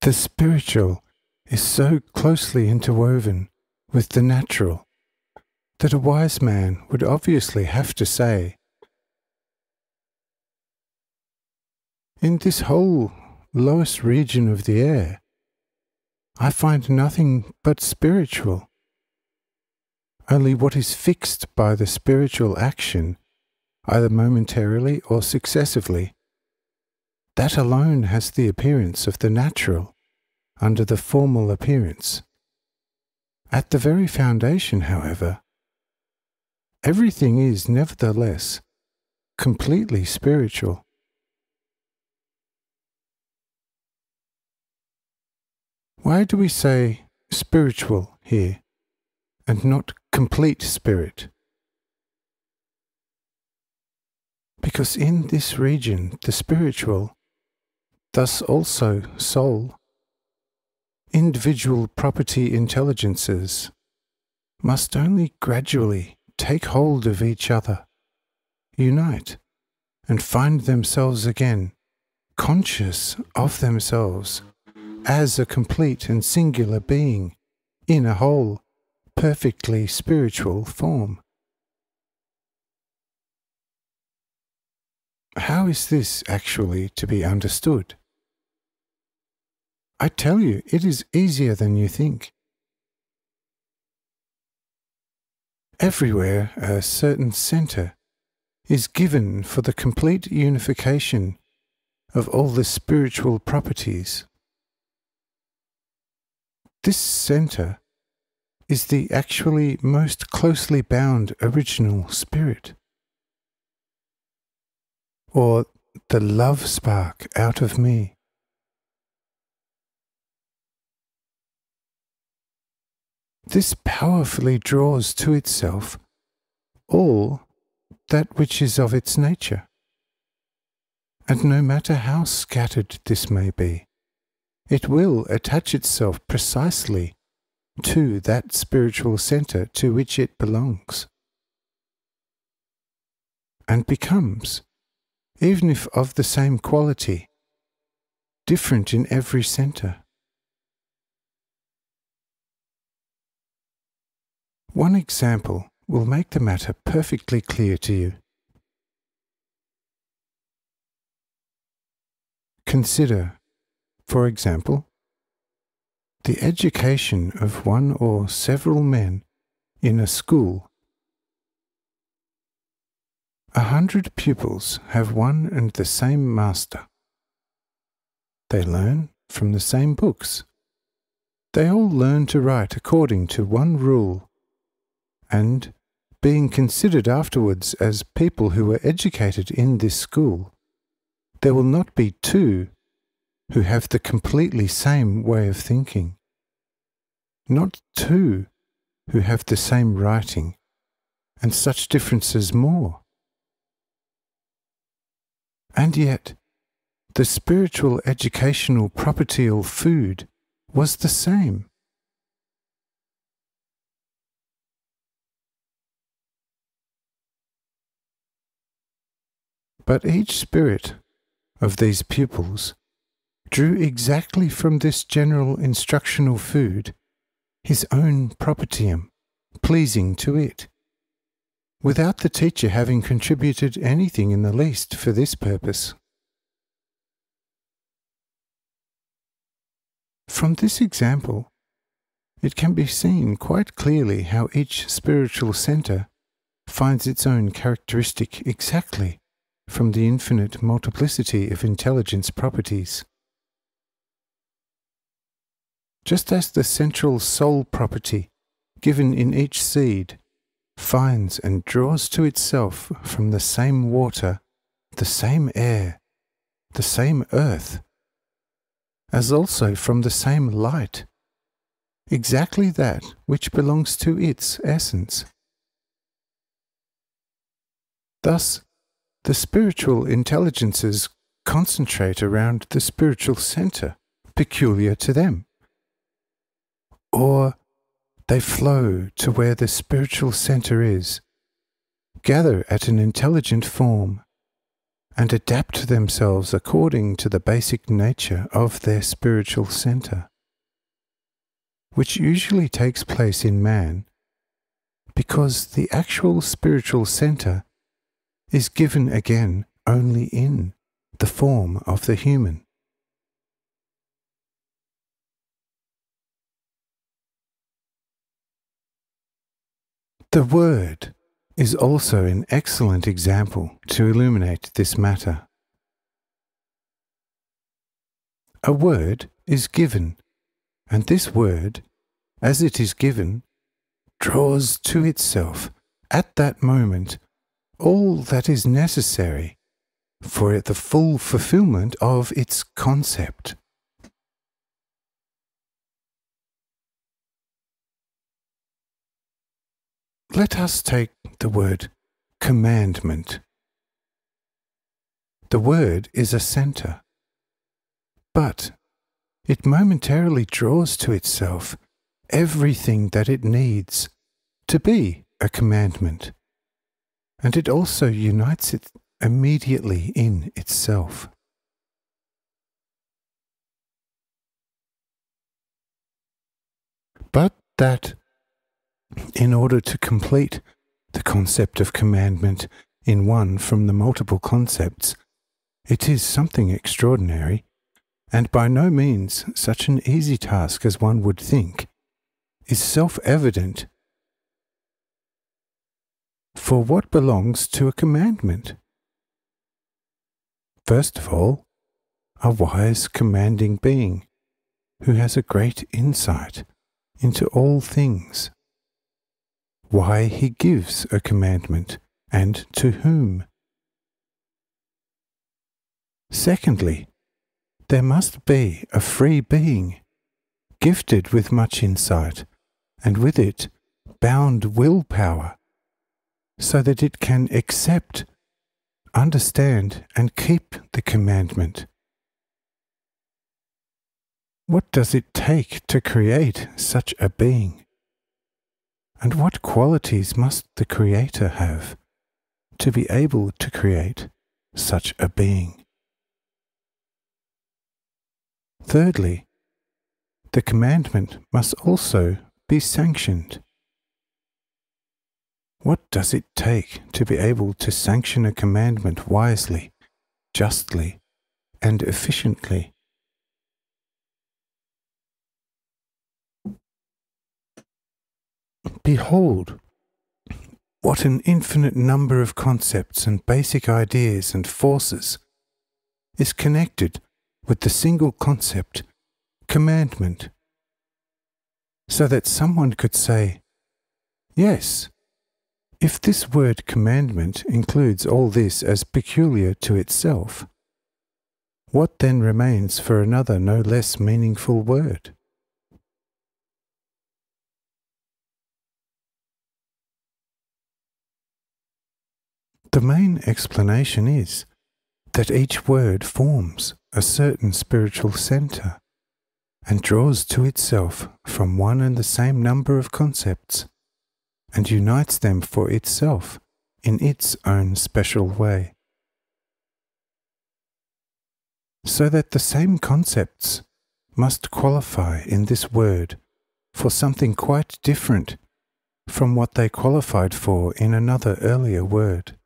The spiritual is so closely interwoven with the natural that a wise man would obviously have to say, in this whole lowest region of the air, I find nothing but spiritual. Only what is fixed by the spiritual action, either momentarily or successively, that alone has the appearance of the natural under the formal appearance. At the very foundation, however, everything is nevertheless completely spiritual. Why do we say spiritual here and not complete spirit? Because in this region the spiritual, thus also soul, individual property intelligences, must only gradually take hold of each other, unite, and find themselves again conscious of themselves as a complete and singular being in a whole, perfectly spiritual form. How is this actually to be understood? I tell you, it is easier than you think. Everywhere a certain center is given for the complete unification of all the spiritual properties. This center is the actually most closely bound original spirit, or the love spark out of me. This powerfully draws to itself all that which is of its nature, and no matter how scattered this may be, it will attach itself precisely to that spiritual center to which it belongs, and becomes, even if of the same quality, different in every center. One example will make the matter perfectly clear to you. Consider, for example, the education of one or several men in a school. 100 pupils have one and the same master. They learn from the same books. They all learn to write according to one rule, and, being considered afterwards as people who were educated in this school, there will not be two who have the completely same way of thinking, not two who have the same writing, and such differences more. And yet, the spiritual educational property or food was the same. But each spirit of these pupils drew exactly from this general instructional food his own propertium, pleasing to it, without the teacher having contributed anything in the least for this purpose. From this example, it can be seen quite clearly how each spiritual center finds its own characteristic exactly from the infinite multiplicity of intelligence properties. Just as the central soul property given in each seed finds and draws to itself from the same water, the same air, the same earth, as also from the same light, exactly that which belongs to its essence. Thus, the spiritual intelligences concentrate around the spiritual center peculiar to them, or they flow to where the spiritual center is, gather at an intelligent form, and adapt themselves according to the basic nature of their spiritual center, which usually takes place in man, because the actual spiritual center is given again only in the form of the human. The Word is also an excellent example to illuminate this matter. A word is given, and this word, as it is given, draws to itself at that moment all that is necessary for the full fulfillment of its concept. Let us take the word commandment. The word is a center, but it momentarily draws to itself everything that it needs to be a commandment, and it also unites it immediately in itself. But that, in order to complete the concept of commandment in one from the multiple concepts, it is something extraordinary, and by no means such an easy task as one would think, is self-evident. For what belongs to a commandment? First of all, a wise commanding being who has a great insight into all things. Why he gives a commandment and to whom. Secondly, there must be a free being, gifted with much insight, and with it bound willpower, so that it can accept, understand, and keep the commandment. What does it take to create such a being? And what qualities must the Creator have to be able to create such a being? Thirdly, the commandment must also be sanctioned. What does it take to be able to sanction a commandment wisely, justly, and efficiently? Behold, what an infinite number of concepts and basic ideas and forces is connected with the single concept, commandment, so that someone could say, yes, if this word commandment includes all this as peculiar to itself, what then remains for another no less meaningful word? The main explanation is that each word forms a certain spiritual center and draws to itself from one and the same number of concepts and unites them for itself in its own special way. So that the same concepts must qualify in this word for something quite different from what they qualified for in another earlier word.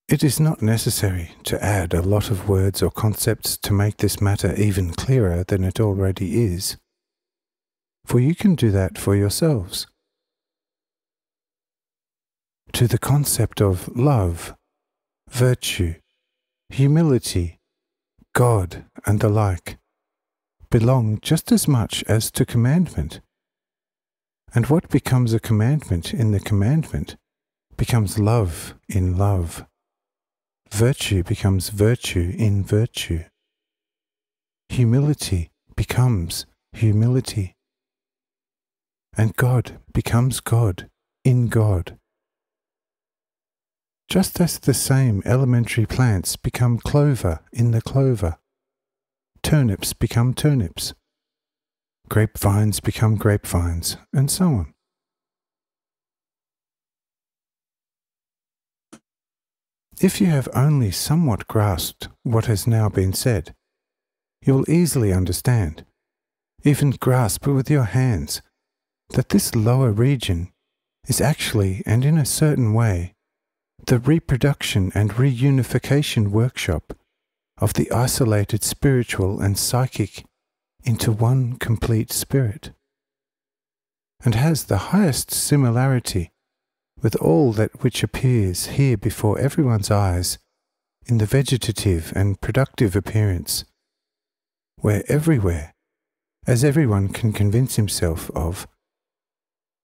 It is not necessary to add a lot of words or concepts to make this matter even clearer than it already is, for you can do that for yourselves. To the concept of love, virtue, humility, God, and the like belong just as much as to commandment. And what becomes a commandment in the commandment becomes love in love. Virtue becomes virtue in virtue. Humility becomes humility. And God becomes God in God. Just as the same elementary plants become clover in the clover, turnips become turnips, grapevines become grapevines, and so on. If you have only somewhat grasped what has now been said, you will easily understand, even grasp with your hands, that this lower region is actually, and in a certain way, the reproduction and reunification workshop of the isolated spiritual and psychic into one complete spirit, and has the highest similarity with all that which appears here before everyone's eyes in the vegetative and productive appearance, where everywhere, as everyone can convince himself of,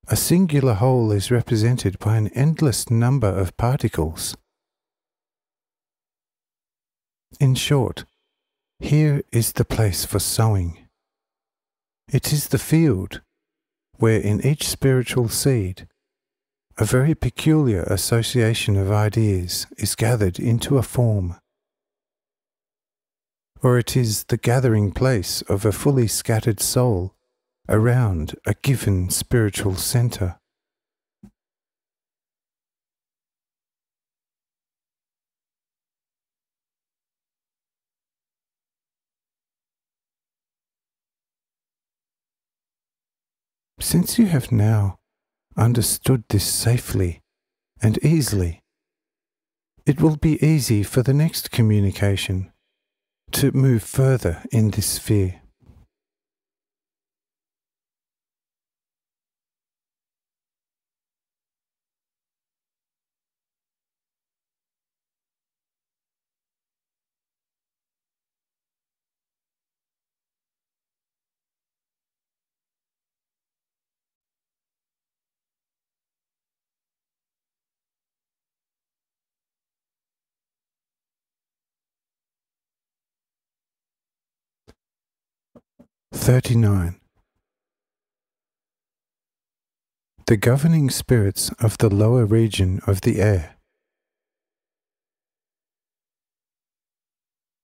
a singular whole is represented by an endless number of particles. In short, here is the place for sowing. It is the field where in each spiritual seed a very peculiar association of ideas is gathered into a form, or it is the gathering place of a fully scattered soul around a given spiritual center. Since you have now understood this safely and easily, it will be easy for the next communication to move further in this sphere. 39. The governing spirits of the lower region of the air.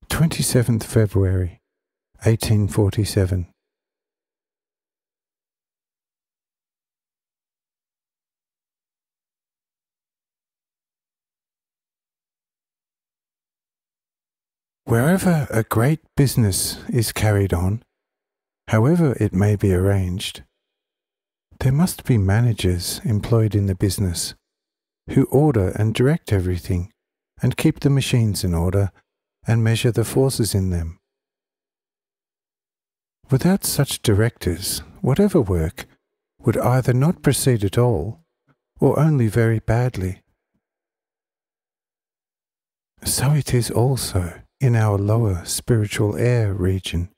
27th February, 1847. Wherever a great business is carried on, however it may be arranged, there must be managers employed in the business who order and direct everything and keep the machines in order and measure the forces in them. Without such directors, whatever work would either not proceed at all or only very badly. So it is also in our lower spiritual air region.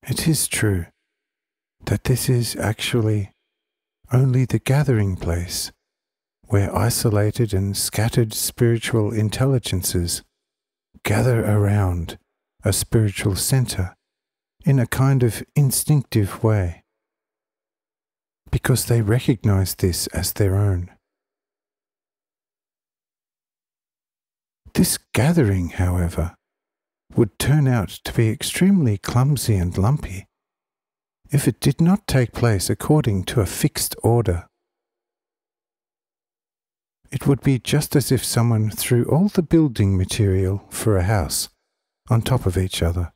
It is true that this is actually only the gathering place where isolated and scattered spiritual intelligences gather around a spiritual center in a kind of instinctive way, because they recognize this as their own. This gathering, however, would turn out to be extremely clumsy and lumpy if it did not take place according to a fixed order. It would be just as if someone threw all the building material for a house on top of each other.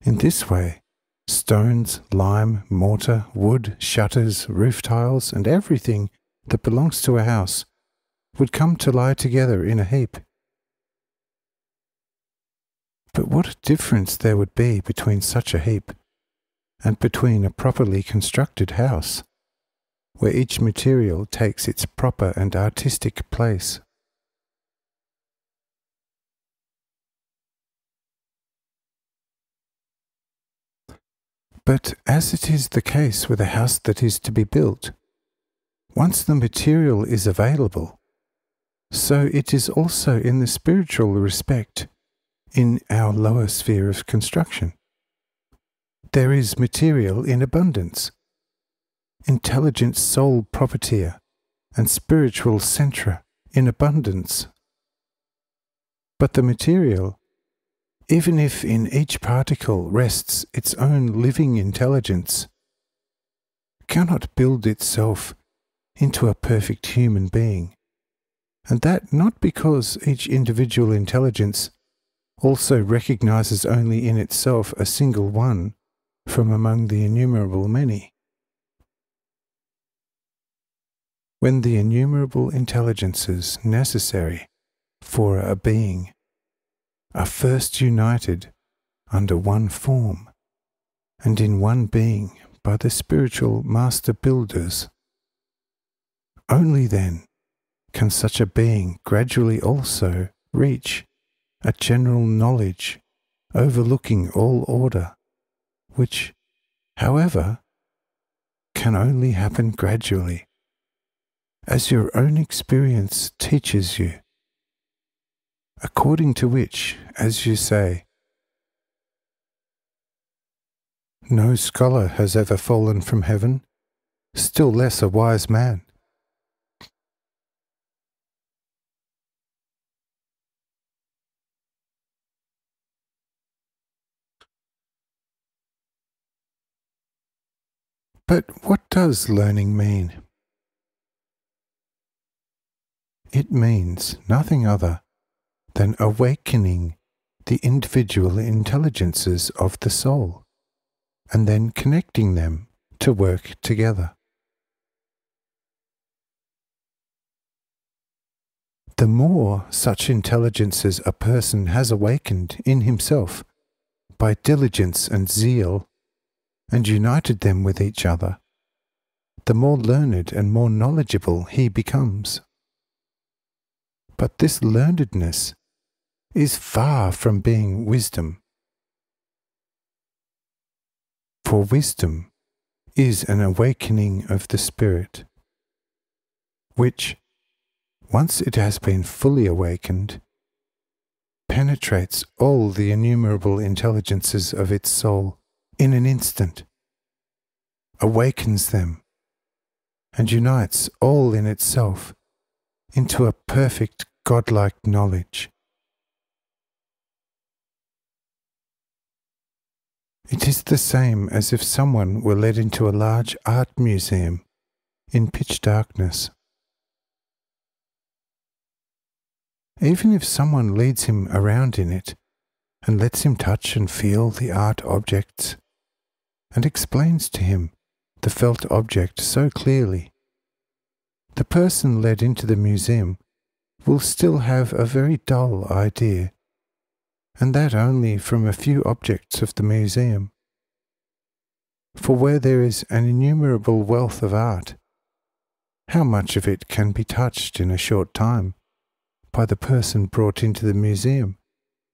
In this way, stones, lime, mortar, wood, shutters, roof tiles, and everything that belongs to a house would come to lie together in a heap. But what a difference there would be between such a heap and between a properly constructed house, where each material takes its proper and artistic place. But as it is the case with a house that is to be built, once the material is available, so it is also in the spiritual respect in our lower sphere of construction. There is material in abundance, intelligent soul propertia and spiritual centra in abundance. But the material, even if in each particle rests its own living intelligence, cannot build itself into a perfect human being, and that not because each individual intelligence also recognizes only in itself a single one from among the innumerable many. When the innumerable intelligences necessary for a being are first united under one form and in one being by the spiritual master builders, only then can such a being gradually also reach a general knowledge overlooking all order, which, however, can only happen gradually, as your own experience teaches you, according to which, as you say, no scholar has ever fallen from heaven, still less a wise man. But what does learning mean? It means nothing other than awakening the individual intelligences of the soul, and then connecting them to work together. The more such intelligences a person has awakened in himself by diligence and zeal, and united them with each other, the more learned and more knowledgeable he becomes. But this learnedness is far from being wisdom. For wisdom is an awakening of the spirit, which, once it has been fully awakened, penetrates all the innumerable intelligences of its soul in an instant, awakens them, and unites all in itself into a perfect godlike knowledge. It is the same as if someone were led into a large art museum in pitch darkness. Even if someone leads him around in it and lets him touch and feel the art objects and explains to him the felt object so clearly, the person led into the museum will still have a very dull idea, and that only from a few objects of the museum. For where there is an innumerable wealth of art, how much of it can be touched in a short time by the person brought into the museum,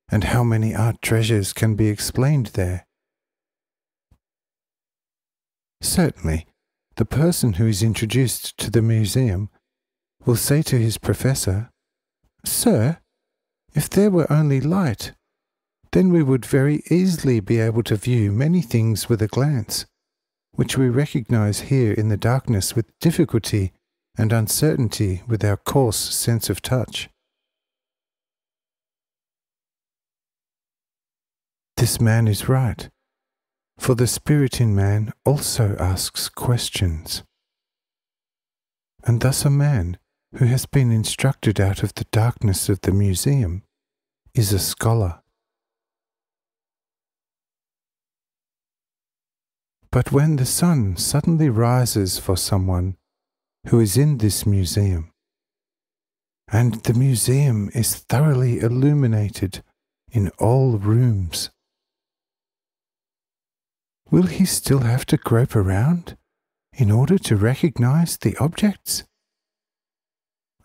and how many art treasures can be explained there? Certainly, the person who is introduced to the museum will say to his professor, "Sir, if there were only light, then we would very easily be able to view many things with a glance, which we recognize here in the darkness with difficulty and uncertainty with our coarse sense of touch." This man is right, for the spirit in man also asks questions. And thus a man who has been instructed out of the darkness of the museum is a scholar. But when the sun suddenly rises for someone who is in this museum, and the museum is thoroughly illuminated in all rooms, will he still have to grope around in order to recognize the objects?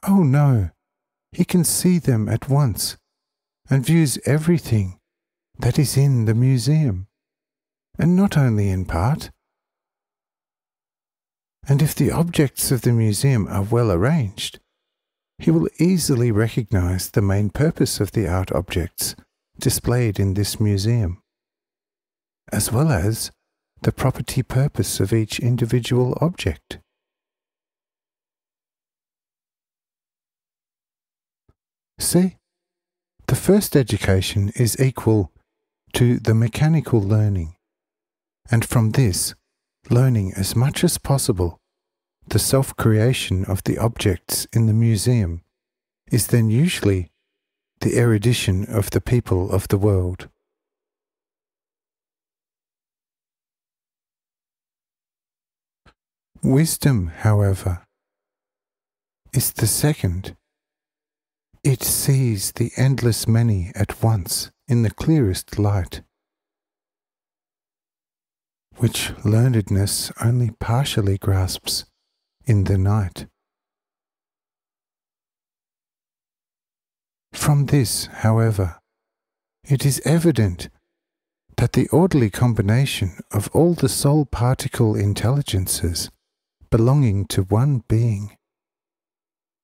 Oh no, he can see them at once and views everything that is in the museum, and not only in part. And if the objects of the museum are well arranged, he will easily recognize the main purpose of the art objects displayed in this museum, as well as the property purpose of each individual object. See, the first education is equal to the mechanical learning, and from this, learning as much as possible, the self-creation of the objects in the museum is then usually the erudition of the people of the world. Wisdom, however, is the second. It sees the endless many at once in the clearest light, which learnedness only partially grasps in the night. From this, however, it is evident that the orderly combination of all the soul particle intelligences belonging to one being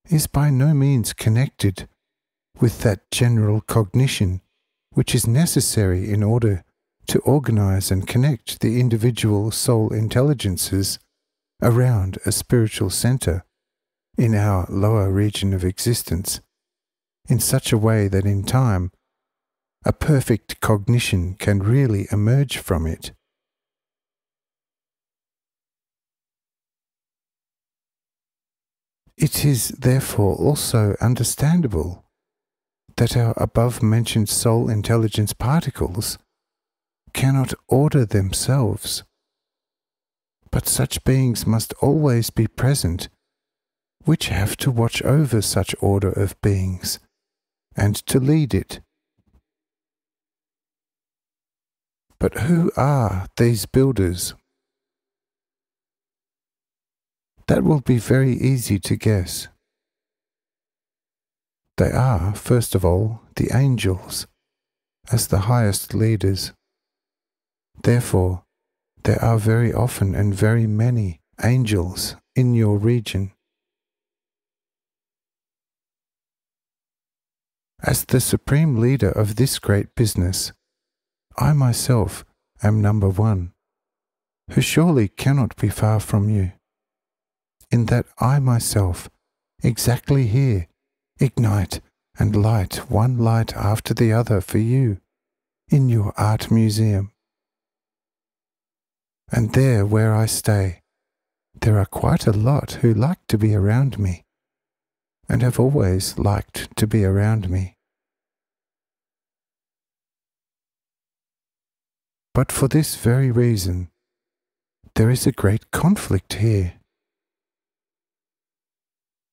is by no means connected with that general cognition which is necessary in order to organize and connect the individual soul intelligences around a spiritual center in our lower region of existence, in such a way that in time a perfect cognition can really emerge from it. It is therefore also understandable that our above-mentioned soul intelligence particles cannot order themselves, but such beings must always be present which have to watch over such order of beings and to lead it. But who are these builders? That will be very easy to guess. They are, first of all, the angels, as the highest leaders. Therefore, there are very often and very many angels in your region. As the supreme leader of this great business, I myself am number one, who surely cannot be far from you, in that I myself, exactly here, ignite and light one light after the other for you in your art museum. And there where I stay, there are quite a lot who like to be around me, and have always liked to be around me. But for this very reason, there is a great conflict here.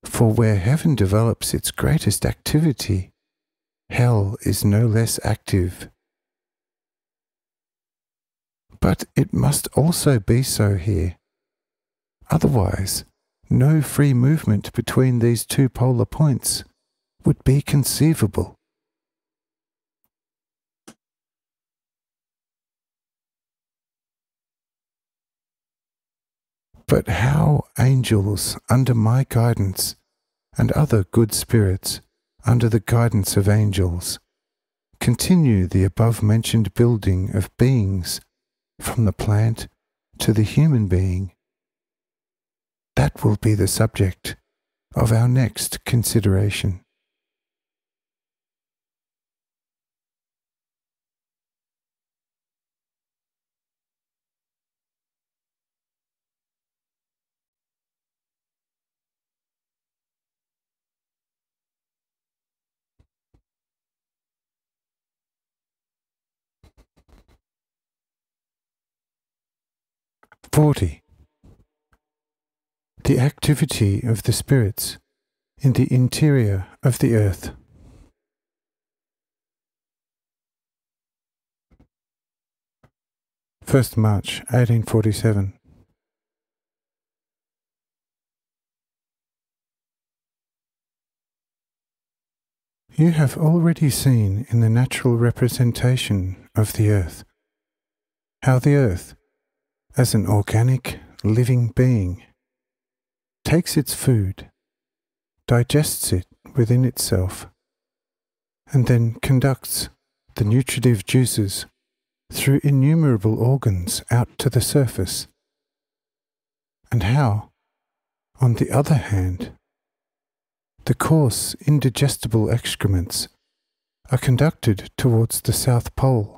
For where heaven develops its greatest activity, hell is no less active. But it must also be so here. Otherwise, no free movement between these two polar points would be conceivable. But how angels under my guidance and other good spirits under the guidance of angels continue the above-mentioned building of beings from the plant to the human being, that will be the subject of our next consideration. (40) The activity of the spirits in the interior of the earth. March 1847. You have already seen in the natural representation of the earth how the earth, as an organic, living being, takes its food, digests it within itself, and then conducts the nutritive juices through innumerable organs out to the surface, and how, on the other hand, the coarse, indigestible excrements are conducted towards the South Pole.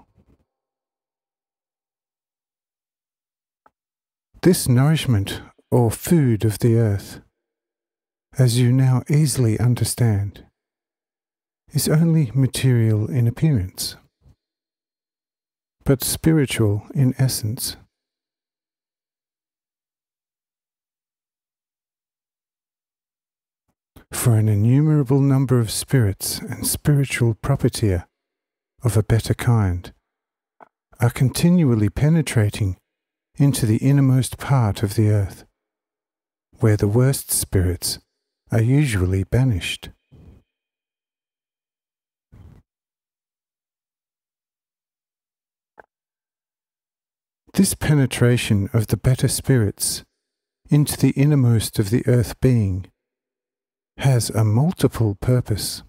This nourishment or food of the earth, as you now easily understand, is only material in appearance, but spiritual in essence. For an innumerable number of spirits and spiritual propertia of a better kind are continually penetrating into the innermost part of the earth, where the worst spirits are usually banished. This penetration of the better spirits into the innermost of the earth being has a multiple purpose.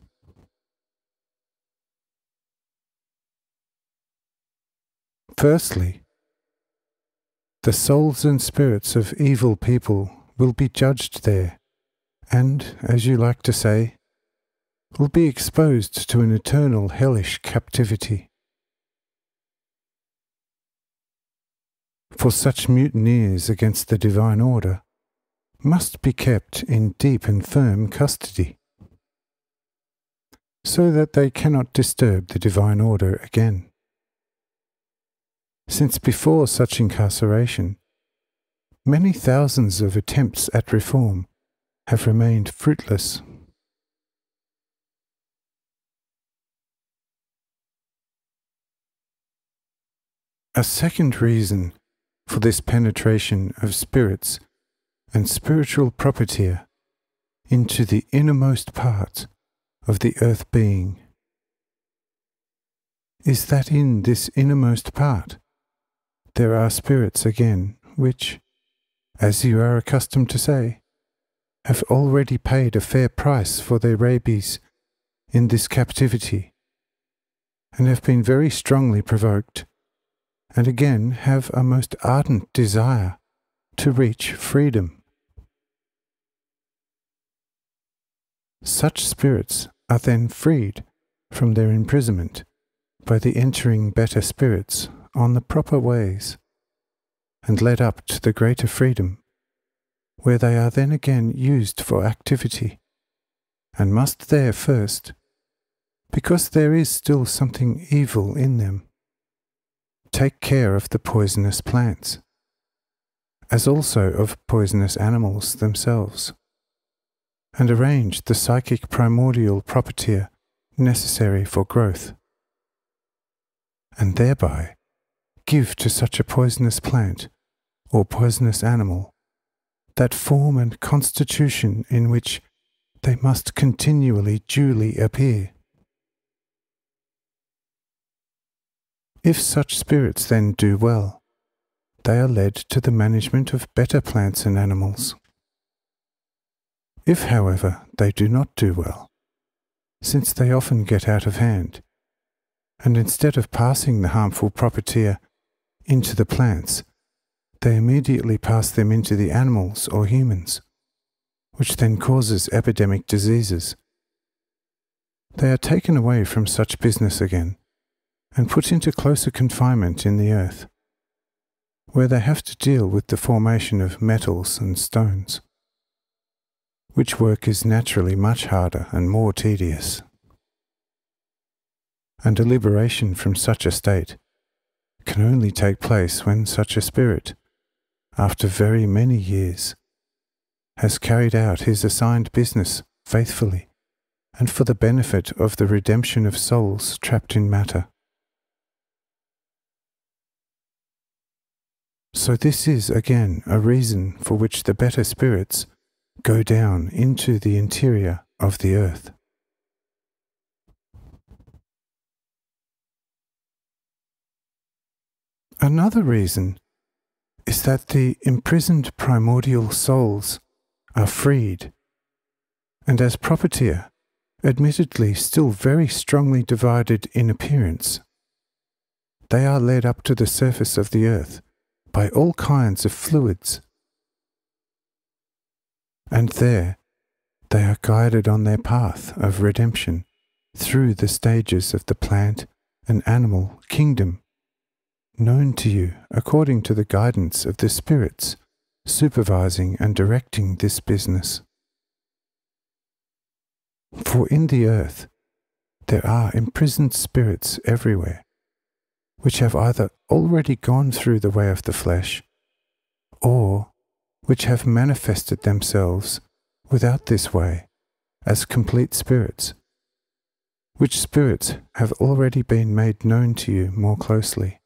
Firstly, the souls and spirits of evil people will be judged there, and, as you like to say, will be exposed to an eternal hellish captivity. For such mutineers against the divine order must be kept in deep and firm custody, so that they cannot disturb the divine order again. Since before such incarceration, many thousands of attempts at reform have remained fruitless. A second reason for this penetration of spirits and spiritual propertia into the innermost part of the earth being is that in this innermost part there are spirits again which, as you are accustomed to say, have already paid a fair price for their rabies in this captivity, and have been very strongly provoked, and again have a most ardent desire to reach freedom. Such spirits are then freed from their imprisonment by the entering better spirits on the proper ways, and led up to the greater freedom, where they are then again used for activity, and must there first, because there is still something evil in them, take care of the poisonous plants, as also of poisonous animals themselves, and arrange the psychic primordial property necessary for growth, and thereby give to such a poisonous plant or poisonous animal that form and constitution in which they must continually duly appear. If such spirits then do well, they are led to the management of better plants and animals. If, however, they do not do well, since they often get out of hand, and instead of passing the harmful property into the plants, they immediately pass them into the animals or humans, which then causes epidemic diseases. They are taken away from such business again, and put into closer confinement in the earth, where they have to deal with the formation of metals and stones, which work is naturally much harder and more tedious. And a liberation from such a state can only take place when such a spirit, after very many years, has carried out his assigned business faithfully and for the benefit of the redemption of souls trapped in matter. So this is again a reason for which the better spirits go down into the interior of the earth. Another reason is that the imprisoned primordial souls are freed, and as property, admittedly still very strongly divided in appearance, they are led up to the surface of the earth by all kinds of fluids, and there they are guided on their path of redemption through the stages of the plant and animal kingdom, known to you according to the guidance of the spirits supervising and directing this business. For in the earth there are imprisoned spirits everywhere, which have either already gone through the way of the flesh, or which have manifested themselves without this way as complete spirits, which spirits have already been made known to you more closely.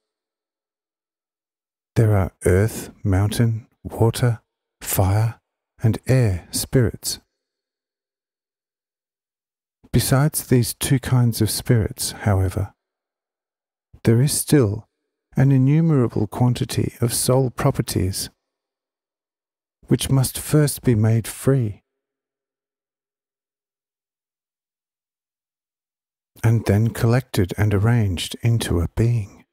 There are earth, mountain, water, fire, and air spirits. Besides these two kinds of spirits, however, there is still an innumerable quantity of soul properties, which must first be made free, and then collected and arranged into a being,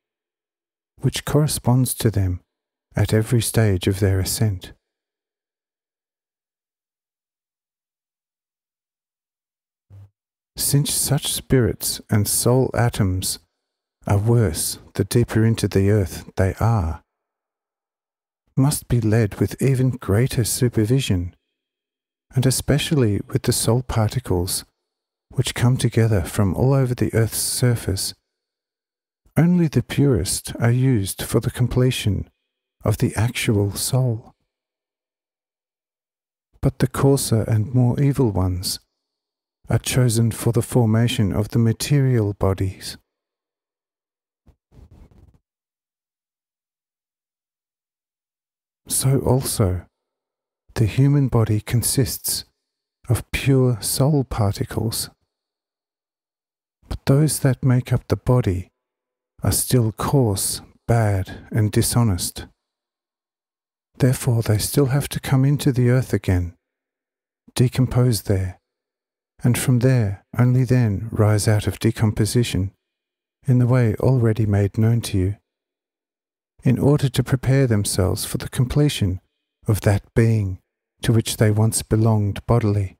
which corresponds to them at every stage of their ascent. Since such spirits and soul atoms are worse the deeper into the earth they are, must be led with even greater supervision, and especially with the soul particles which come together from all over the earth's surface. Only the purest are used for the completion of the actual soul, but the coarser and more evil ones are chosen for the formation of the material bodies. So also, the human body consists of pure soul particles, but those that make up the body are still coarse, bad, and dishonest. Therefore they still have to come into the earth again, decompose there, and from there only then rise out of decomposition in the way already made known to you, in order to prepare themselves for the completion of that being to which they once belonged bodily,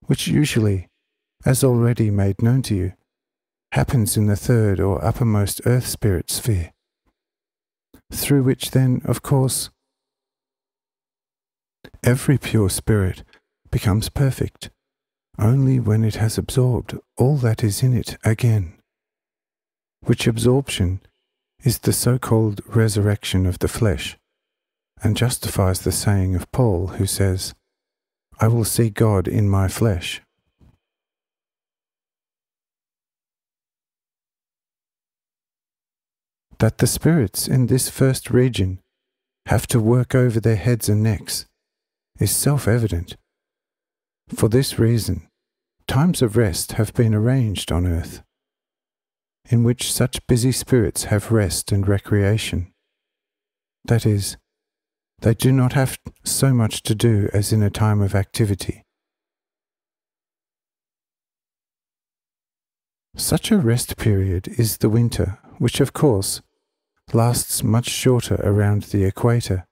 which usually, as already made known to you, happens in the third or uppermost earth spirit sphere, through which then, of course, every pure spirit becomes perfect only when it has absorbed all that is in it again, which absorption is the so-called resurrection of the flesh, and justifies the saying of Paul, who says, "I will see God in my flesh." That the spirits in this first region have to work over their heads and necks is self-evident. For this reason, times of rest have been arranged on earth, in which such busy spirits have rest and recreation. That is, they do not have so much to do as in a time of activity. Such a rest period is the winter, which of course lasts much shorter around the equator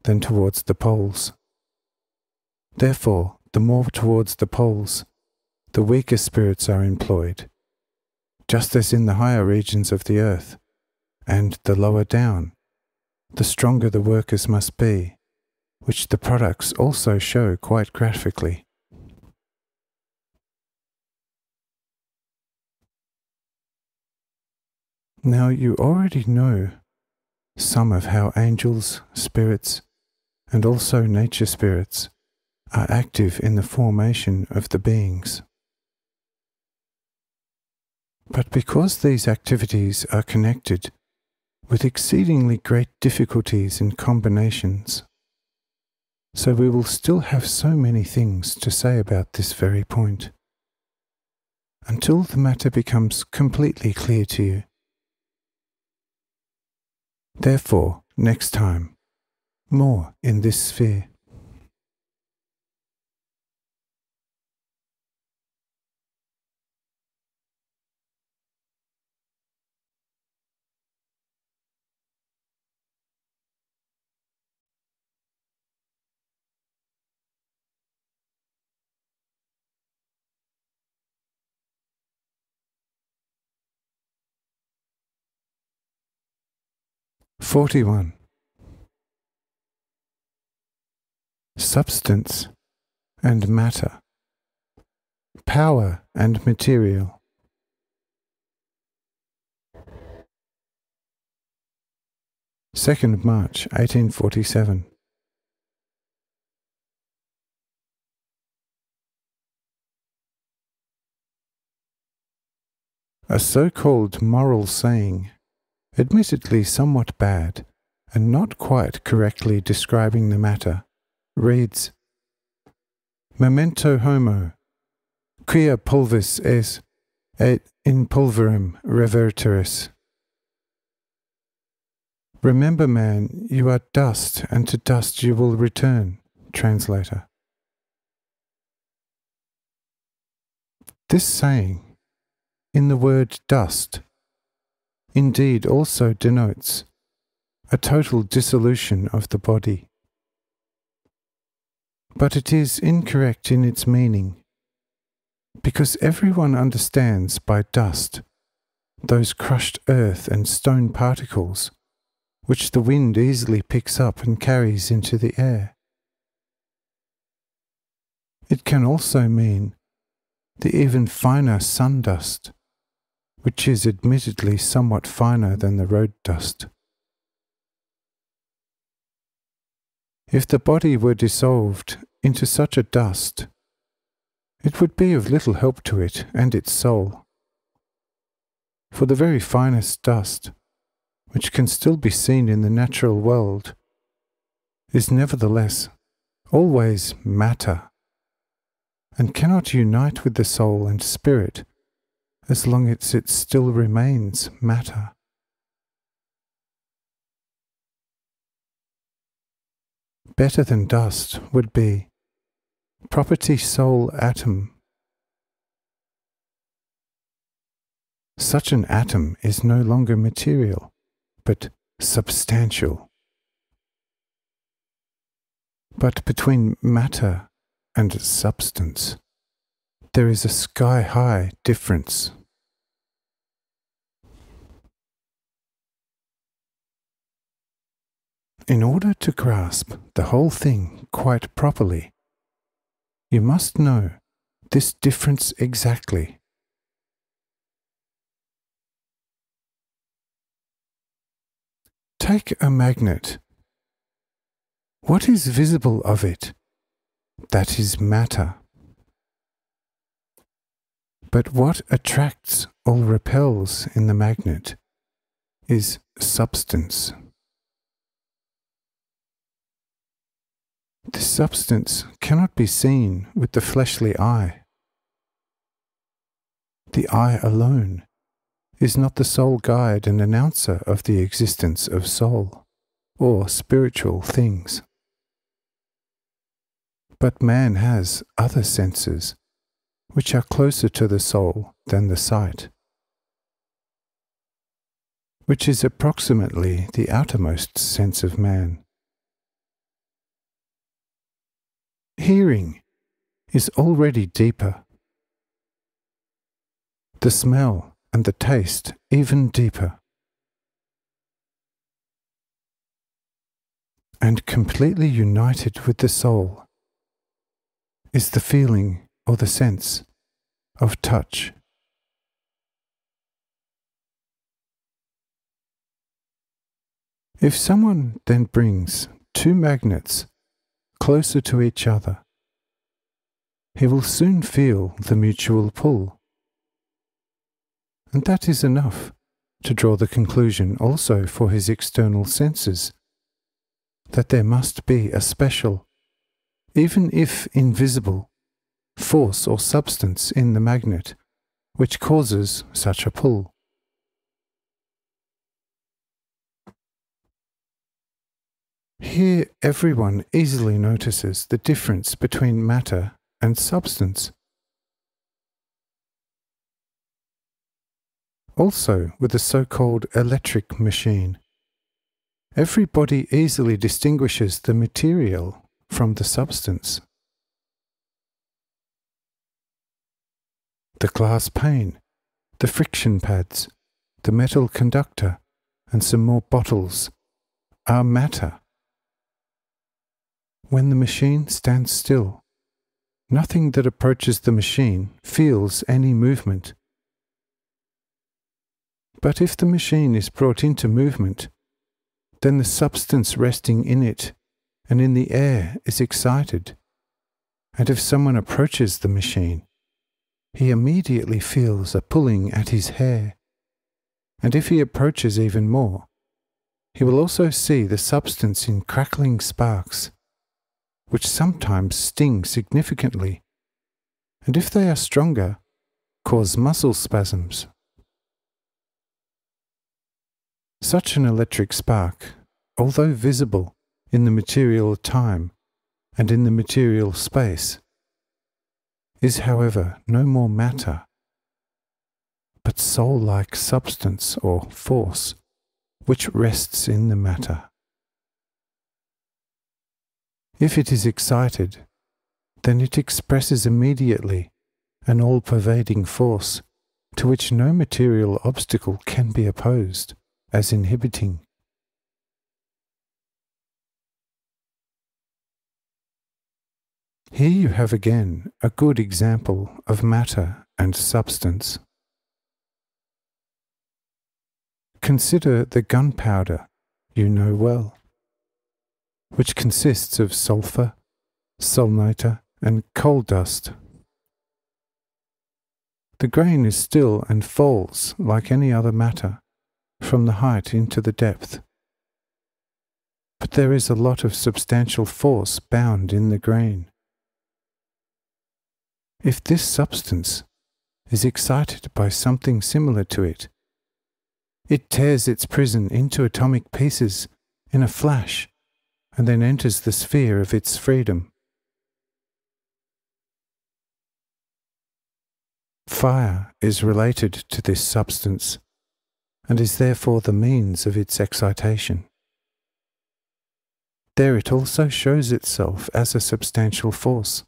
than towards the poles. Therefore, the more towards the poles, the weaker spirits are employed, just as in the higher regions of the earth, and the lower down, the stronger the workers must be, which the products also show quite graphically. Now you already know some of how angels, spirits, and also nature spirits are active in the formation of the beings. But because these activities are connected with exceedingly great difficulties and combinations, so we will still have so many things to say about this very point, until the matter becomes completely clear to you. Therefore, next time, more in this sphere. (41) Substance and matter, power and material. March 1847. A so-called moral saying, admittedly somewhat bad, and not quite correctly describing the matter, reads, Memento homo, quia pulvis es, et in pulverem reverteris. Remember, man, you are dust, and to dust you will return. Translator. This saying, in the word dust, indeed also denotes a total dissolution of the body. But it is incorrect in its meaning, because everyone understands by dust those crushed earth and stone particles which the wind easily picks up and carries into the air. It can also mean the even finer sun dust, which is admittedly somewhat finer than the road dust. If the body were dissolved into such a dust, it would be of little help to it and its soul. For the very finest dust, which can still be seen in the natural world, is nevertheless always matter, and cannot unite with the soul and spirit as long as it still remains matter. Better than dust would be property soul atom such an atom is no longer material, but substantial. But between matter and substance, there is a sky-high difference. In order to grasp the whole thing quite properly, you must know this difference exactly. Take a magnet. What is visible of it? That is matter. But what attracts or repels in the magnet is substance. This substance cannot be seen with the fleshly eye. The eye alone is not the sole guide and announcer of the existence of soul or spiritual things. But man has other senses which are closer to the soul than the sight, which is approximately the outermost sense of man. Hearing is already deeper. The smell and the taste even deeper. And completely united with the soul is the feeling or the sense of touch. If someone then brings two magnets closer to each other, he will soon feel the mutual pull. And that is enough to draw the conclusion also for his external senses, that there must be a special, even if invisible, force or substance in the magnet which causes such a pull. Here everyone easily notices the difference between matter and substance. Also with the so-called electric machine, everybody easily distinguishes the material from the substance. The glass pane, the friction pads, the metal conductor, and some more bottles are matter. When the machine stands still, nothing that approaches the machine feels any movement. But if the machine is brought into movement, then the substance resting in it and in the air is excited, and if someone approaches the machine, he immediately feels a pulling at his hair, and if he approaches even more, he will also see the substance in crackling sparks, which sometimes sting significantly, and if they are stronger, cause muscle spasms. Such an electric spark, although visible in the material time and in the material space, is however no more matter, but soul-like substance or force, which rests in the matter. If it is excited, then it expresses immediately an all-pervading force to which no material obstacle can be opposed as inhibiting. Here you have again a good example of matter and substance. Consider the gunpowder you know well, which consists of sulfur, solnator, and coal dust. The grain is still and falls like any other matter, from the height into the depth. But there is a lot of substantial force bound in the grain. If this substance is excited by something similar to it, it tears its prison into atomic pieces in a flash, and then enters the sphere of its freedom. Fire is related to this substance and is therefore the means of its excitation. There it also shows itself as a substantial force,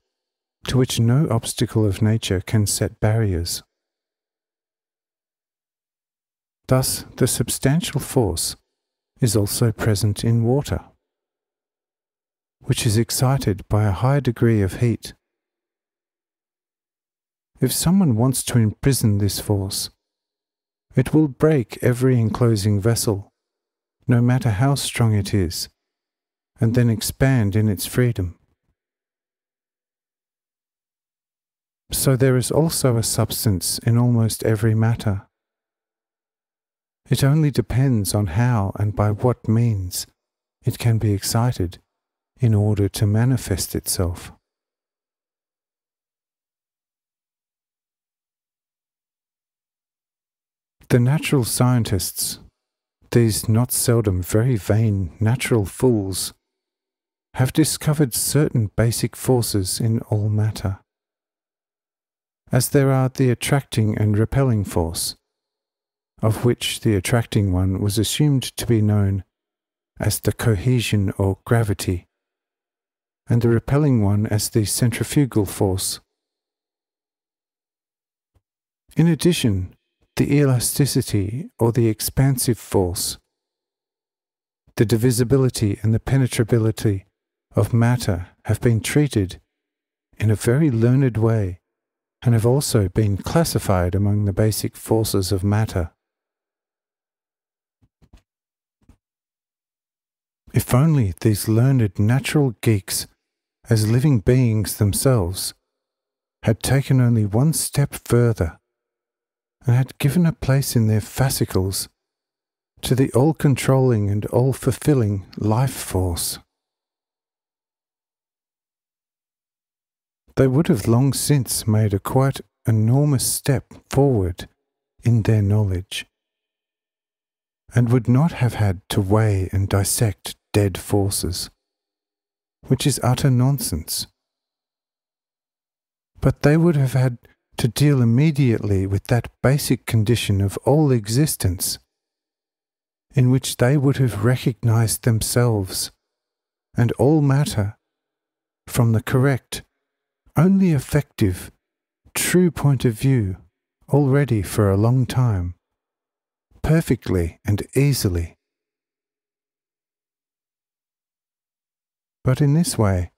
to which no obstacle of nature can set barriers. Thus, the substantial force is also present in water, which is excited by a high degree of heat. If someone wants to imprison this force, it will break every enclosing vessel, no matter how strong it is, and then expand in its freedom. So there is also a substance in almost every matter. It only depends on how and by what means it can be excited in order to manifest itself. The natural scientists, these not seldom very vain natural fools, have discovered certain basic forces in all matter. As there are the attracting and repelling force, of which the attracting one was assumed to be known as the cohesion or gravity, and the repelling one as the centrifugal force. In addition, the elasticity or the expansive force, the divisibility and the penetrability of matter have been treated in a very learned way and have also been classified among the basic forces of matter. If only these learned natural geeks, as living beings themselves, had taken only one step further and had given a place in their fascicles to the all-controlling and all-fulfilling life force. They would have long since made a quite enormous step forward in their knowledge, and would not have had to weigh and dissect dead forces, which is utter nonsense. But they would have had to deal immediately with that basic condition of all existence, in which they would have recognized themselves and all matter from the correct, only effective, true point of view already for a long time, perfectly and easily. But in this way,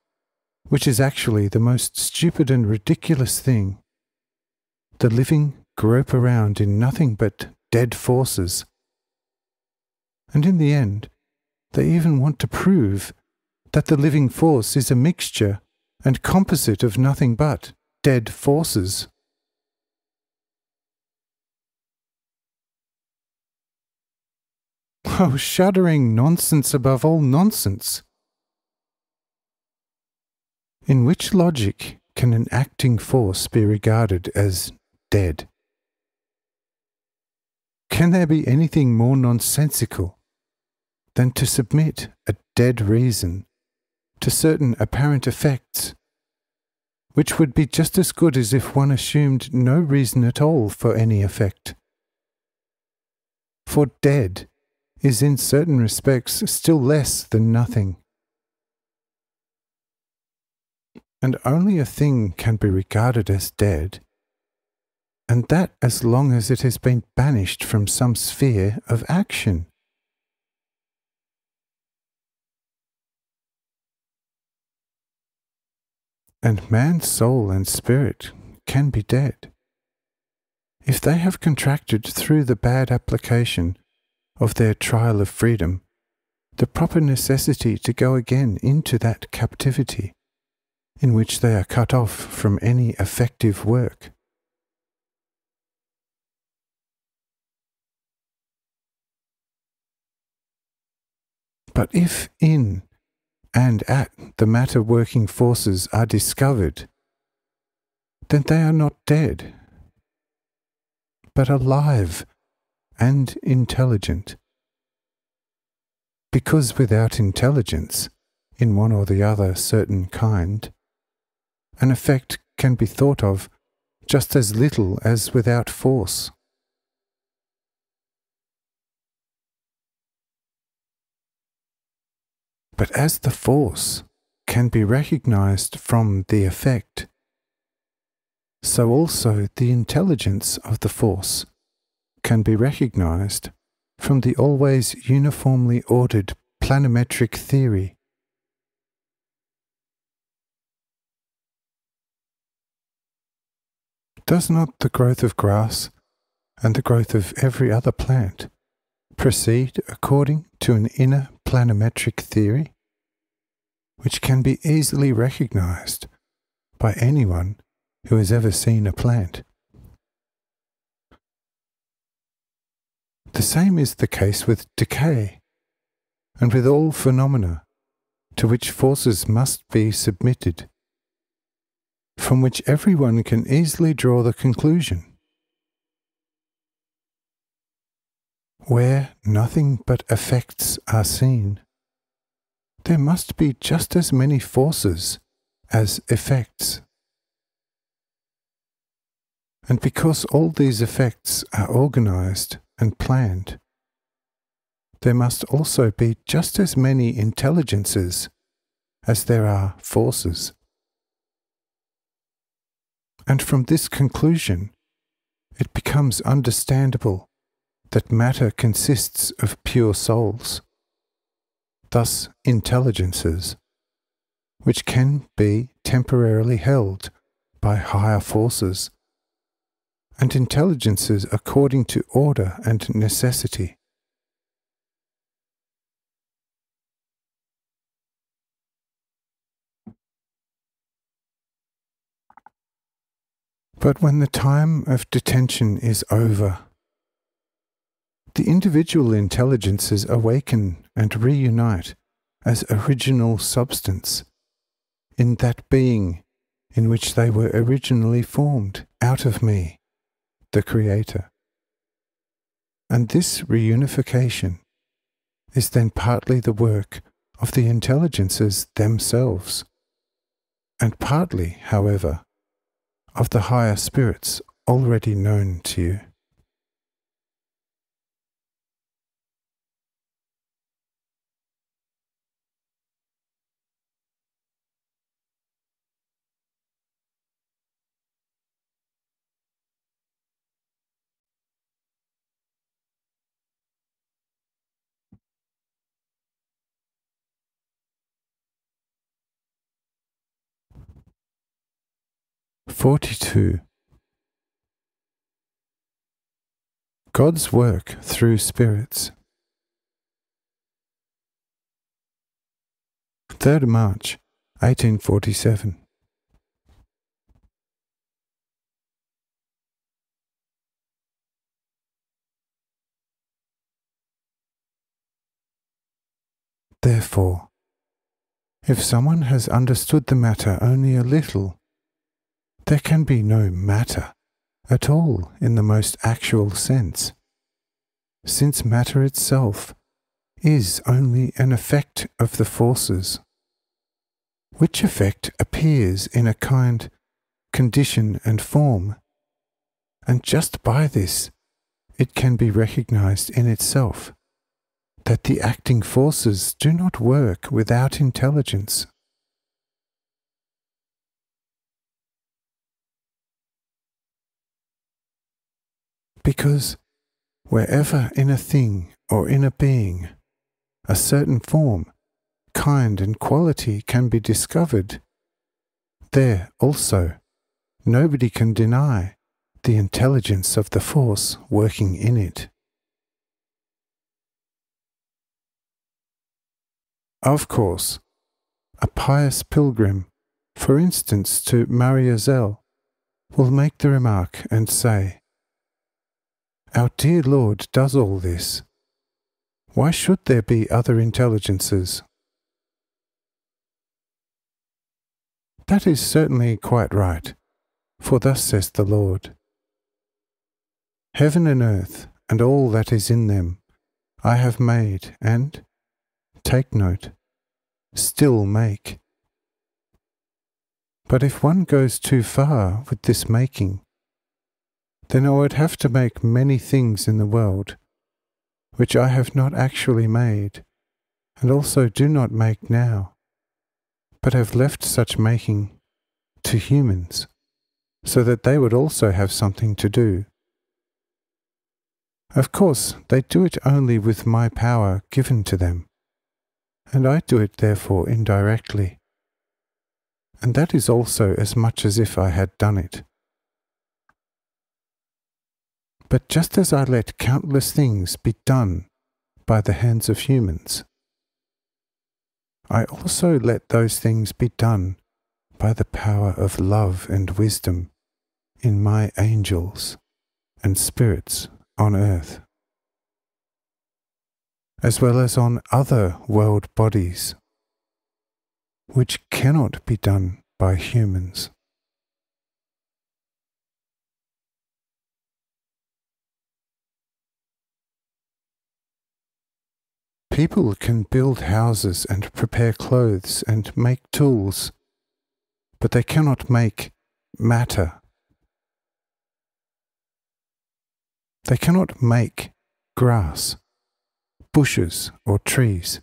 which is actually the most stupid and ridiculous thing, the living grope around in nothing but dead forces, and in the end, they even want to prove that the living force is a mixture and composite of nothing but dead forces. Oh, shuddering nonsense above all nonsense! In which logic can an acting force be regarded as dead? Can there be anything more nonsensical than to submit a dead reason to certain apparent effects, which would be just as good as if one assumed no reason at all for any effect? For dead is in certain respects still less than nothing. And only a thing can be regarded as dead, and that as long as it has been banished from some sphere of action. And man's soul and spirit can be dead, if they have contracted through the bad application of their trial of freedom the proper necessity to go again into that captivity in which they are cut off from any effective work. But if in and at the matter-working forces are discovered, then they are not dead, but alive and intelligent. Because without intelligence, in one or the other certain kind, an effect can be thought of just as little as without force. But as the force can be recognized from the effect, so also the intelligence of the force can be recognized from the always uniformly ordered planimetric theory. Does not the growth of grass and the growth of every other plant proceed according to an inner planimetric theory, which can be easily recognized by anyone who has ever seen a plant? The same is the case with decay, and with all phenomena to which forces must be submitted, from which everyone can easily draw the conclusion. Where nothing but effects are seen, there must be just as many forces as effects. And because all these effects are organized and planned, there must also be just as many intelligences as there are forces. And from this conclusion, it becomes understandable that matter consists of pure souls, thus intelligences, which can be temporarily held by higher forces, and intelligences according to order and necessity. But when the time of detention is over, the individual intelligences awaken and reunite as original substance in that being in which they were originally formed out of me, the Creator. And this reunification is then partly the work of the intelligences themselves, and partly, however, of the higher spirits already known to you. (42) God's work through spirits. 3rd March 1847. Therefore, if someone has understood the matter only a little, there can be no matter at all in the most actual sense, since matter itself is only an effect of the forces, which effect appears in a kind, condition and form, and just by this it can be recognized in itself that the acting forces do not work without intelligence. Because wherever in a thing or in a being a certain form, kind and quality can be discovered, there also nobody can deny the intelligence of the force working in it. Of course, a pious pilgrim, for instance to Mariazell, will make the remark and say, "Our dear Lord does all this. Why should there be other intelligences?" That is certainly quite right, for thus says the Lord, "Heaven and earth and all that is in them I have made and, take note, still make." But if one goes too far with this making then I would have to make many things in the world, which I have not actually made, and also do not make now, but have left such making to humans, so that they would also have something to do. Of course, they do it only with my power given to them, and I do it therefore indirectly, and that is also as much as if I had done it. But just as I let countless things be done by the hands of humans, I also let those things be done by the power of love and wisdom in my angels and spirits on earth, as well as on other world bodies, which cannot be done by humans. People can build houses and prepare clothes and make tools, but they cannot make matter. They cannot make grass, bushes, or trees,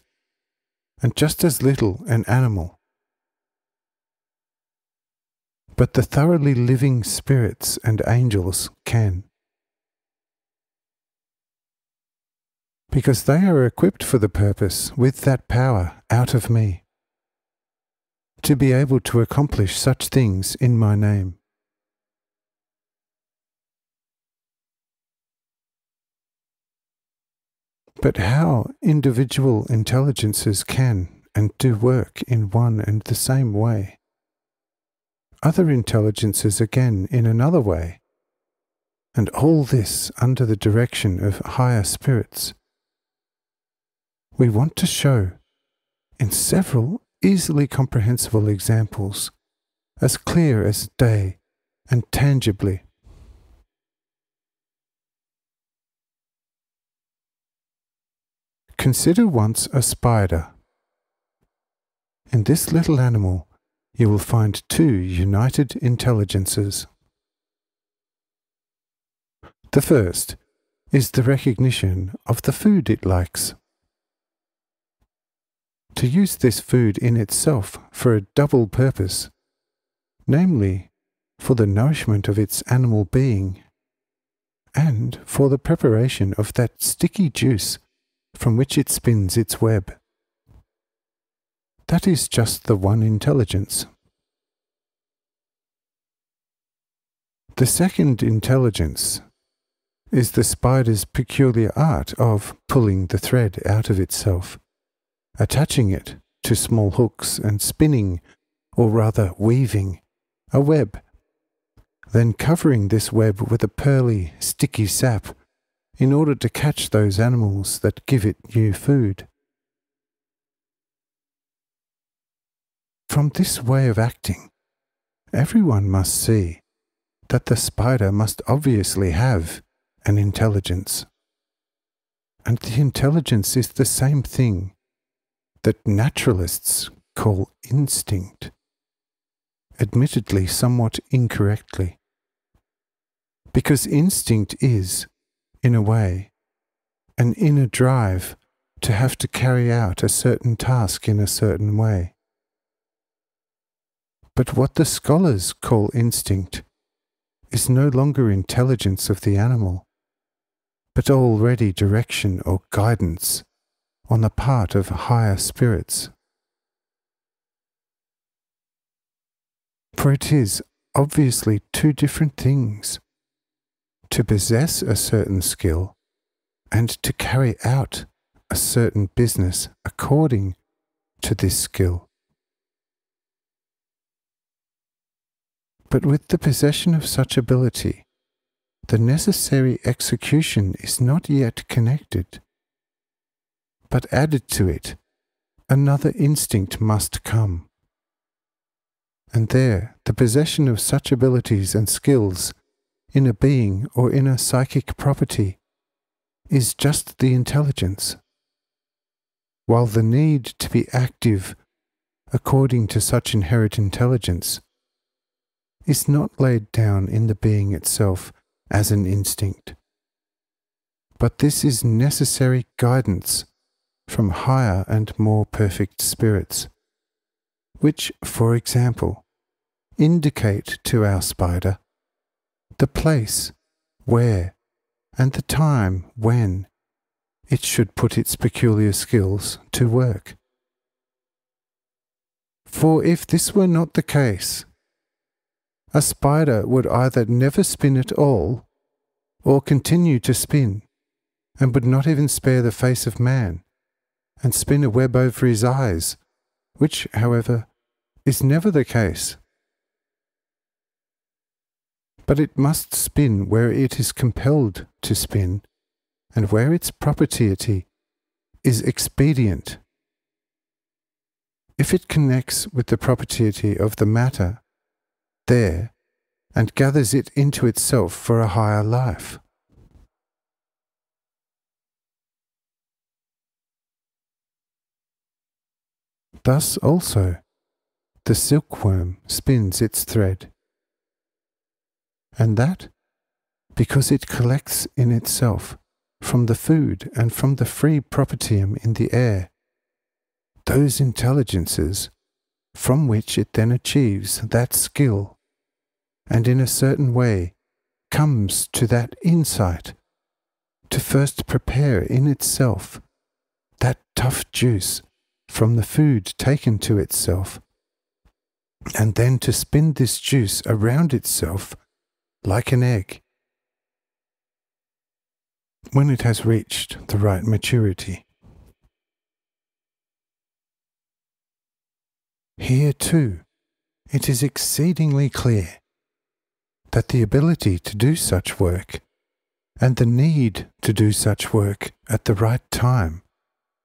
and just as little an animal. But the thoroughly living spirits and angels can, because they are equipped for the purpose with that power out of me, to be able to accomplish such things in my name. But how individual intelligences can and do work in one and the same way, other intelligences again in another way, and all this under the direction of higher spirits, we want to show in several easily comprehensible examples, as clear as day and tangibly. Consider once a spider. In this little animal you will find two united intelligences. The first is the recognition of the food it likes. To use this food in itself for a double purpose, namely, for the nourishment of its animal being, and for the preparation of that sticky juice from which it spins its web. That is just the one intelligence. The second intelligence is the spider's peculiar art of pulling the thread out of itself, attaching it to small hooks and spinning, or rather weaving, a web, then covering this web with a pearly, sticky sap in order to catch those animals that give it new food. From this way of acting, everyone must see that the spider must obviously have an intelligence, and the intelligence is the same thing that naturalists call instinct, admittedly somewhat incorrectly, because instinct is, in a way, an inner drive to have to carry out a certain task in a certain way. But what the scholars call instinct is no longer intelligence of the animal, but already direction or guidance on the part of higher spirits. For it is obviously two different things to possess a certain skill and to carry out a certain business according to this skill. But with the possession of such ability, the necessary execution is not yet connected, but added to it, another instinct must come. And there, the possession of such abilities and skills in a being or in a psychic property is just the intelligence, while the need to be active according to such inherent intelligence is not laid down in the being itself, as an instinct. But this is necessary guidance from higher and more perfect spirits, which, for example, indicate to our spider the place where and the time when it should put its peculiar skills to work. For if this were not the case, a spider would either never spin at all, or continue to spin, and would not even spare the face of man, and spin a web over his eyes, which, however, is never the case. But it must spin where it is compelled to spin, and where its propriety is expedient. If it connects with the propriety of the matter there, and gathers it into itself for a higher life. Thus also the silkworm spins its thread, and that because it collects in itself from the food and from the free propertium in the air those intelligences from which it then achieves that skill, and in a certain way comes to that insight to first prepare in itself that tough juice from the food taken to itself, and then to spin this juice around itself like an egg, when it has reached the right maturity. Here, too, it is exceedingly clear that the ability to do such work and the need to do such work at the right time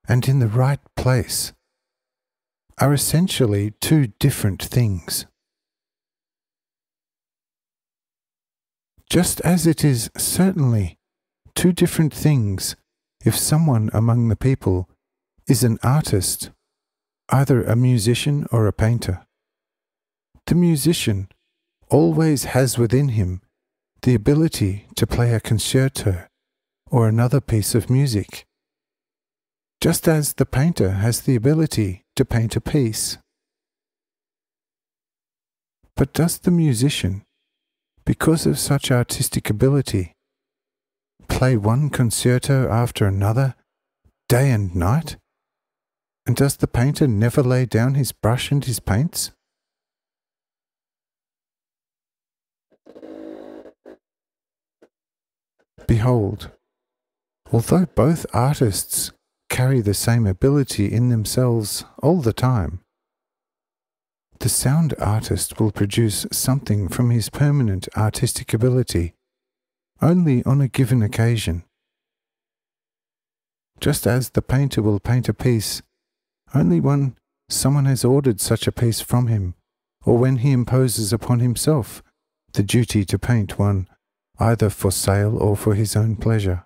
and in the right place are essentially two different things. Just as it is certainly two different things if someone among the people is an artist, either a musician or a painter. The musician always has within him the ability to play a concerto or another piece of music, just as the painter has the ability to paint a piece. But does the musician, because of such artistic ability, play one concerto after another, day and night? And does the painter never lay down his brush and his paints? Behold, although both artists carry the same ability in themselves all the time, the sound artist will produce something from his permanent artistic ability only on a given occasion, just as the painter will paint a piece only when someone has ordered such a piece from him, or when he imposes upon himself the duty to paint one either for sale or for his own pleasure.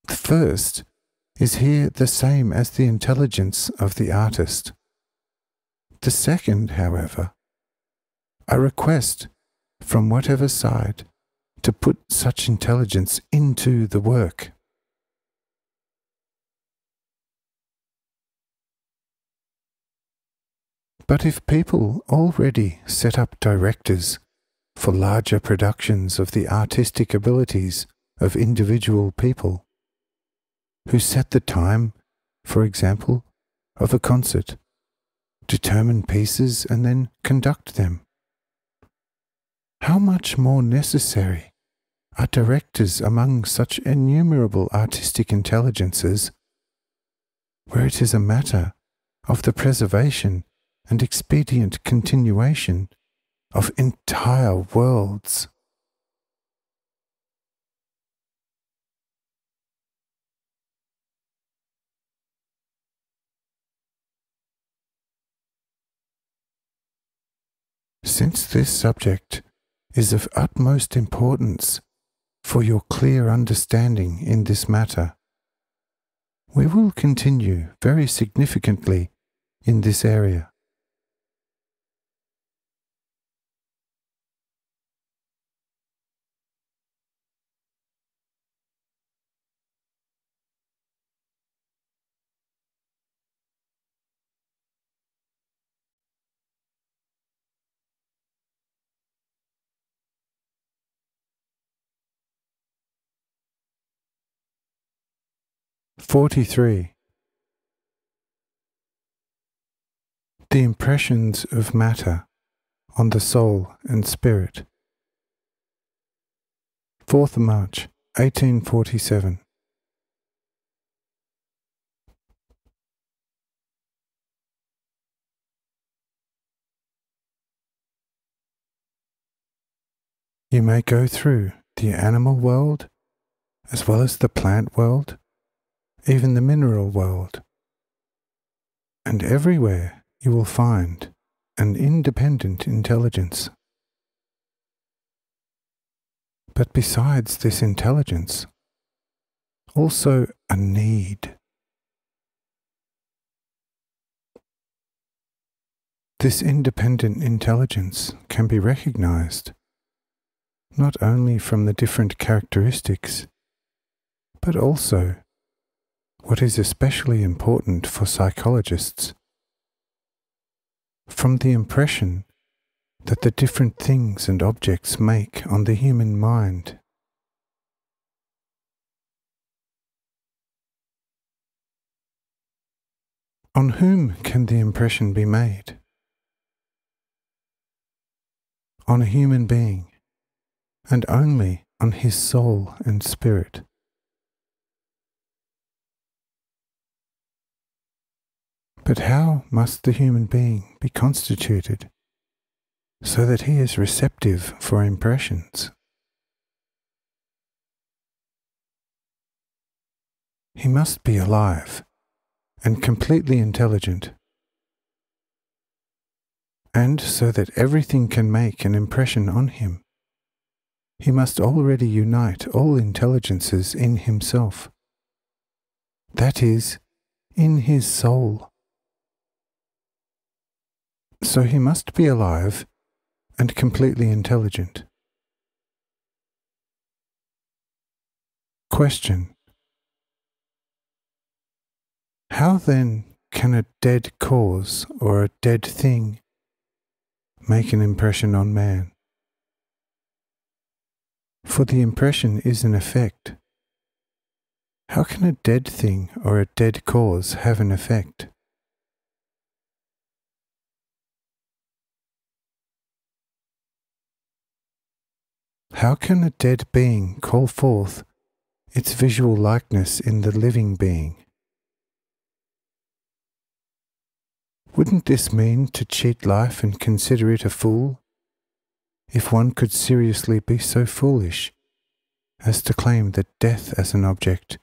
The first is here the same as the intelligence of the artist. The second, however, a request from whatever side to put such intelligence into the work. But if people already set up directors for larger productions of the artistic abilities of individual people, who set the time, for example, of a concert, determine pieces and then conduct them, how much more necessary are directors among such innumerable artistic intelligences, where it is a matter of the preservation and expedient continuation of entire worlds. Since this subject is of utmost importance for your clear understanding in this matter, we will continue very significantly in this area. 43. The impressions of matter on the soul and spirit. 4th March, 1847. You may go through the animal world, as well as the plant world, even the mineral world, and everywhere you will find an independent intelligence. But besides this intelligence, also a need. This independent intelligence can be recognized not only from the different characteristics, but also, what is especially important for psychologists, from the impression that the different things and objects make on the human mind. On whom can the impression be made? On a human being, and only on his soul and spirit. But how must the human being be constituted so that he is receptive for impressions? He must be alive and completely intelligent, and so that everything can make an impression on him, he must already unite all intelligences in himself, that is, in his soul. So he must be alive and completely intelligent. Question: how then can a dead cause or a dead thing make an impression on man? For the impression is an effect. How can a dead thing or a dead cause have an effect? How can a dead being call forth its visual likeness in the living being? Wouldn't this mean to cheat life and consider it a fool, if one could seriously be so foolish as to claim that death as an object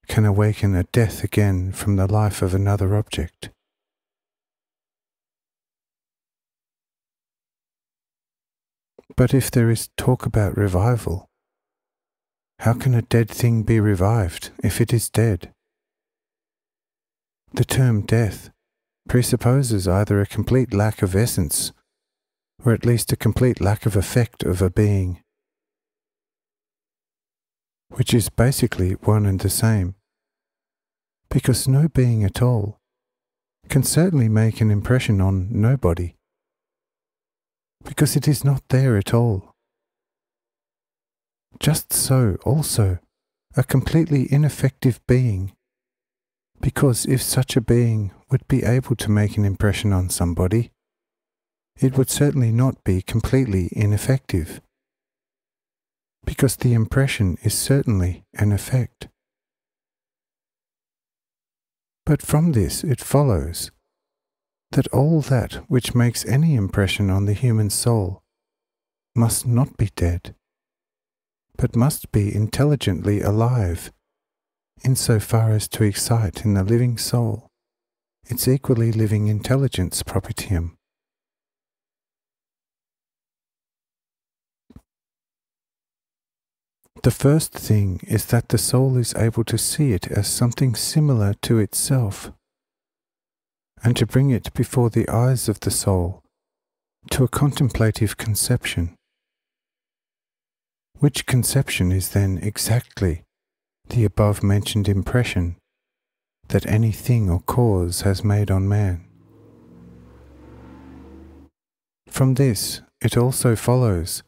can awaken a death again from the life of another object? But if there is talk about revival, how can a dead thing be revived if it is dead? The term death presupposes either a complete lack of essence, or at least a complete lack of effect of a being, which is basically one and the same, because no being at all can certainly make an impression on nobody, because it is not there at all. Just so also a completely ineffective being, because if such a being would be able to make an impression on somebody, it would certainly not be completely ineffective, because the impression is certainly an effect. But from this it follows that all that which makes any impression on the human soul must not be dead, but must be intelligently alive, insofar as to excite in the living soul its equally living intelligence proprietum. The first thing is that the soul is able to see it as something similar to itself, and to bring it before the eyes of the soul to a contemplative conception, which conception is then exactly the above-mentioned impression that any thing or cause has made on man. From this it also follows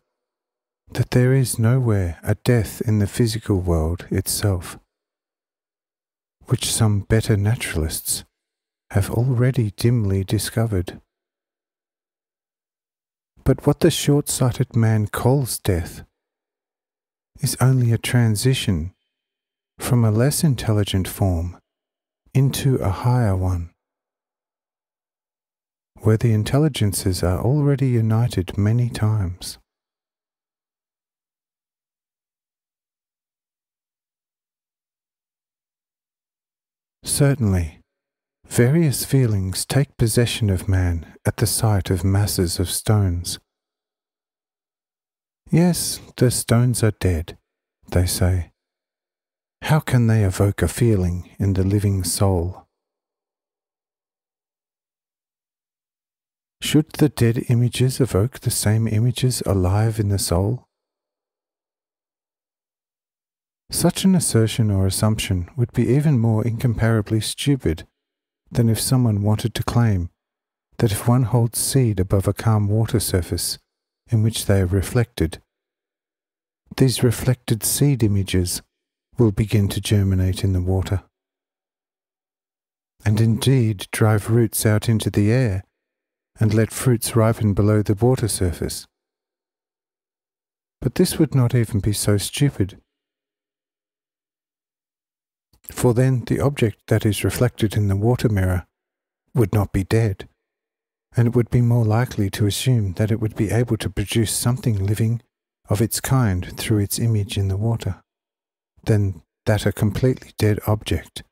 that there is nowhere a death in the physical world itself, which some better naturalists have already dimly discovered. But what the short-sighted man calls death is only a transition from a less intelligent form into a higher one, where the intelligences are already united many times. Certainly, various feelings take possession of man at the sight of masses of stones. Yes, the stones are dead, they say. How can they evoke a feeling in the living soul? Should the dead images evoke the same images alive in the soul? Such an assertion or assumption would be even more incomparably stupid than if someone wanted to claim that if one holds seed above a calm water surface in which they are reflected, these reflected seed images will begin to germinate in the water, and indeed drive roots out into the air and let fruits ripen below the water surface. But this would not even be so stupid, for then the object that is reflected in the water mirror would not be dead, and it would be more likely to assume that it would be able to produce something living of its kind through its image in the water, than that a completely dead object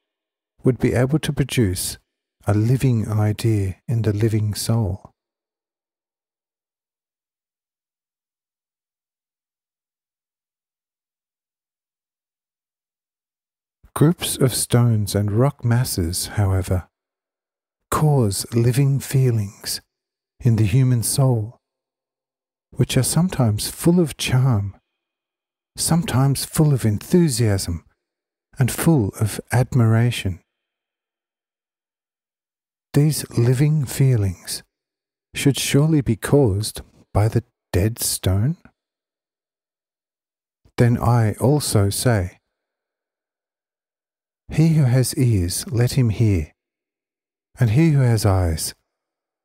would be able to produce a living idea in the living soul. Groups of stones and rock masses, however, cause living feelings in the human soul, which are sometimes full of charm, sometimes full of enthusiasm, and full of admiration. These living feelings should surely be caused by the dead stone? Then I also say, he who has ears, let him hear, and he who has eyes,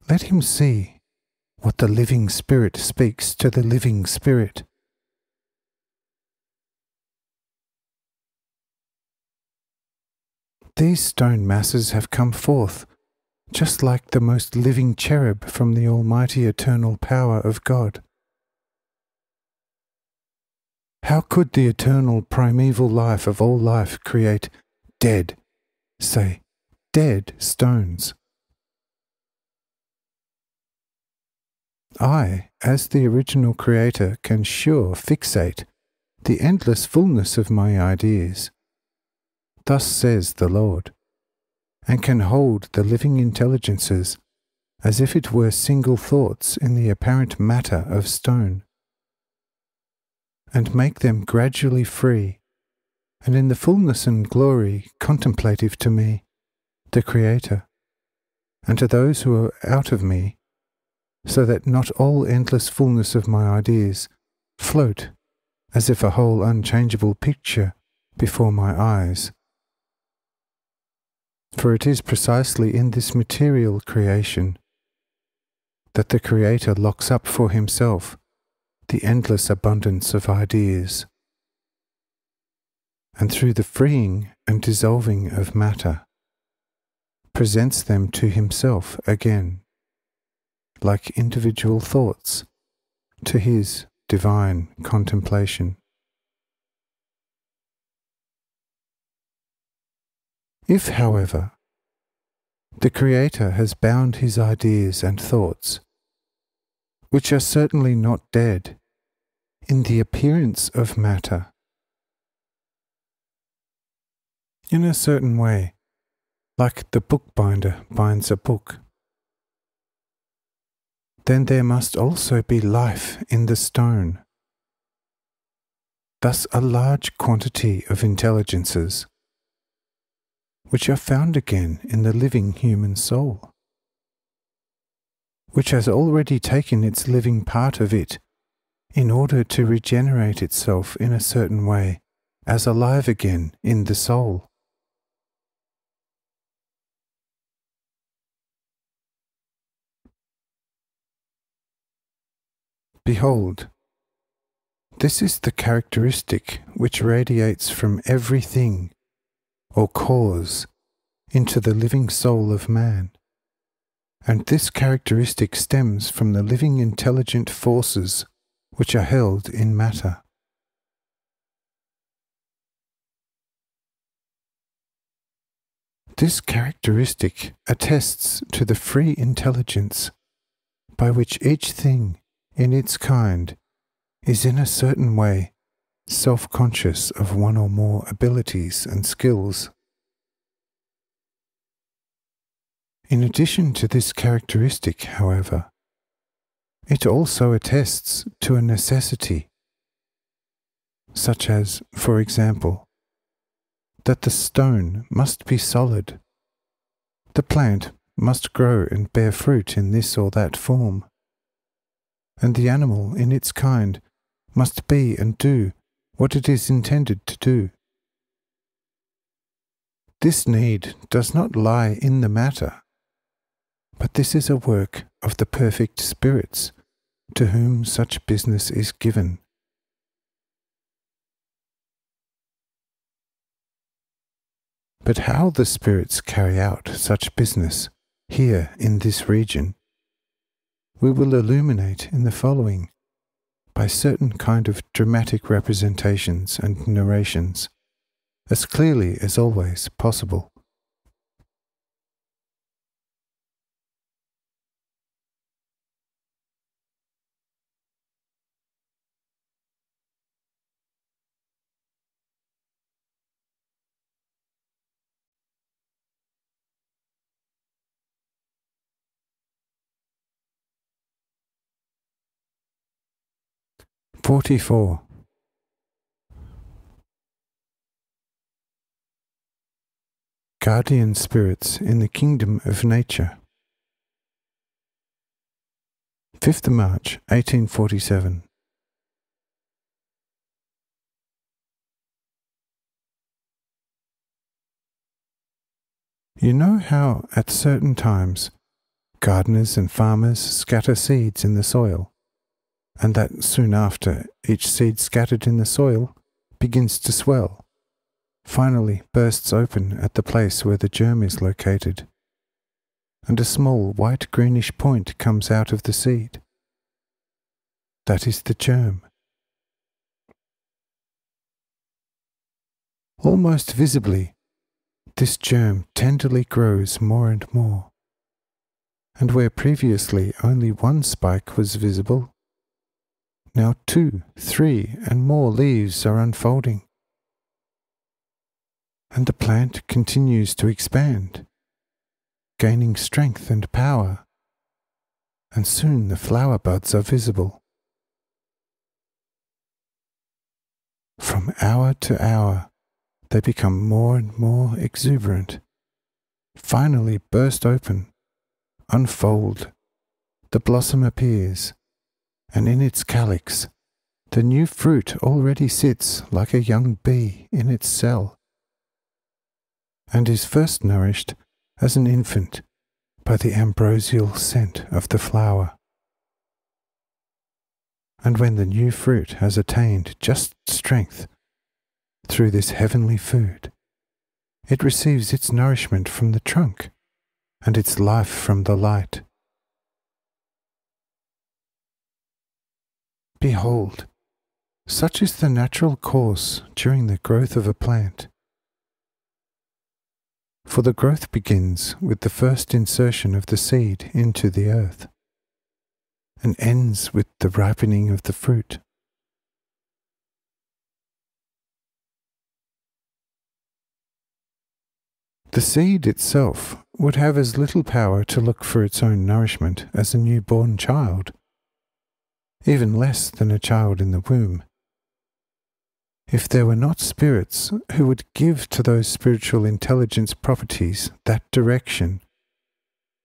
let him see what the living spirit speaks to the living spirit. These stone masses have come forth just like the most living cherub from the almighty eternal power of God. How could the eternal primeval life of all life create dead, say, dead stones? I, as the original creator, can sure fixate the endless fullness of my ideas. Thus says the Lord, and can hold the living intelligences as if it were single thoughts in the apparent matter of stone, and make them gradually free, and in the fullness and glory contemplative to me, the Creator, and to those who are out of me, so that not all endless fullness of my ideas float as if a whole unchangeable picture before my eyes. For it is precisely in this material creation that the Creator locks up for himself the endless abundance of ideas, and through the freeing and dissolving of matter, presents them to himself again, like individual thoughts, to his divine contemplation. If, however, the Creator has bound his ideas and thoughts, which are certainly not dead, in the appearance of matter, in a certain way, like the bookbinder binds a book, then there must also be life in the stone. Thus a large quantity of intelligences, which are found again in the living human soul, which has already taken its living part of it in order to regenerate itself in a certain way as alive again in the soul. Behold, this is the characteristic which radiates from everything or cause into the living soul of man, and this characteristic stems from the living intelligent forces which are held in matter. This characteristic attests to the free intelligence by which each thing in its kind is in a certain way self-conscious of one or more abilities and skills. In addition to this characteristic, however, it also attests to a necessity, such as, for example, that the stone must be solid, the plant must grow and bear fruit in this or that form, and the animal in its kind must be and do what it is intended to do. This need does not lie in the matter, but this is a work of the perfect spirits to whom such business is given. But how the spirits carry out such business here in this region, we will illuminate in the following by certain kind of dramatic representations and narrations, as clearly as always possible. 44. Guardian spirits in the kingdom of nature. 5th March 1847. You know how at certain times gardeners and farmers scatter seeds in the soil, and that soon after each seed scattered in the soil begins to swell, finally bursts open at the place where the germ is located, and a small white-greenish point comes out of the seed. That is the germ. Almost visibly, this germ tenderly grows more and more, and where previously only one spike was visible, now 2, 3, and more leaves are unfolding, and the plant continues to expand, gaining strength and power, and soon the flower buds are visible. From hour to hour, they become more and more exuberant, finally burst open, unfold, the blossom appears, and in its calyx the new fruit already sits like a young bee in its cell, and is first nourished as an infant by the ambrosial scent of the flower. And when the new fruit has attained just strength through this heavenly food, it receives its nourishment from the trunk and its life from the light. Behold, such is the natural course during the growth of a plant. For the growth begins with the first insertion of the seed into the earth, and ends with the ripening of the fruit. The seed itself would have as little power to look for its own nourishment as a newborn child, even less than a child in the womb, if there were not spirits who would give to those spiritual intelligence properties that direction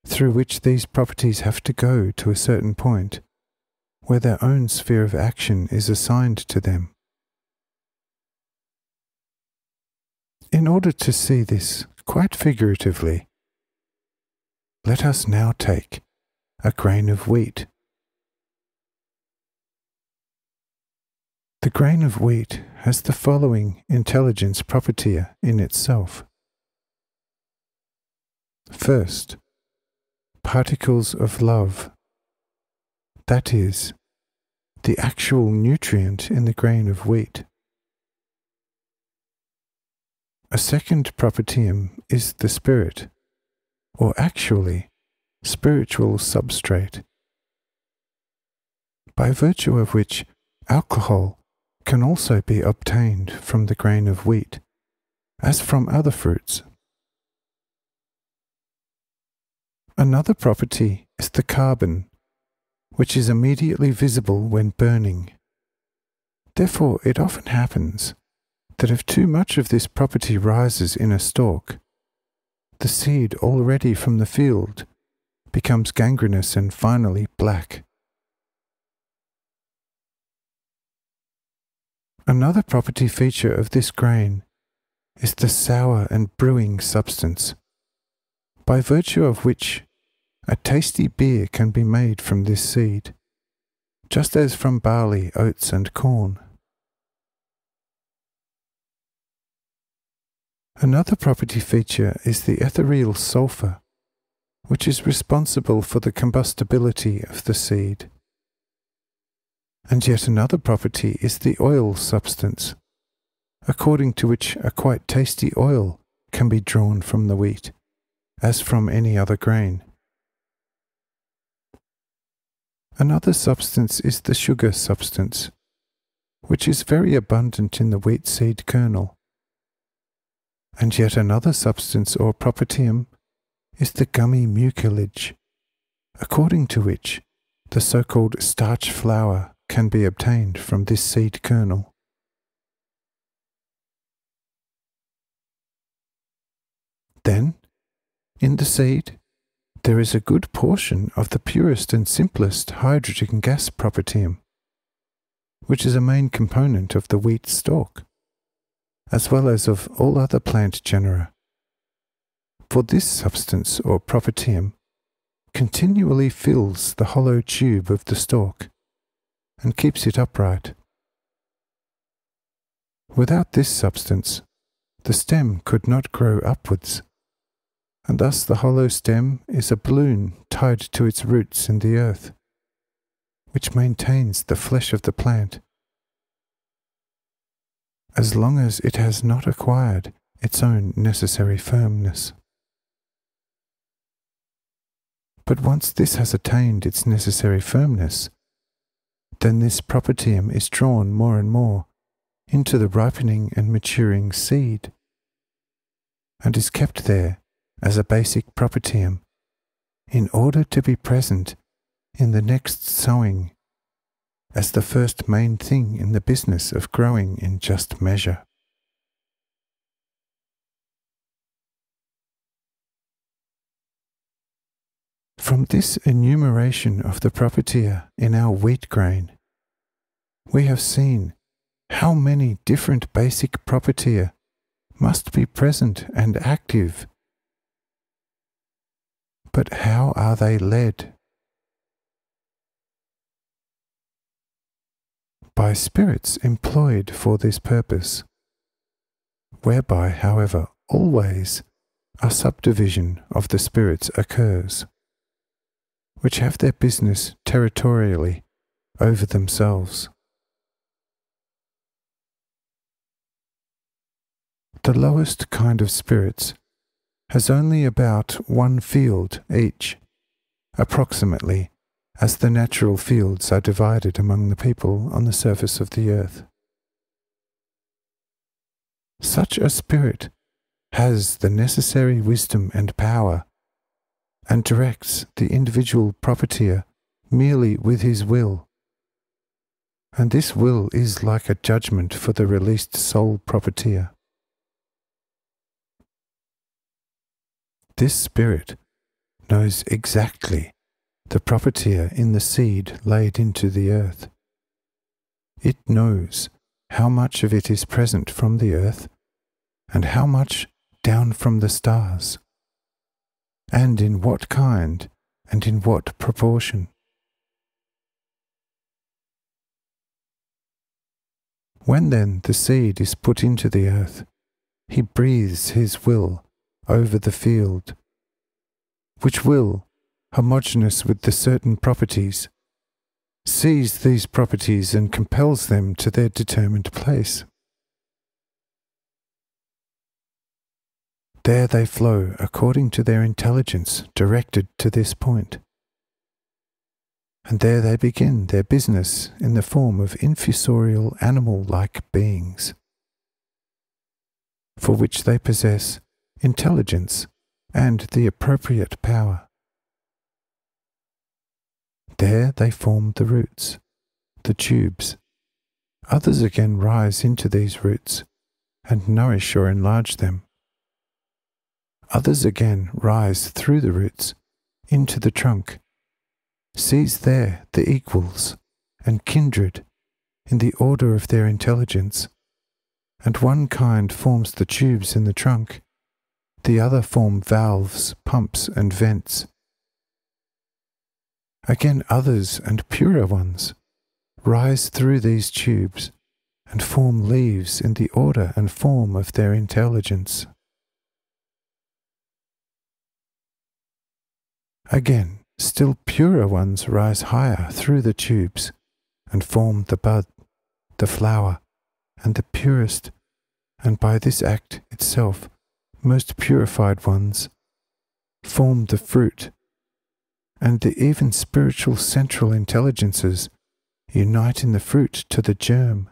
through which these properties have to go to a certain point where their own sphere of action is assigned to them. In order to see this quite figuratively, let us now take a grain of wheat. The grain of wheat has the following intelligence property in itself. First, particles of love, that is, the actual nutrient in the grain of wheat. A second propertium is the spirit, or actually, spiritual substrate, by virtue of which alcohol can also be obtained from the grain of wheat, as from other fruits. Another property is the carbon, which is immediately visible when burning. Therefore, it often happens that if too much of this property rises in a stalk, the seed already from the field becomes gangrenous and finally black. Another property feature of this grain is the sour and brewing substance, by virtue of which a tasty beer can be made from this seed, just as from barley, oats, and corn. Another property feature is the ethereal sulfur, which is responsible for the combustibility of the seed. And yet another property is the oil substance, according to which a quite tasty oil can be drawn from the wheat, as from any other grain. Another substance is the sugar substance, which is very abundant in the wheat seed kernel. And yet another substance or propertium is the gummy mucilage, according to which the so-called starch flour can be obtained from this seed kernel. Then, in the seed, there is a good portion of the purest and simplest hydrogen gas propertium, which is a main component of the wheat stalk, as well as of all other plant genera. For this substance or propertium continually fills the hollow tube of the stalk and keeps it upright. Without this substance, the stem could not grow upwards, and thus the hollow stem is a balloon tied to its roots in the earth, which maintains the flesh of the plant, as long as it has not acquired its own necessary firmness. But once this has attained its necessary firmness, then this propertium is drawn more and more into the ripening and maturing seed, and is kept there as a basic propertium in order to be present in the next sowing as the first main thing in the business of growing in just measure. From this enumeration of the propertia in our wheat grain, we have seen how many different basic propertia must be present and active. But how are they led? By spirits employed for this purpose, whereby, however, always a subdivision of the spirits occurs, which have their business territorially over themselves. The lowest kind of spirits has only about one field each, approximately as the natural fields are divided among the people on the surface of the earth. Such a spirit has the necessary wisdom and power, and directs the individual propertier merely with his will, and this will is like a judgment for the released soul propertier. This spirit knows exactly the propertier in the seed laid into the earth. It knows how much of it is present from the earth, and how much down from the stars, and in what kind and in what proportion. When then the seed is put into the earth, he breathes his will over the field, which will, homogeneous with the certain properties, sees these properties and compels them to their determined place. There they flow according to their intelligence directed to this point. And there they begin their business in the form of infusorial animal-like beings, for which they possess intelligence and the appropriate power. There they form the roots, the tubes. Others again rise into these roots and nourish or enlarge them. Others again rise through the roots into the trunk, seize there the equals and kindred in the order of their intelligence, and one kind forms the tubes in the trunk, the other form valves, pumps, and vents. Again others and purer ones rise through these tubes and form leaves in the order and form of their intelligence. Again, still purer ones rise higher through the tubes and form the bud, the flower, and the purest, and by this act itself, most purified ones form the fruit, and the even spiritual central intelligences unite in the fruit to the germ,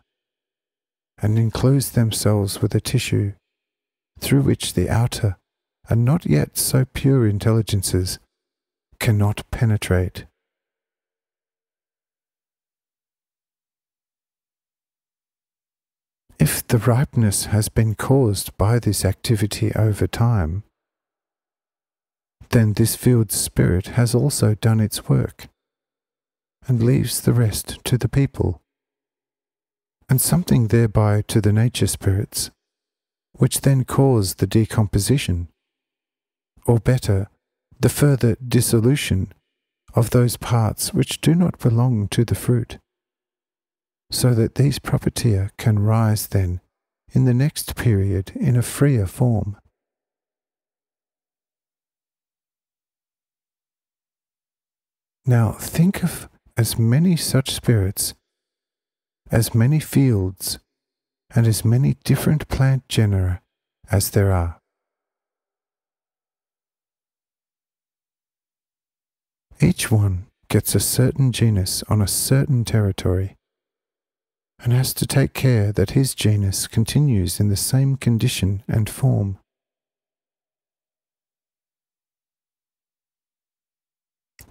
and enclose themselves with a tissue, through which the outer and not yet so pure intelligences cannot penetrate. If the ripeness has been caused by this activity over time, then this field's spirit has also done its work, and leaves the rest to the people, and something thereby to the nature spirits, which then cause the decomposition, or better, the further dissolution of those parts which do not belong to the fruit, so that these propertia can rise then in the next period in a freer form. Now think of as many such spirits, as many fields, and as many different plant genera as there are. Each one gets a certain genus on a certain territory, and has to take care that his genus continues in the same condition and form.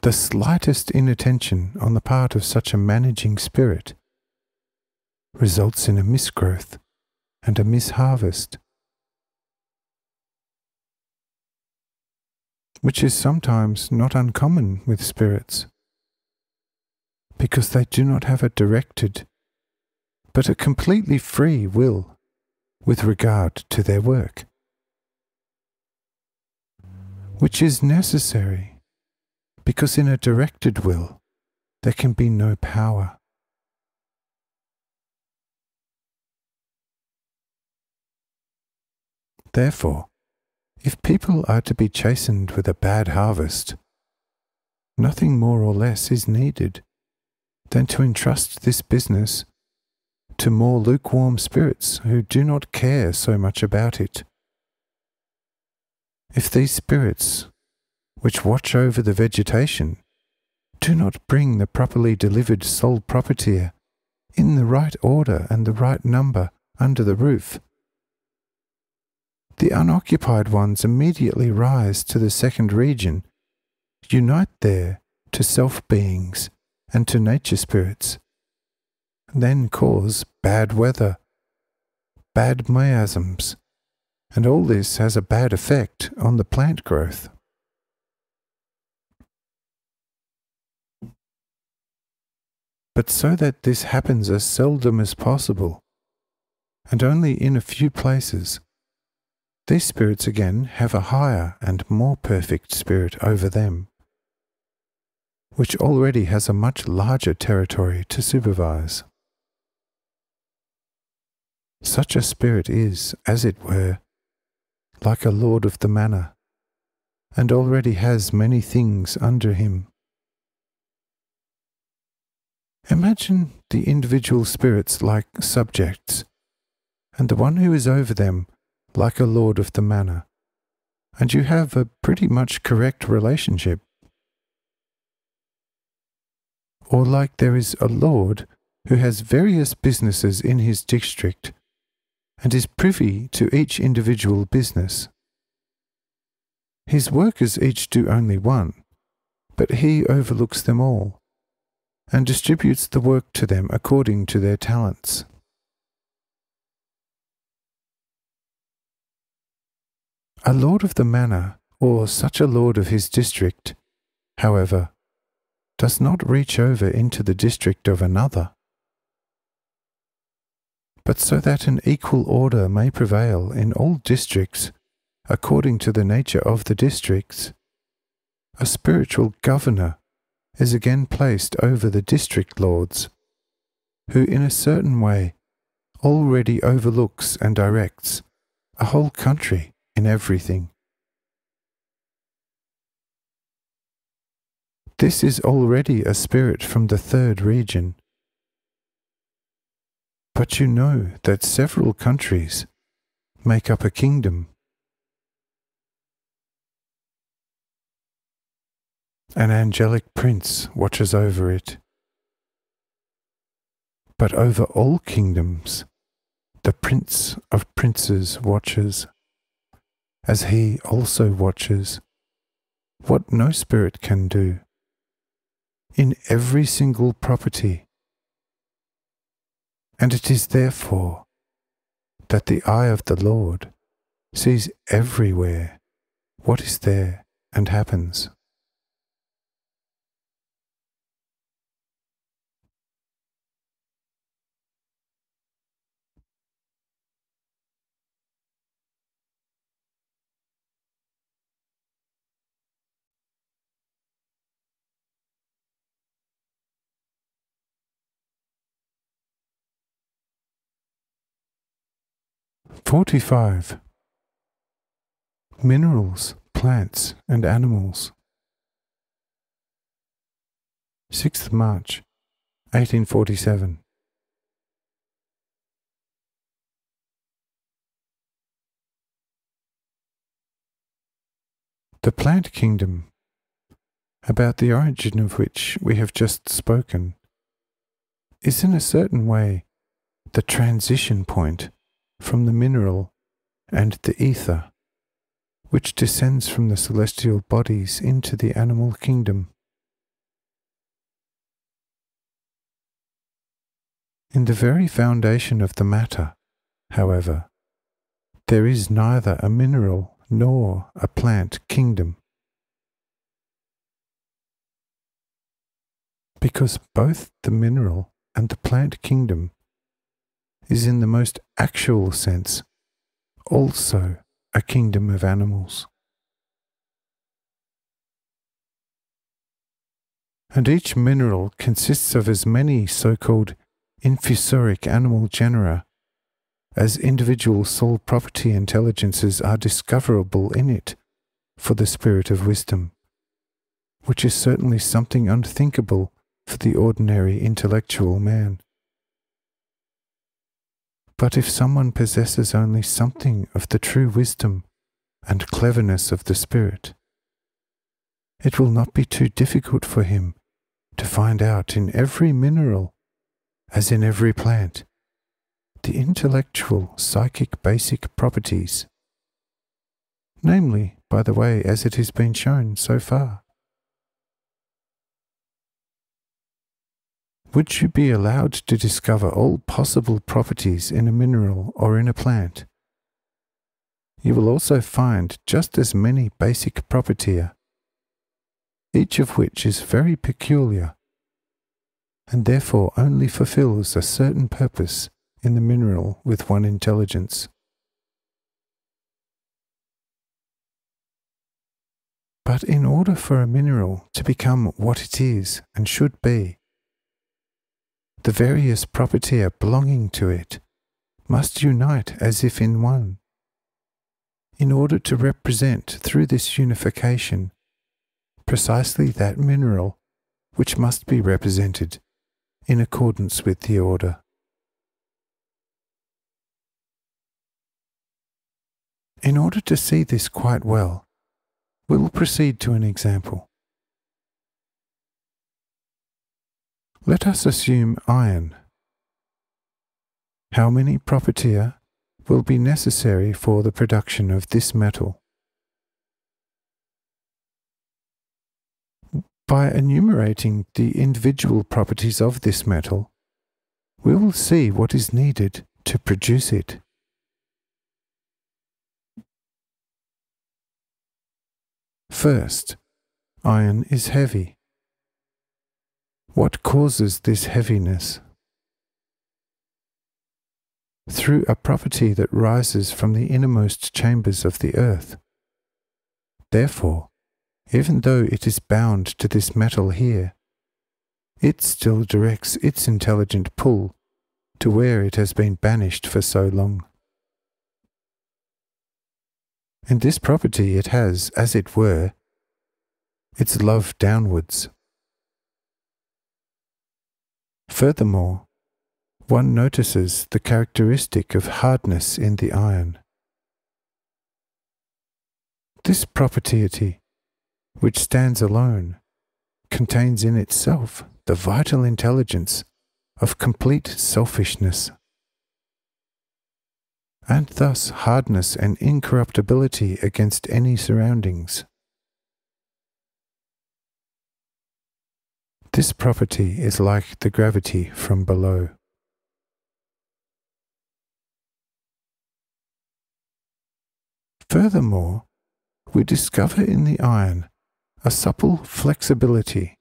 The slightest inattention on the part of such a managing spirit results in a misgrowth and a misharvest, which is sometimes not uncommon with spirits, because they do not have a directed, but a completely free will with regard to their work, which is necessary, because in a directed will there can be no power. Therefore, if people are to be chastened with a bad harvest, nothing more or less is needed than to entrust this business to more lukewarm spirits who do not care so much about it. If these spirits, which watch over the vegetation, do not bring the properly delivered soul propertia in the right order and the right number under the roof, the unoccupied ones immediately rise to the second region, unite there to self-beings and to nature spirits, then cause bad weather, bad miasms, and all this has a bad effect on the plant growth. But so that this happens as seldom as possible, and only in a few places, these spirits again have a higher and more perfect spirit over them, which already has a much larger territory to supervise. Such a spirit is, as it were, like a lord of the manor, and already has many things under him. Imagine the individual spirits like subjects, and the one who is over them like a lord of the manor, and you have a pretty much correct relationship. Or like there is a lord who has various businesses in his district, and is privy to each individual business. His workers each do only one, but he overlooks them all, and distributes the work to them according to their talents. A lord of the manor, or such a lord of his district, however, does not reach over into the district of another. But so that an equal order may prevail in all districts according to the nature of the districts, a spiritual governor is again placed over the district lords, who in a certain way already overlooks and directs a whole country in everything. This is already a spirit from the third region. But you know that several countries make up a kingdom. An angelic prince watches over it. But over all kingdoms, the Prince of Princes watches, as he also watches what no spirit can do, in every single property. And it is therefore that the eye of the Lord sees everywhere what is there and happens. "45. Minerals, plants and animals. 6th March, 1847. The plant kingdom, about the origin of which we have just spoken, is in a certain way the transition point from the mineral and the ether, which descends from the celestial bodies into the animal kingdom. In the very foundation of the matter, however, there is neither a mineral nor a plant kingdom, because both the mineral and the plant kingdom is in the most actual sense also a kingdom of animals. And each mineral consists of as many so-called infusoric animal genera as individual soul property intelligences are discoverable in it for the spirit of wisdom, which is certainly something unthinkable for the ordinary intellectual man. But if someone possesses only something of the true wisdom and cleverness of the spirit, it will not be too difficult for him to find out in every mineral, as in every plant, the intellectual psychic basic properties, namely by the way as it has been shown so far. Would you be allowed to discover all possible properties in a mineral or in a plant? You will also find just as many basic propertia, each of which is very peculiar, and therefore only fulfills a certain purpose in the mineral with one intelligence. But in order for a mineral to become what it is and should be, the various propertia belonging to it must unite as if in one, in order to represent through this unification precisely that mineral which must be represented in accordance with the order. In order to see this quite well, we will proceed to an example. Let us assume iron. How many propertia will be necessary for the production of this metal? By enumerating the individual properties of this metal, we will see what is needed to produce it. First, iron is heavy. What causes this heaviness? Through a property that rises from the innermost chambers of the earth. Therefore, even though it is bound to this metal here, it still directs its intelligent pull to where it has been banished for so long. In this property it has, as it were, its love downwards. Furthermore, one notices the characteristic of hardness in the iron. This property, which stands alone, contains in itself the vital intelligence of complete selfishness, and thus hardness and incorruptibility against any surroundings. This property is like the gravity from below. Furthermore, we discover in the iron a supple flexibility.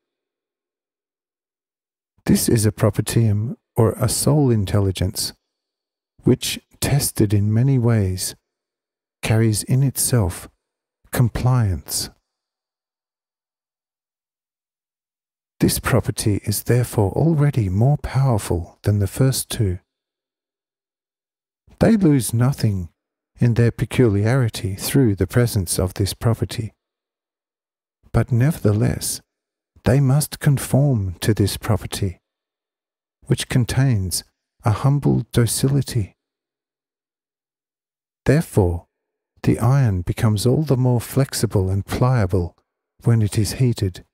This is a propertium or a soul intelligence, which, tested in many ways, carries in itself compliance. This property is therefore already more powerful than the first two. They lose nothing in their peculiarity through the presence of this property, but nevertheless they must conform to this property, which contains a humble docility. Therefore, the iron becomes all the more flexible and pliable when it is heated,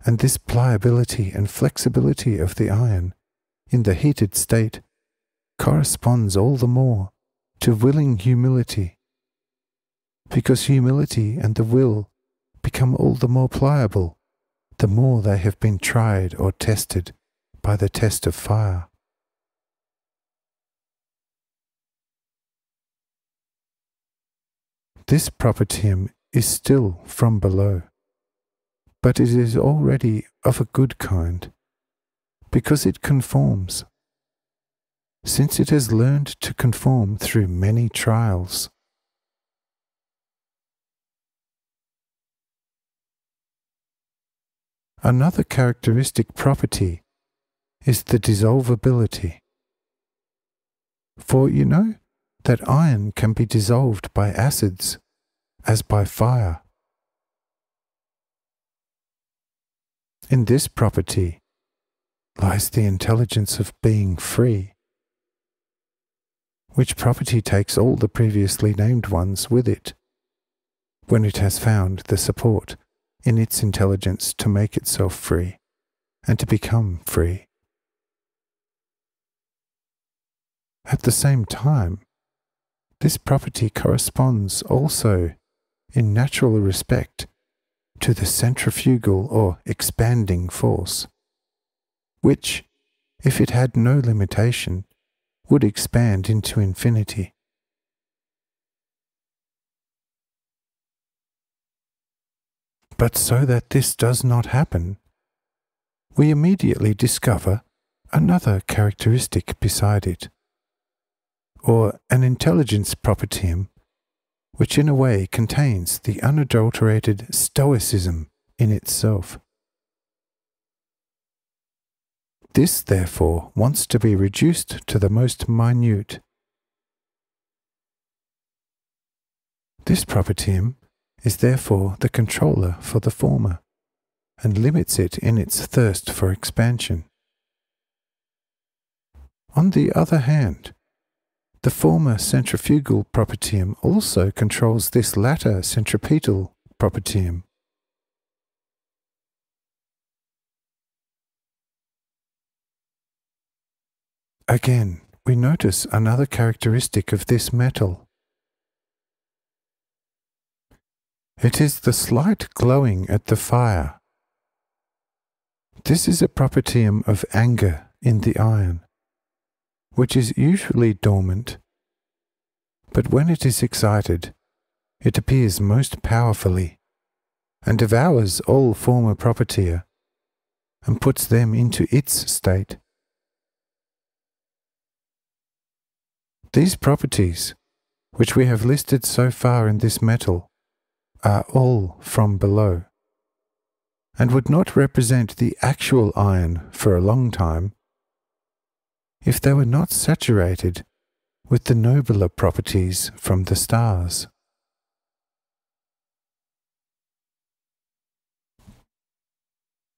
and this pliability and flexibility of the iron in the heated state corresponds all the more to willing humility, because humility and the will become all the more pliable the more they have been tried or tested by the test of fire. This propertium is still from below, but it is already of a good kind, because it conforms, since it has learned to conform through many trials. Another characteristic property is the dissolvability. For you know that iron can be dissolved by acids, as by fire. In this property lies the intelligence of being free, which property takes all the previously named ones with it, when it has found the support in its intelligence to make itself free and to become free. At the same time, this property corresponds also, in natural respect, to the centrifugal or expanding force, which, if it had no limitation, would expand into infinity. But so that this does not happen, we immediately discover another characteristic beside it, or an intelligence propertium, which in a way contains the unadulterated stoicism in itself. This, therefore, wants to be reduced to the most minute. This propertium is therefore the controller for the former, and limits it in its thirst for expansion. On the other hand, the former centrifugal propertium also controls this latter centripetal propertium. Again, we notice another characteristic of this metal. It is the slight glowing at the fire. This is a propertium of anger in the iron, which is usually dormant, but when it is excited, it appears most powerfully, and devours all former propertia, and puts them into its state. These properties, which we have listed so far in this metal, are all from below, and would not represent the actual iron for a long time if they were not saturated with the nobler properties from the stars.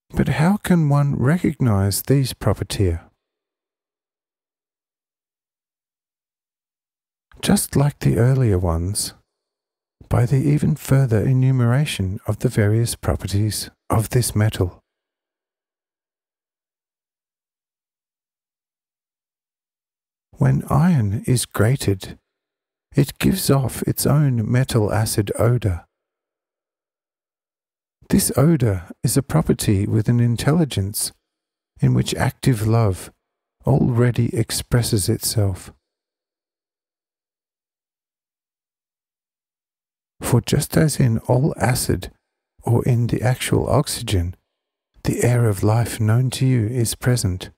But how can one recognize these propertia? Just like the earlier ones, by the even further enumeration of the various properties of this metal. When iron is grated, it gives off its own metal acid odor. This odor is a property with an intelligence in which active love already expresses itself. For just as in all acid, or in the actual oxygen, the air of life known to you is present,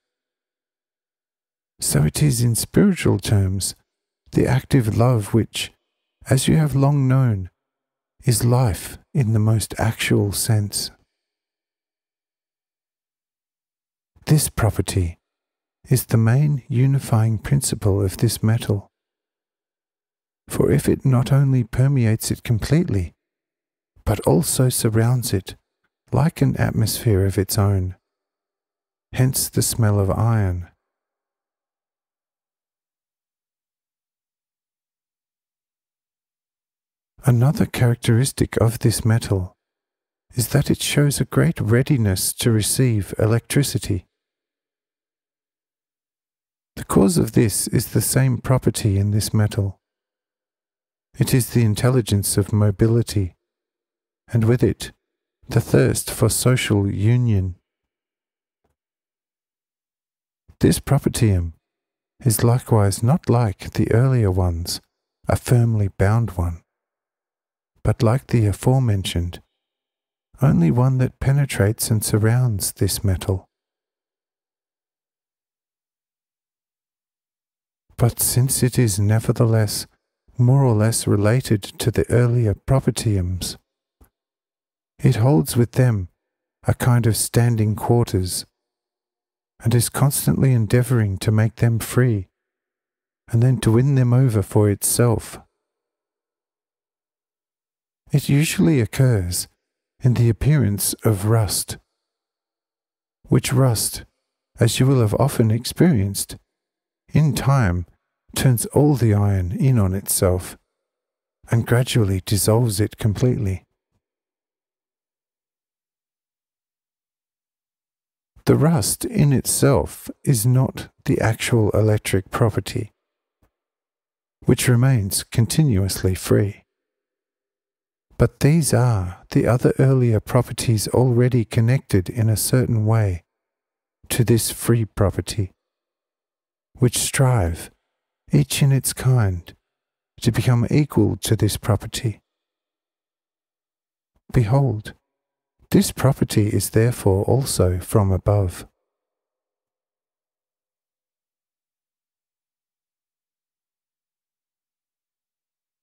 so it is in spiritual terms the active love which, as you have long known, is life in the most actual sense. This property is the main unifying principle of this metal. For if it not only permeates it completely, but also surrounds it like an atmosphere of its own, hence the smell of iron. Another characteristic of this metal is that it shows a great readiness to receive electricity. The cause of this is the same property in this metal. It is the intelligence of mobility, and with it, the thirst for social union. This propertium is likewise not like the earlier ones, a firmly bound one, but like the aforementioned, only one that penetrates and surrounds this metal. But since it is nevertheless more or less related to the earlier propertiums, it holds with them a kind of standing quarters, and is constantly endeavouring to make them free, and then to win them over for itself. It usually occurs in the appearance of rust, which rust, as you will have often experienced, in time turns all the iron in on itself, and gradually dissolves it completely. The rust in itself is not the actual electric property, which remains continuously free. But these are the other earlier properties already connected in a certain way to this free property, which strive, each in its kind, to become equal to this property. Behold, this property is therefore also from above.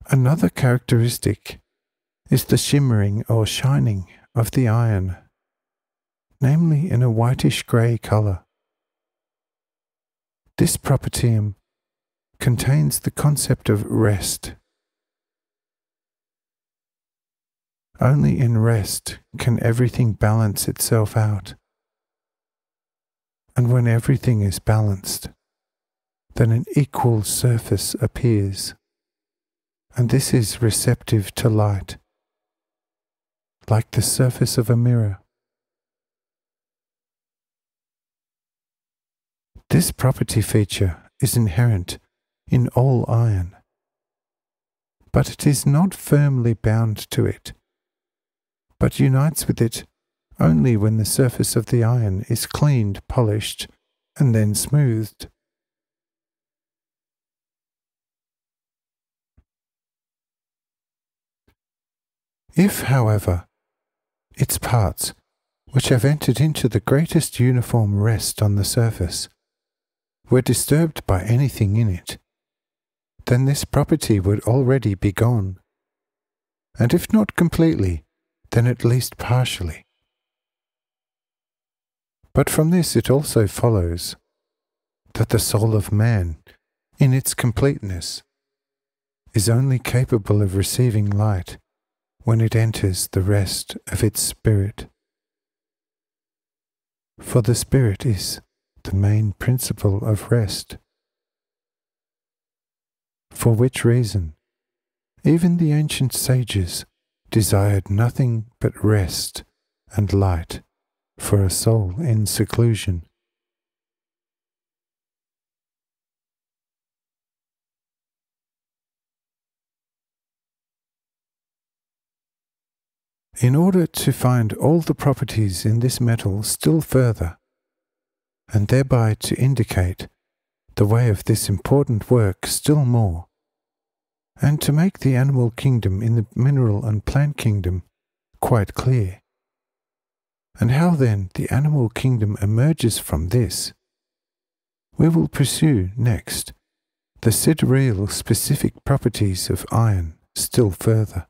Another characteristic is the shimmering or shining of the iron, namely in a whitish grey colour, This propertium contains the concept of rest. Only in rest can everything balance itself out. And when everything is balanced, then an equal surface appears, and this is receptive to light, like the surface of a mirror. This property feature is inherent in all iron, but it is not firmly bound to it, but unites with it only when the surface of the iron is cleaned, polished, and then smoothed. If, however, its parts, which have entered into the greatest uniform rest on the surface, were disturbed by anything in it, then this property would already be gone, and if not completely, then at least partially. But from this it also follows that the soul of man, in its completeness, is only capable of receiving light when it enters the rest of its spirit. For the spirit is the main principle of rest, for which reason even the ancient sages desired nothing but rest and light for a soul in seclusion. In order to find all the properties in this metal still further, and thereby to indicate the way of this important work still more, and to make the animal kingdom in the mineral and plant kingdom quite clear, and how then the animal kingdom emerges from this, we will pursue next the sidereal specific properties of iron still further.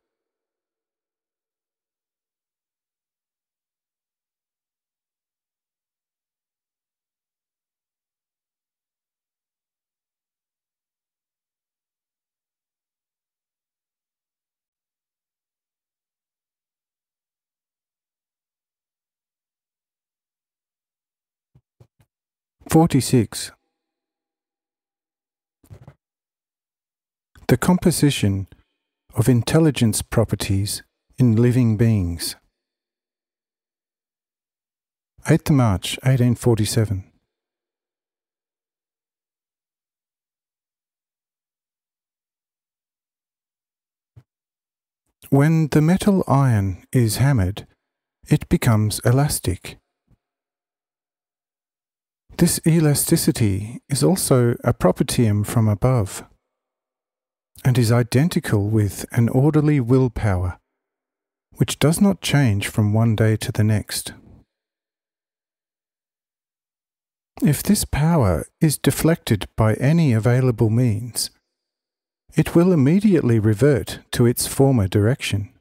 (46) The composition of intelligence properties in living beings. 8th March 1847. When the metal iron is hammered, it becomes elastic. This elasticity is also a propertium from above, and is identical with an orderly willpower, which does not change from one day to the next. If this power is deflected by any available means, it will immediately revert to its former direction.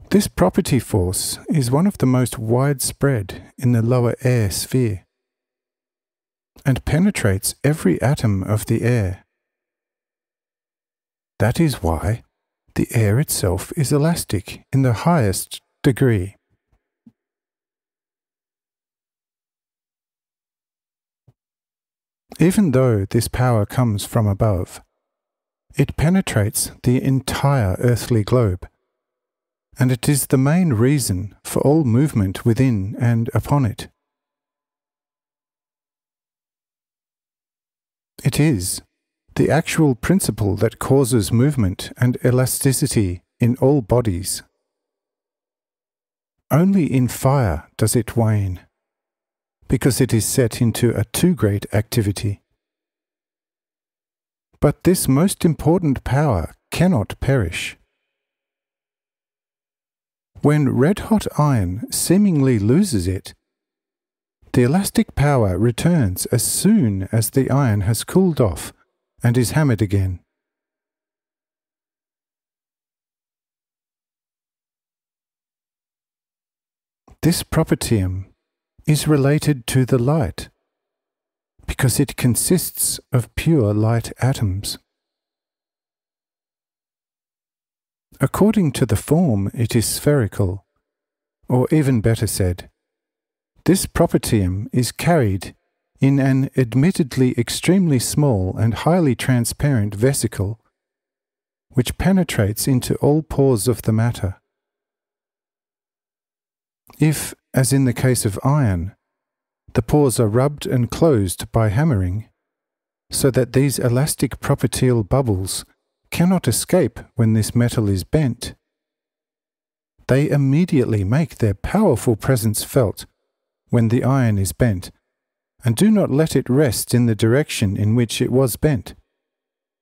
This property force is one of the most widespread in the lower air sphere, and penetrates every atom of the air. That is why the air itself is elastic in the highest degree. Even though this power comes from above, it penetrates the entire earthly globe, and it is the main reason for all movement within and upon it. It is the actual principle that causes movement and elasticity in all bodies. Only in fire does it wane, because it is set into a too great activity. But this most important power cannot perish. When red-hot iron seemingly loses it, the elastic power returns as soon as the iron has cooled off and is hammered again. This propertium is related to the light, because it consists of pure light atoms. According to the form, it is spherical, or even better said, this propertium is carried in an admittedly extremely small and highly transparent vesicle, which penetrates into all pores of the matter. If, as in the case of iron, the pores are rubbed and closed by hammering, so that these elastic propertial bubbles cannot escape when this metal is bent, they immediately make their powerful presence felt when the iron is bent, and do not let it rest in the direction in which it was bent,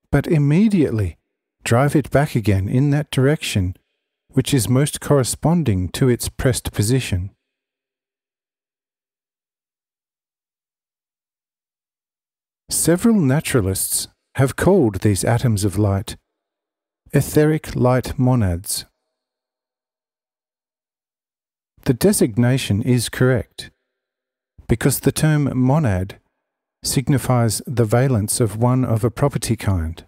but immediately drive it back again in that direction which is most corresponding to its pressed position. Several naturalists have called these atoms of light etheric light monads. The designation is correct, because the term monad signifies the valence of one of a property kind.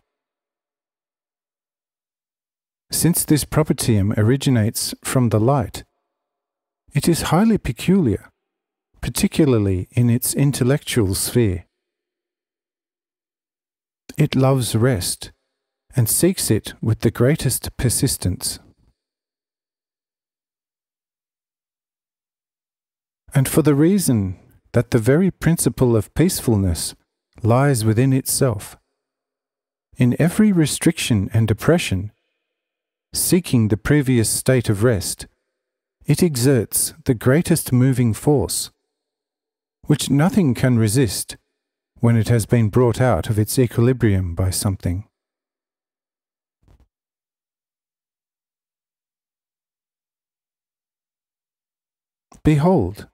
Since this propertium originates from the light, it is highly peculiar, particularly in its intellectual sphere. It loves rest and seeks it with the greatest persistence. And for the reason that the very principle of peacefulness lies within itself, in every restriction and oppression, seeking the previous state of rest, it exerts the greatest moving force, which nothing can resist when it has been brought out of its equilibrium by something. Behold,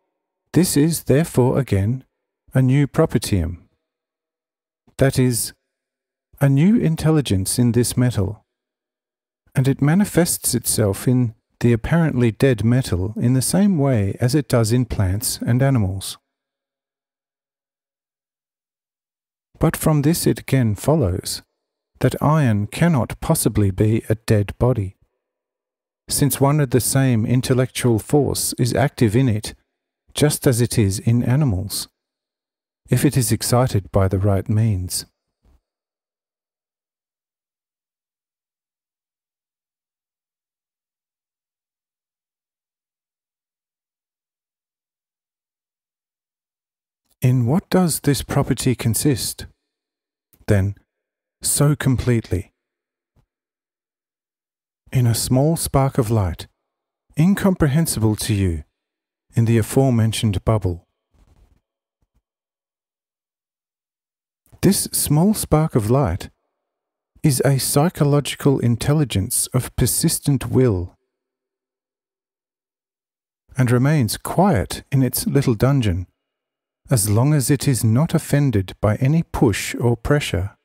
this is therefore again a new propertium, that is, a new intelligence in this metal, and it manifests itself in the apparently dead metal in the same way as it does in plants and animals. But from this it again follows that iron cannot possibly be a dead body, since one and the same intellectual force is active in it just as it is in animals, if it is excited by the right means. In what does this property consist, then, so completely? In a small spark of light, incomprehensible to you, in the aforementioned bubble. This small spark of light is a psychological intelligence of persistent will, and remains quiet in its little dungeon as long as it is not offended by any push or pressure.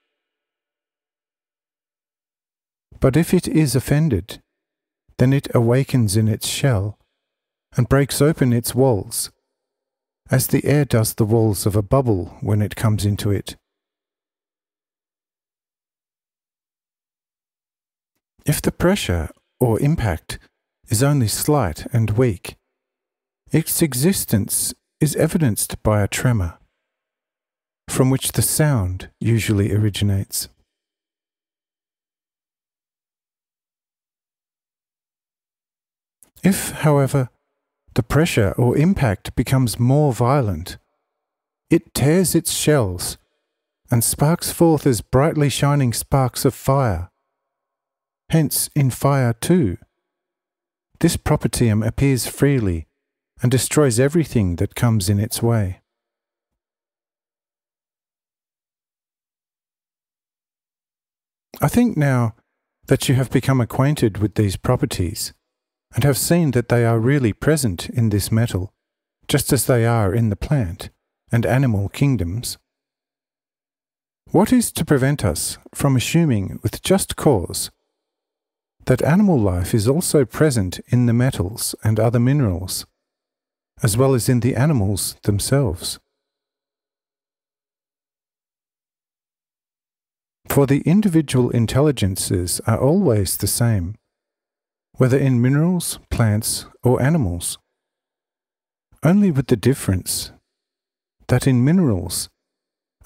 But if it is offended, then it awakens in its shell and breaks open its walls, as the air does the walls of a bubble when it comes into it. If the pressure or impact is only slight and weak, its existence is evidenced by a tremor, from which the sound usually originates. If, however, the pressure or impact becomes more violent, it tears its shells and sparks forth as brightly shining sparks of fire. Hence, in fire too, this propertium appears freely and destroys everything that comes in its way. I think now that you have become acquainted with these properties, and have seen that they are really present in this metal, just as they are in the plant and animal kingdoms, what is to prevent us from assuming with just cause that animal life is also present in the metals and other minerals, as well as in the animals themselves. For the individual intelligences are always the same, whether in minerals, plants, or animals, only with the difference that in minerals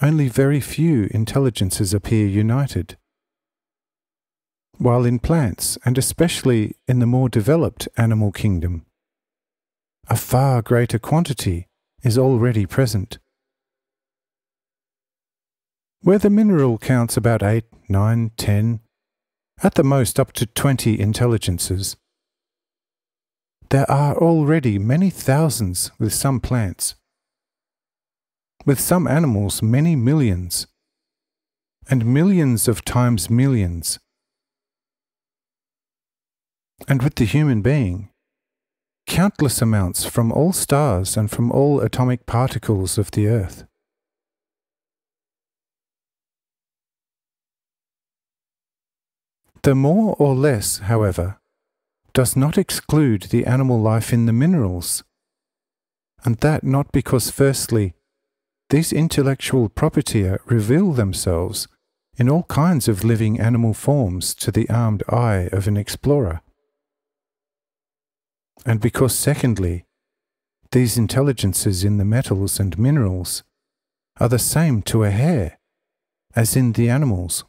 only very few intelligences appear united, while in plants, and especially in the more developed animal kingdom, a far greater quantity is already present. Where the mineral counts about 8, 9, 10, at the most up to 20 intelligences, there are already many thousands with some plants, with some animals many millions, and millions of times millions, and with the human being, countless amounts from all stars and from all atomic particles of the earth. The more or less, however, does not exclude the animal life in the minerals, and that not because firstly, these intellectual propertia reveal themselves in all kinds of living animal forms to the armed eye of an explorer, and because secondly, these intelligences in the metals and minerals are the same to a hair as in the animals.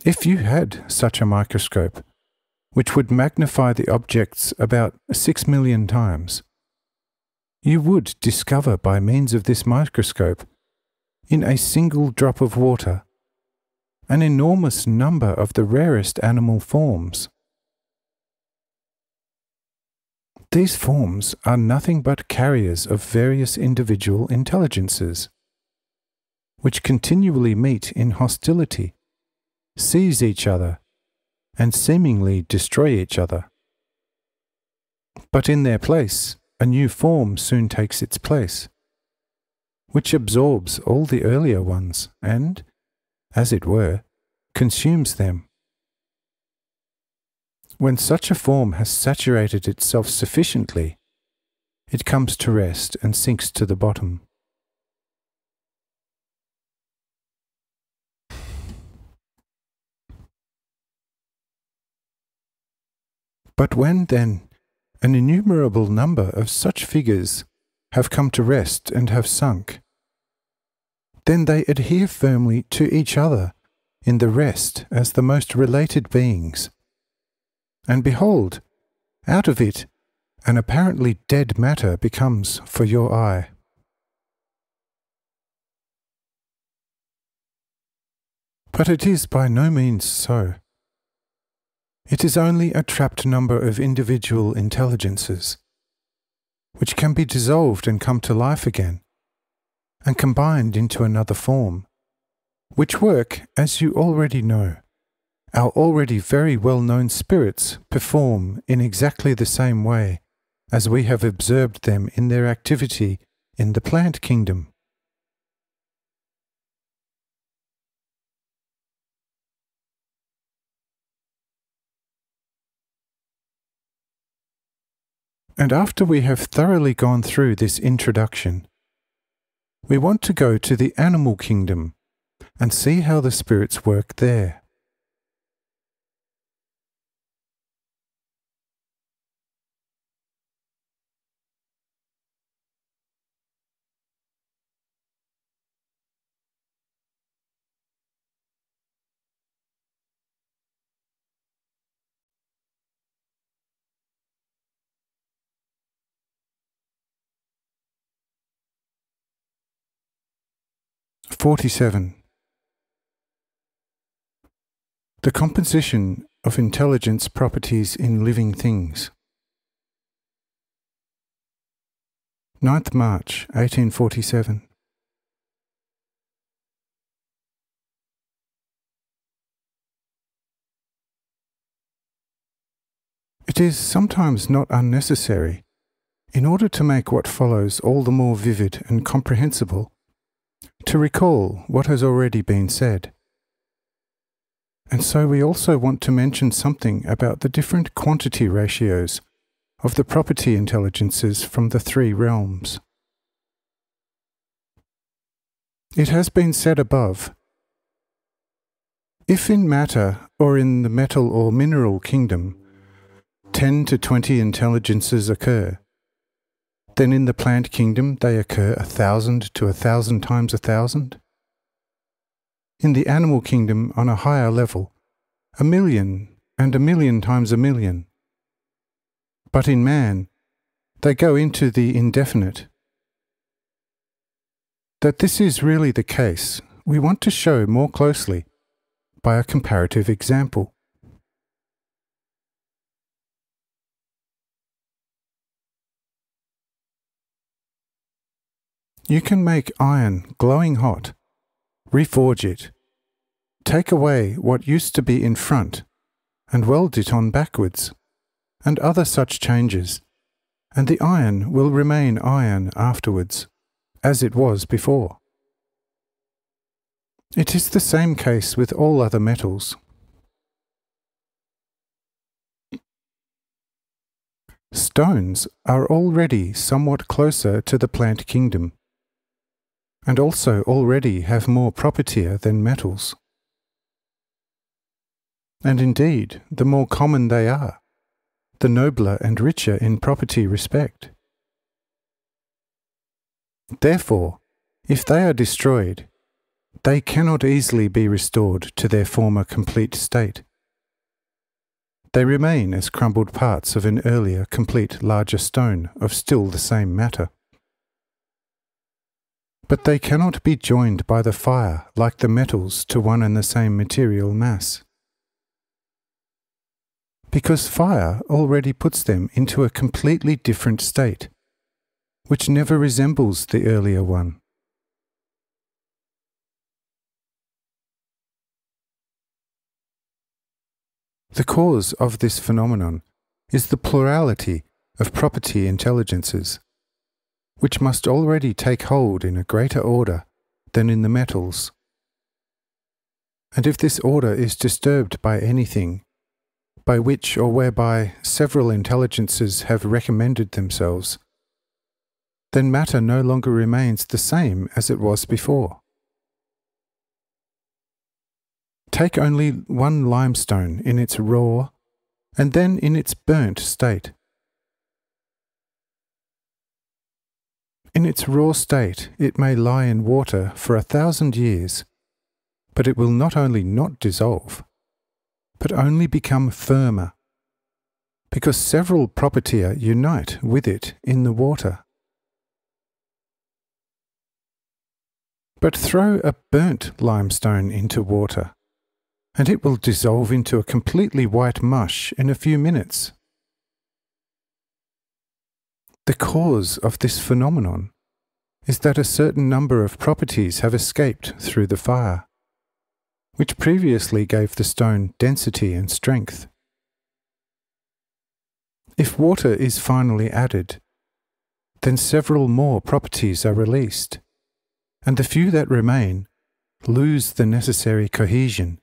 If you had such a microscope, which would magnify the objects about 6 million times, you would discover by means of this microscope, in a single drop of water, an enormous number of the rarest animal forms. These forms are nothing but carriers of various individual intelligences, which continually meet in hostility, seize each other, and seemingly destroy each other. But in their place, a new form soon takes its place, which absorbs all the earlier ones and, as it were, consumes them. When such a form has saturated itself sufficiently, it comes to rest and sinks to the bottom. But when, then, an innumerable number of such figures have come to rest and have sunk, then they adhere firmly to each other in the rest as the most related beings. And behold, out of it, an apparently dead matter becomes for your eye. But it is by no means so. It is only a trapped number of individual intelligences, which can be dissolved and come to life again, and combined into another form, which work, as you already know, our already very well-known spirits perform in exactly the same way as we have observed them in their activity in the plant kingdom. And after we have thoroughly gone through this introduction, we want to go to the animal kingdom and see how the spirits work there. '47. The composition of intelligence properties in living things. 9th March 1847. It is sometimes not unnecessary, in order to make what follows all the more vivid and comprehensible, to recall what has already been said. And so we also want to mention something about the different quantity ratios of the property intelligences from the three realms. It has been said above, if in matter or in the metal or mineral kingdom 10 to 20 intelligences occur, then in the plant kingdom they occur 1,000 to 1,000 times 1,000. In the animal kingdom on a higher level, 1,000,000 and 1,000,000 times 1,000,000. But in man, they go into the indefinite. That this is really the case, we want to show more closely by a comparative example. You can make iron glowing hot, reforge it, take away what used to be in front, and weld it on backwards, and other such changes, and the iron will remain iron afterwards, as it was before. It is the same case with all other metals. Stones are already somewhat closer to the plant kingdom, and also already have more propertia than metals. And indeed, the more common they are, the nobler and richer in property respect. Therefore, if they are destroyed, they cannot easily be restored to their former complete state. They remain as crumbled parts of an earlier complete larger stone of still the same matter. But they cannot be joined by the fire like the metals to one and the same material mass, because fire already puts them into a completely different state, which never resembles the earlier one. The cause of this phenomenon is the plurality of property intelligences, which must already take hold in a greater order than in the metals. And if this order is disturbed by anything, by which or whereby several intelligences have recommended themselves, then matter no longer remains the same as it was before. Take only one limestone in its raw and then in its burnt state. In its raw state it may lie in water for 1,000 years, but it will not only not dissolve, but only become firmer, because several propertia unite with it in the water. But throw a burnt limestone into water, and it will dissolve into a completely white mush in a few minutes. The cause of this phenomenon is that a certain number of properties have escaped through the fire, which previously gave the stone density and strength. If water is finally added, then several more properties are released, and the few that remain lose the necessary cohesion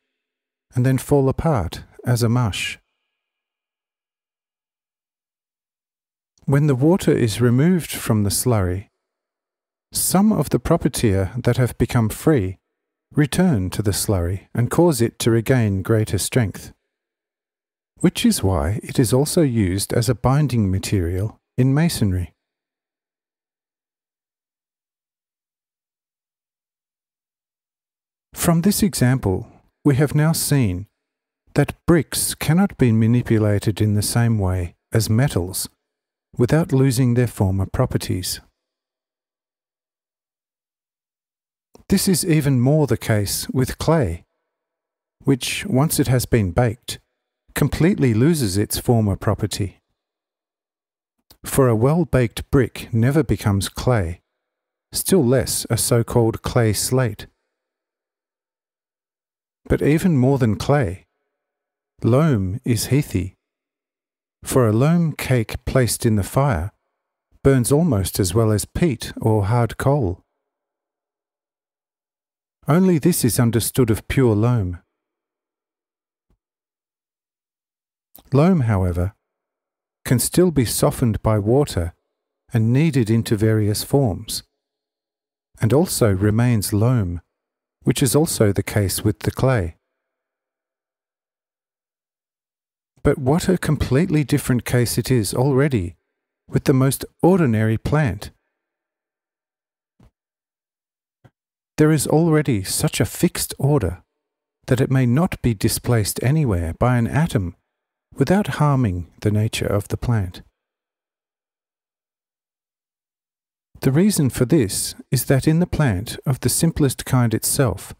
and then fall apart as a mush. When the water is removed from the slurry, some of the propertia that have become free return to the slurry and cause it to regain greater strength, which is why it is also used as a binding material in masonry. From this example, we have now seen that bricks cannot be manipulated in the same way as metals without losing their former properties. This is even more the case with clay, which, once it has been baked, completely loses its former property. For a well-baked brick never becomes clay, still less a so-called clay slate. But even more than clay, loam is heathy, for a loam cake placed in the fire burns almost as well as peat or hard coal. Only this is understood of pure loam. Loam, however, can still be softened by water and kneaded into various forms, and also remains loam, which is also the case with the clay. But what a completely different case it is already with the most ordinary plant. There is already such a fixed order that it may not be displaced anywhere by an atom without harming the nature of the plant. The reason for this is that in the plant of the simplest kind itself,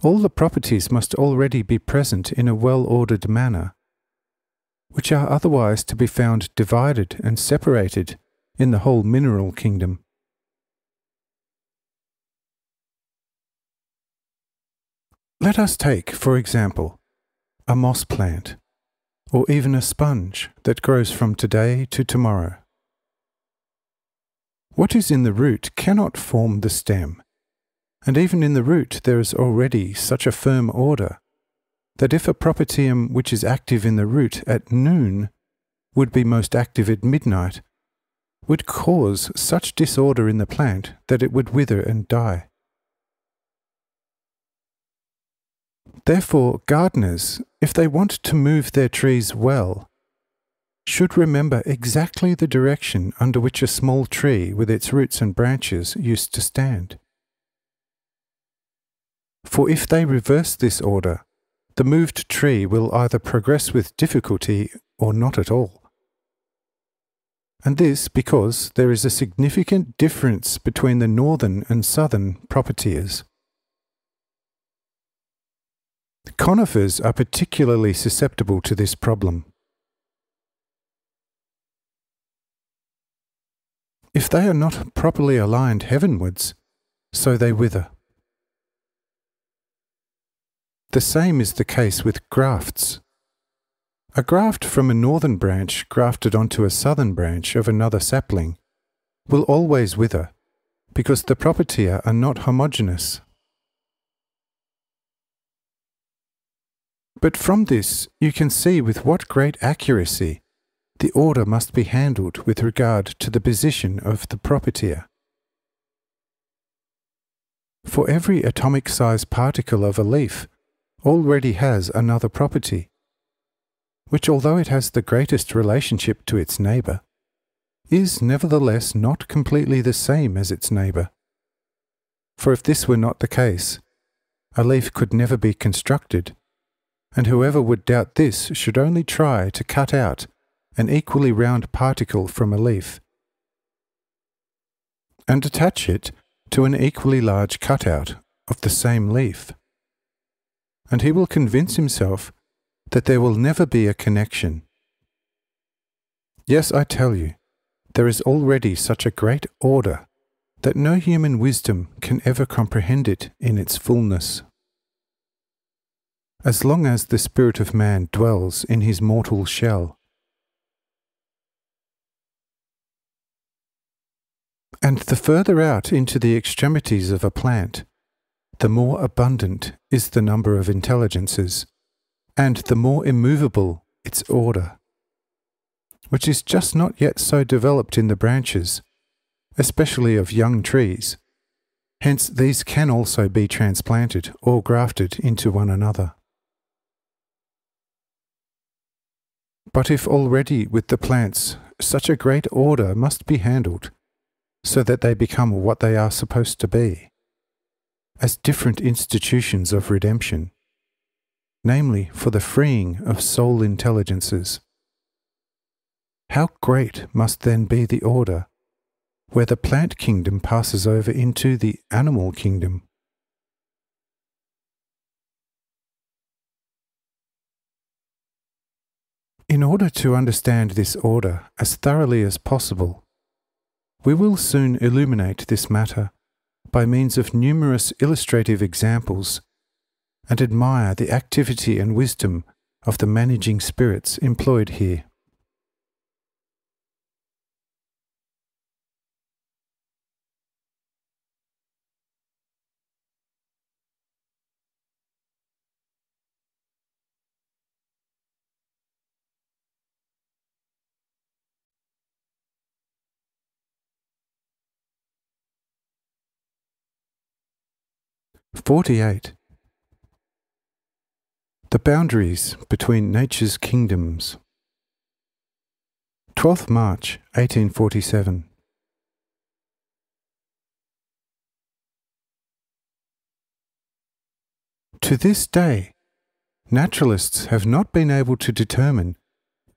all the properties must already be present in a well-ordered manner, which are otherwise to be found divided and separated in the whole mineral kingdom. Let us take, for example, a moss plant, or even a sponge that grows from today to tomorrow. What is in the root cannot form the stem, and even in the root there is already such a firm order that if a propertium which is active in the root at noon would be most active at midnight, would cause such disorder in the plant that it would wither and die. Therefore, gardeners, if they want to move their trees well, should remember exactly the direction under which a small tree with its roots and branches used to stand. For if they reverse this order, the moved tree will either progress with difficulty or not at all. And this because there is a significant difference between the northern and southern properties. Conifers are particularly susceptible to this problem. If they are not properly aligned heavenwards, so they wither. The same is the case with grafts. A graft from a northern branch grafted onto a southern branch of another sapling will always wither, because the propertia are not homogeneous. But from this you can see with what great accuracy the order must be handled with regard to the position of the propertia. For every atomic-sized particle of a leaf already has another property, which, although it has the greatest relationship to its neighbour, is nevertheless not completely the same as its neighbour. For if this were not the case, a leaf could never be constructed, and whoever would doubt this should only try to cut out an equally round particle from a leaf, and attach it to an equally large cutout of the same leaf, and he will convince himself that there will never be a connection. Yes, I tell you, there is already such a great order that no human wisdom can ever comprehend it in its fullness. As long as the spirit of man dwells in his mortal shell. And the further out into the extremities of a plant, the more abundant is the number of intelligences, and the more immovable its order, which is just not yet so developed in the branches, especially of young trees. Hence these can also be transplanted or grafted into one another. But if already with the plants such a great order must be handled, so that they become what they are supposed to be, as different institutions of redemption, namely for the freeing of soul intelligences, how great must then be the order where the plant kingdom passes over into the animal kingdom? In order to understand this order as thoroughly as possible, we will soon illuminate this matter by means of numerous illustrative examples and admire the activity and wisdom of the managing spirits employed here. 48. The boundaries between nature's kingdoms. 12th March 1847. To this day, naturalists have not been able to determine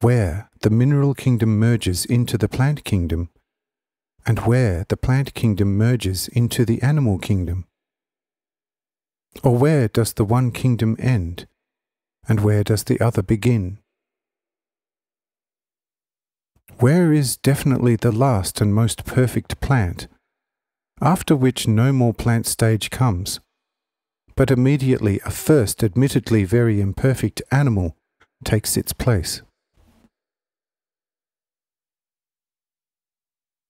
where the mineral kingdom merges into the plant kingdom, and where the plant kingdom merges into the animal kingdom. Or where does the one kingdom end, and where does the other begin? Where is definitely the last and most perfect plant, after which no more plant stage comes, but immediately a first admittedly very imperfect animal takes its place?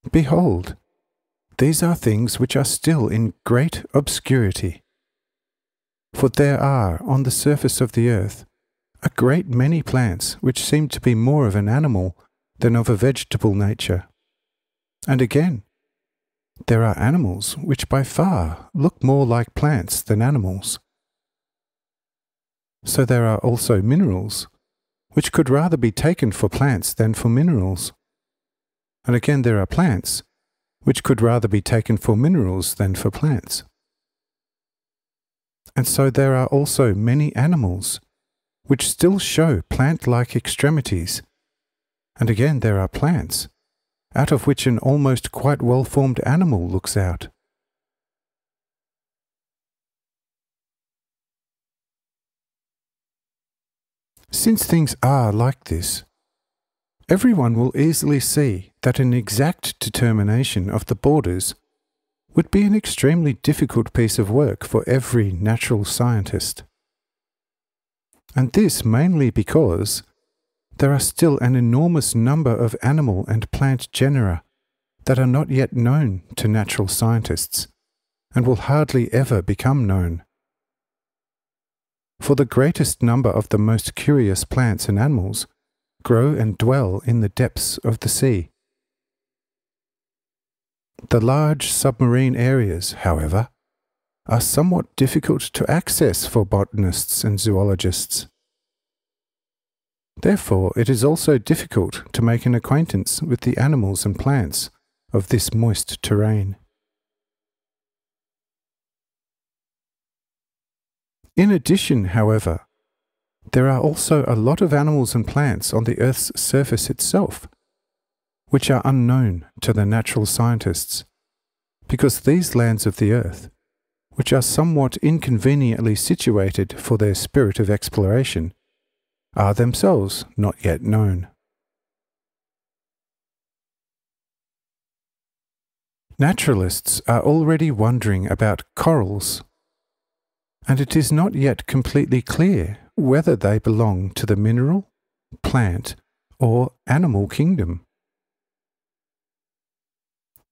Behold, these are things which are still in great obscurity. For there are, on the surface of the earth, a great many plants which seem to be more of an animal than of a vegetable nature. And again, there are animals which by far look more like plants than animals. So there are also minerals which could rather be taken for plants than for minerals. And again there are plants which could rather be taken for minerals than for plants. And so there are also many animals which still show plant-like extremities. And again there are plants, out of which an almost quite well-formed animal looks out. Since things are like this, everyone will easily see that an exact determination of the borders would be an extremely difficult piece of work for every natural scientist. And this mainly because there are still an enormous number of animal and plant genera that are not yet known to natural scientists, and will hardly ever become known. For the greatest number of the most curious plants and animals grow and dwell in the depths of the sea. The large submarine areas, however, are somewhat difficult to access for botanists and zoologists. Therefore, it is also difficult to make an acquaintance with the animals and plants of this moist terrain. In addition, however, there are also a lot of animals and plants on the Earth's surface itself, which are unknown to the natural scientists, because these lands of the Earth, which are somewhat inconveniently situated for their spirit of exploration, are themselves not yet known. Naturalists are already wondering about corals, and it is not yet completely clear whether they belong to the mineral, plant, or animal kingdom.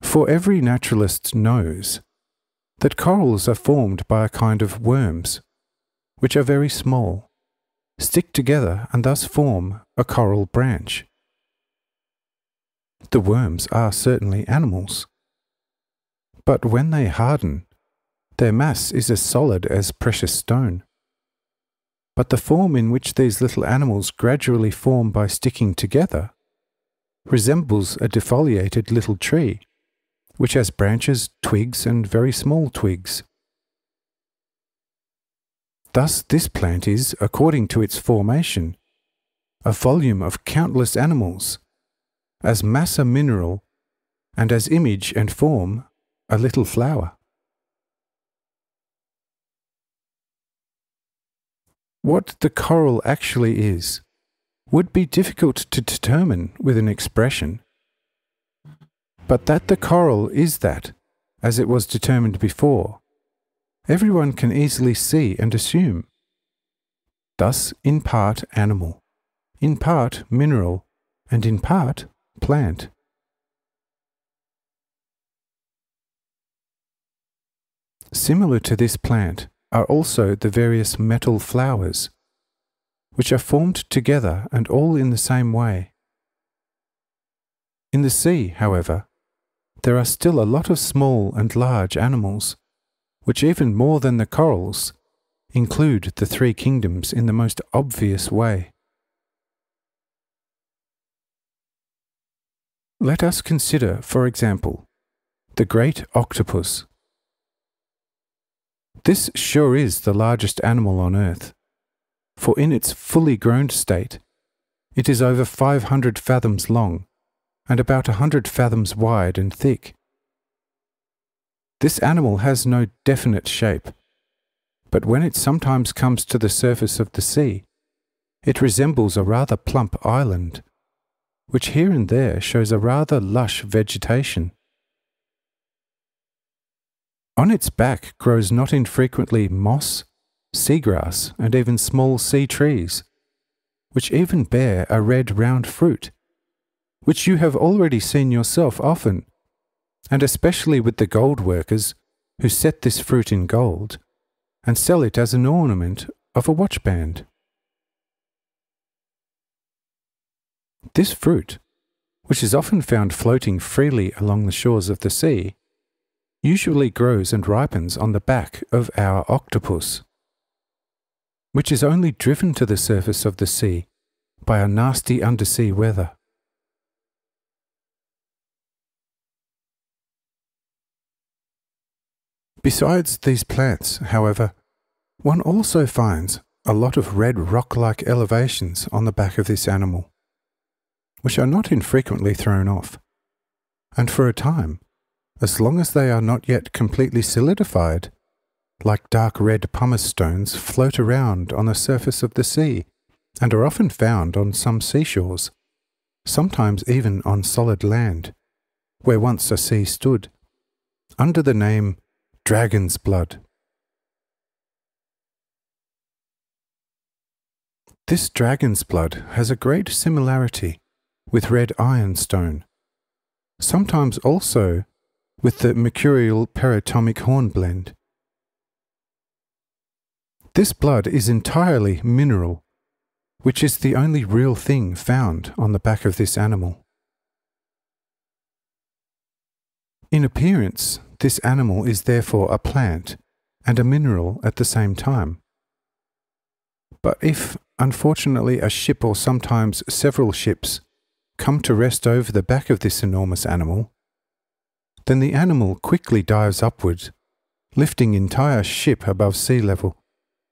For every naturalist knows that corals are formed by a kind of worms, which are very small, stick together and thus form a coral branch. The worms are certainly animals, but when they harden, their mass is as solid as precious stone. But the form in which these little animals gradually form by sticking together resembles a defoliated little tree, which has branches, twigs, and very small twigs. Thus this plant is, according to its formation, a volume of countless animals, as mass a mineral, and as image and form a little flower. What the coral actually is would be difficult to determine with an expression, but that the coral is that, as it was determined before, everyone can easily see and assume. Thus, in part animal, in part mineral, and in part plant. Similar to this plant are also the various metal flowers, which are formed together and all in the same way. In the sea, however, there are still a lot of small and large animals, which even more than the corals, include the three kingdoms in the most obvious way. Let us consider, for example, the great octopus. This sure is the largest animal on earth, for in its fully grown state, it is over 500 fathoms long and about 100 fathoms wide and thick. This animal has no definite shape, but when it sometimes comes to the surface of the sea, it resembles a rather plump island, which here and there shows a rather lush vegetation. On its back grows not infrequently moss, seagrass, and even small sea trees, which even bear a red round fruit, which you have already seen yourself often, and especially with the gold workers who set this fruit in gold and sell it as an ornament of a watchband. This fruit, which is often found floating freely along the shores of the sea, usually grows and ripens on the back of our octopus, which is only driven to the surface of the sea by a nasty undersea weather. Besides these plants, however, one also finds a lot of red rock-like elevations on the back of this animal, which are not infrequently thrown off, and for a time, as long as they are not yet completely solidified, like dark red pumice stones, float around on the surface of the sea and are often found on some seashores, sometimes even on solid land, where once a sea stood, under the name dragon's blood. This dragon's blood has a great similarity with red ironstone, sometimes also with the mercurial peritomic hornblende. This blood is entirely mineral, which is the only real thing found on the back of this animal. In appearance, this animal is therefore a plant and a mineral at the same time. But if, unfortunately, a ship or sometimes several ships come to rest over the back of this enormous animal, then the animal quickly dives upwards, lifting entire ship above sea level,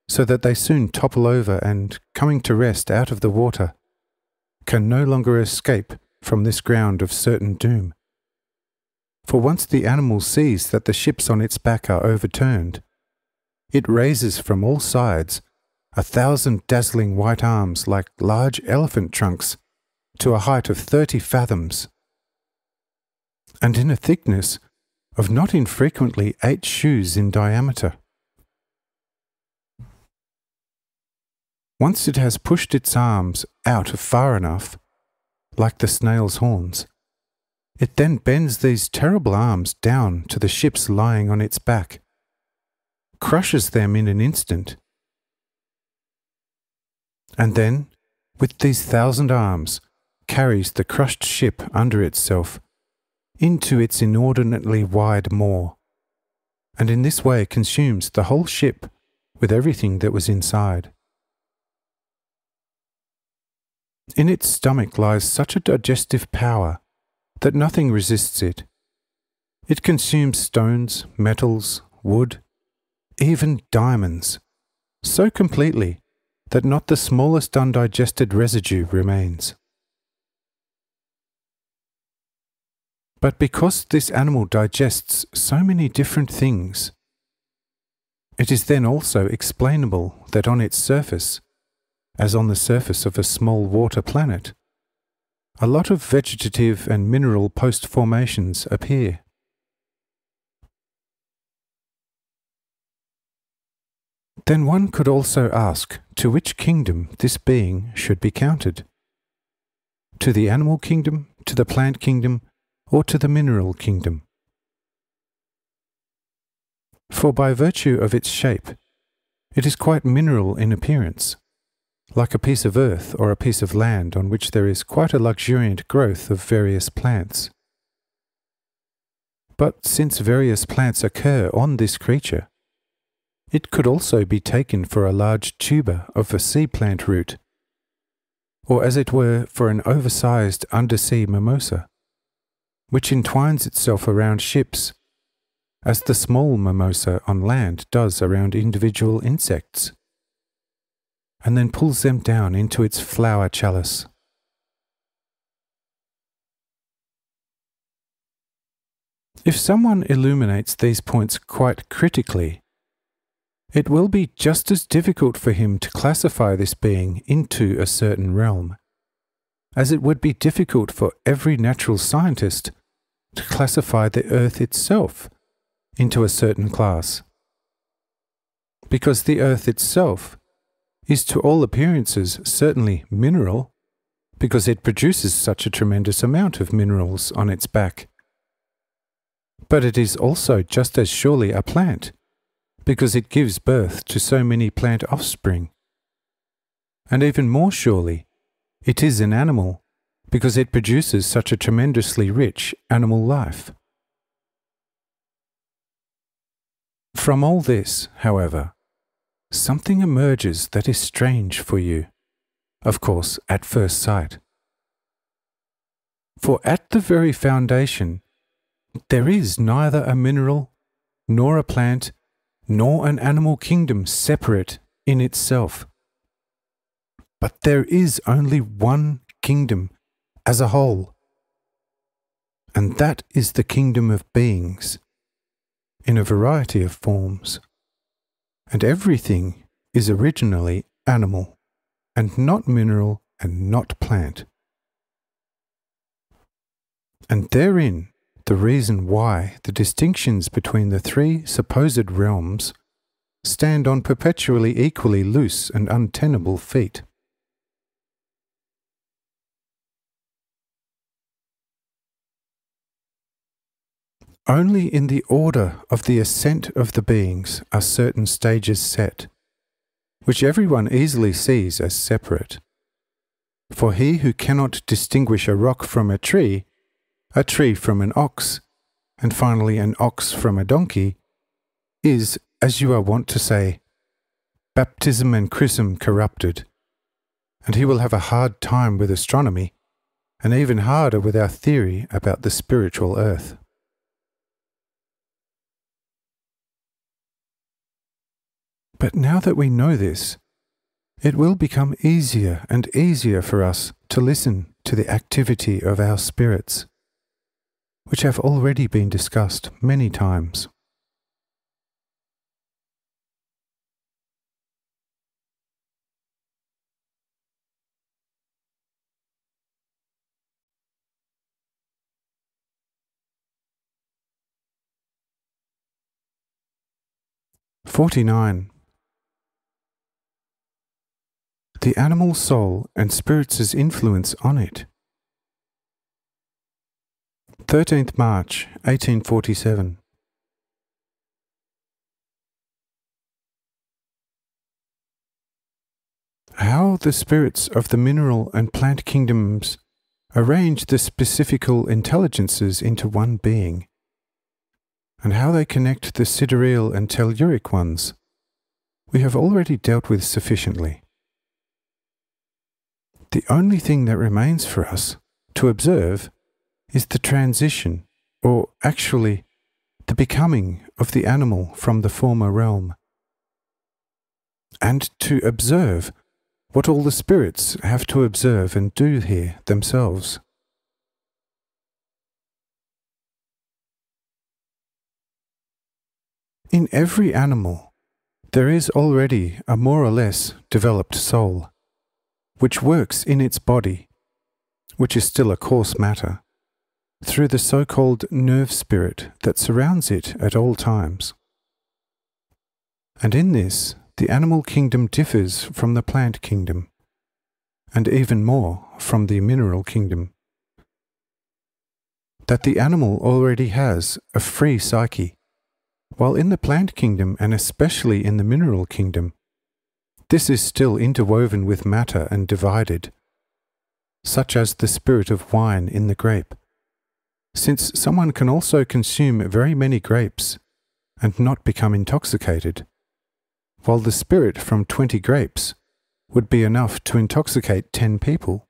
so that they soon topple over and, coming to rest out of the water, can no longer escape from this ground of certain doom. For once the animal sees that the ships on its back are overturned, it raises from all sides 1,000 dazzling white arms like large elephant trunks to a height of 30 fathoms, and in a thickness of not infrequently 8 shoes in diameter. Once it has pushed its arms out far enough, like the snail's horns, it then bends these terrible arms down to the ships lying on its back, crushes them in an instant, and then, with these 1,000 arms, carries the crushed ship under itself into its inordinately wide maw, and in this way consumes the whole ship with everything that was inside. In its stomach lies such a digestive power that nothing resists it. It consumes stones, metals, wood, even diamonds, so completely that not the smallest undigested residue remains. But because this animal digests so many different things, it is then also explainable that on its surface, as on the surface of a small water planet, a lot of vegetative and mineral post-formations appear. Then one could also ask to which kingdom this being should be counted. To the animal kingdom, to the plant kingdom, or to the mineral kingdom. For by virtue of its shape, it is quite mineral in appearance, like a piece of earth or a piece of land on which there is quite a luxuriant growth of various plants. But since various plants occur on this creature, It could also be taken for a large tuber of a sea plant root, or as it were for an oversized undersea mimosa, which entwines itself around ships, as the small mimosa on land does around individual insects, and then pulls them down into its flower chalice. If someone illuminates these points quite critically, it will be just as difficult for him to classify this being into a certain realm, as it would be difficult for every natural scientist to classify the Earth itself into a certain class. Because the Earth itself is to all appearances certainly mineral, because it produces such a tremendous amount of minerals on its back. But it is also just as surely a plant, because it gives birth to so many plant offspring. And even more surely, it is an animal, because it produces such a tremendously rich animal life. From all this, however, something emerges that is strange for you, of course, at first sight. For at the very foundation, there is neither a mineral, nor a plant, nor an animal kingdom separate in itself. But there is only one kingdom as a whole, and that is the kingdom of beings, in a variety of forms. And everything is originally animal, and not mineral, and not plant. And therein the reason why the distinctions between the three supposed realms stand on perpetually equally loose and untenable feet. Only in the order of the ascent of the beings are certain stages set, which everyone easily sees as separate. For he who cannot distinguish a rock from a tree from an ox, and finally an ox from a donkey, is, as you are wont to say, baptism and chrism corrupted, and he will have a hard time with astronomy, and even harder with our theory about the spiritual earth. But now that we know this, it will become easier and easier for us to listen to the activity of our spirits, which have already been discussed many times. (49) The animal soul and spirits' influence on it. 13th March 1847. How the spirits of the mineral and plant kingdoms arrange the specifical intelligences into one being, and how they connect the sidereal and telluric ones, we have already dealt with sufficiently. The only thing that remains for us to observe is the transition, or actually the becoming of the animal from the former realm, and to observe what all the spirits have to observe and do here themselves. In every animal, there is already a more or less developed soul, which works in its body, which is still a coarse matter, through the so-called nerve spirit that surrounds it at all times. And in this, the animal kingdom differs from the plant kingdom, and even more from the mineral kingdom. That the animal already has a free psyche, while in the plant kingdom, and especially in the mineral kingdom, this is still interwoven with matter and divided, such as the spirit of wine in the grape, since someone can also consume very many grapes and not become intoxicated, while the spirit from 20 grapes would be enough to intoxicate 10 people.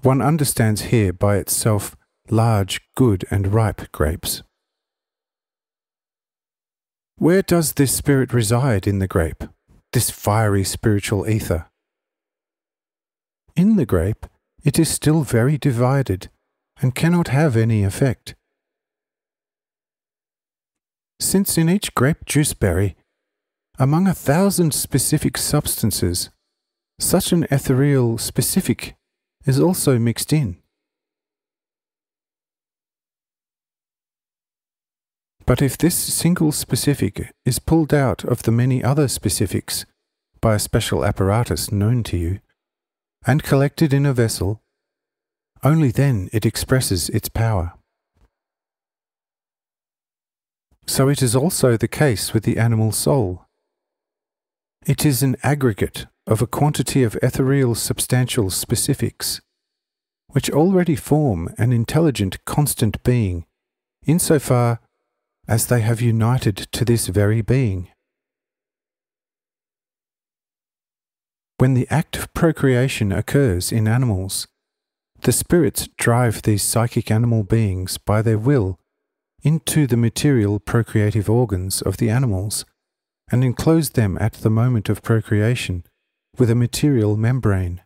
One understands here by itself large, good and ripe grapes. Where does this spirit reside in the grape, this fiery spiritual ether? In the grape, it is still very divided and cannot have any effect. Since in each grape juice berry, among 1,000 specific substances, such an ethereal specific is also mixed in. But if this single specific is pulled out of the many other specifics by a special apparatus known to you, and collected in a vessel, only then it expresses its power. So it is also the case with the animal soul. It is an aggregate of a quantity of ethereal substantial specifics, which already form an intelligent constant being, insofar as they have united to this very being. When the act of procreation occurs in animals, the spirits drive these psychic animal beings by their will into the material procreative organs of the animals and enclose them at the moment of procreation with a material membrane.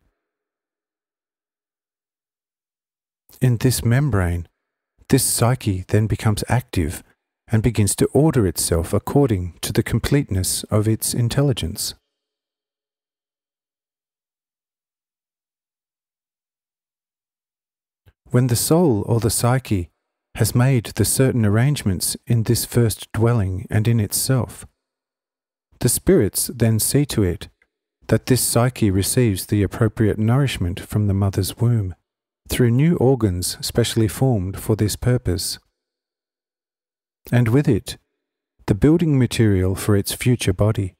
In this membrane, this psyche then becomes active and begins to order itself according to the completeness of its intelligence. When the soul or the psyche has made the certain arrangements in this first dwelling and in itself, the spirits then see to it that this psyche receives the appropriate nourishment from the mother's womb through new organs specially formed for this purpose, and with it the building material for its future body,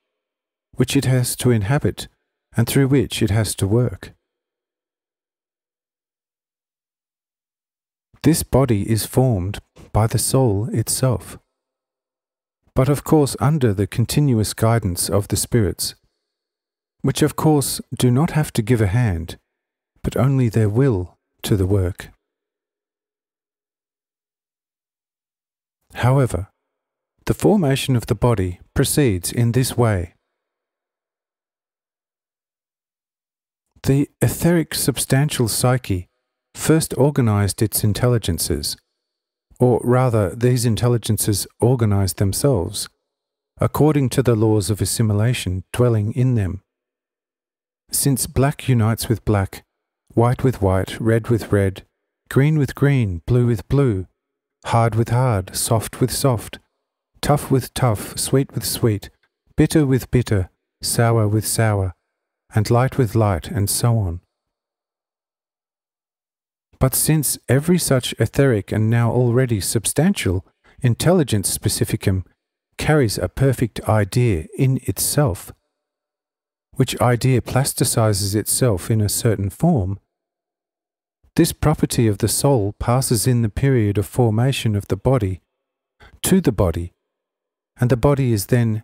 which it has to inhabit and through which it has to work. This body is formed by the soul itself, but of course under the continuous guidance of the spirits, which of course do not have to give a hand, but only their will to the work. However, the formation of the body proceeds in this way. The etheric substantial psyche first organized its intelligences, or rather these intelligences organized themselves, according to the laws of assimilation dwelling in them. Since black unites with black, white with white, red with red, green with green, blue with blue, hard with hard, soft with soft, tough with tough, sweet with sweet, bitter with bitter, sour with sour, and light with light, and so on. But since every such etheric and now already substantial intelligence specificum carries a perfect idea in itself, which idea plasticizes itself in a certain form, this property of the soul passes in the period of formation of the body to the body, and the body is then,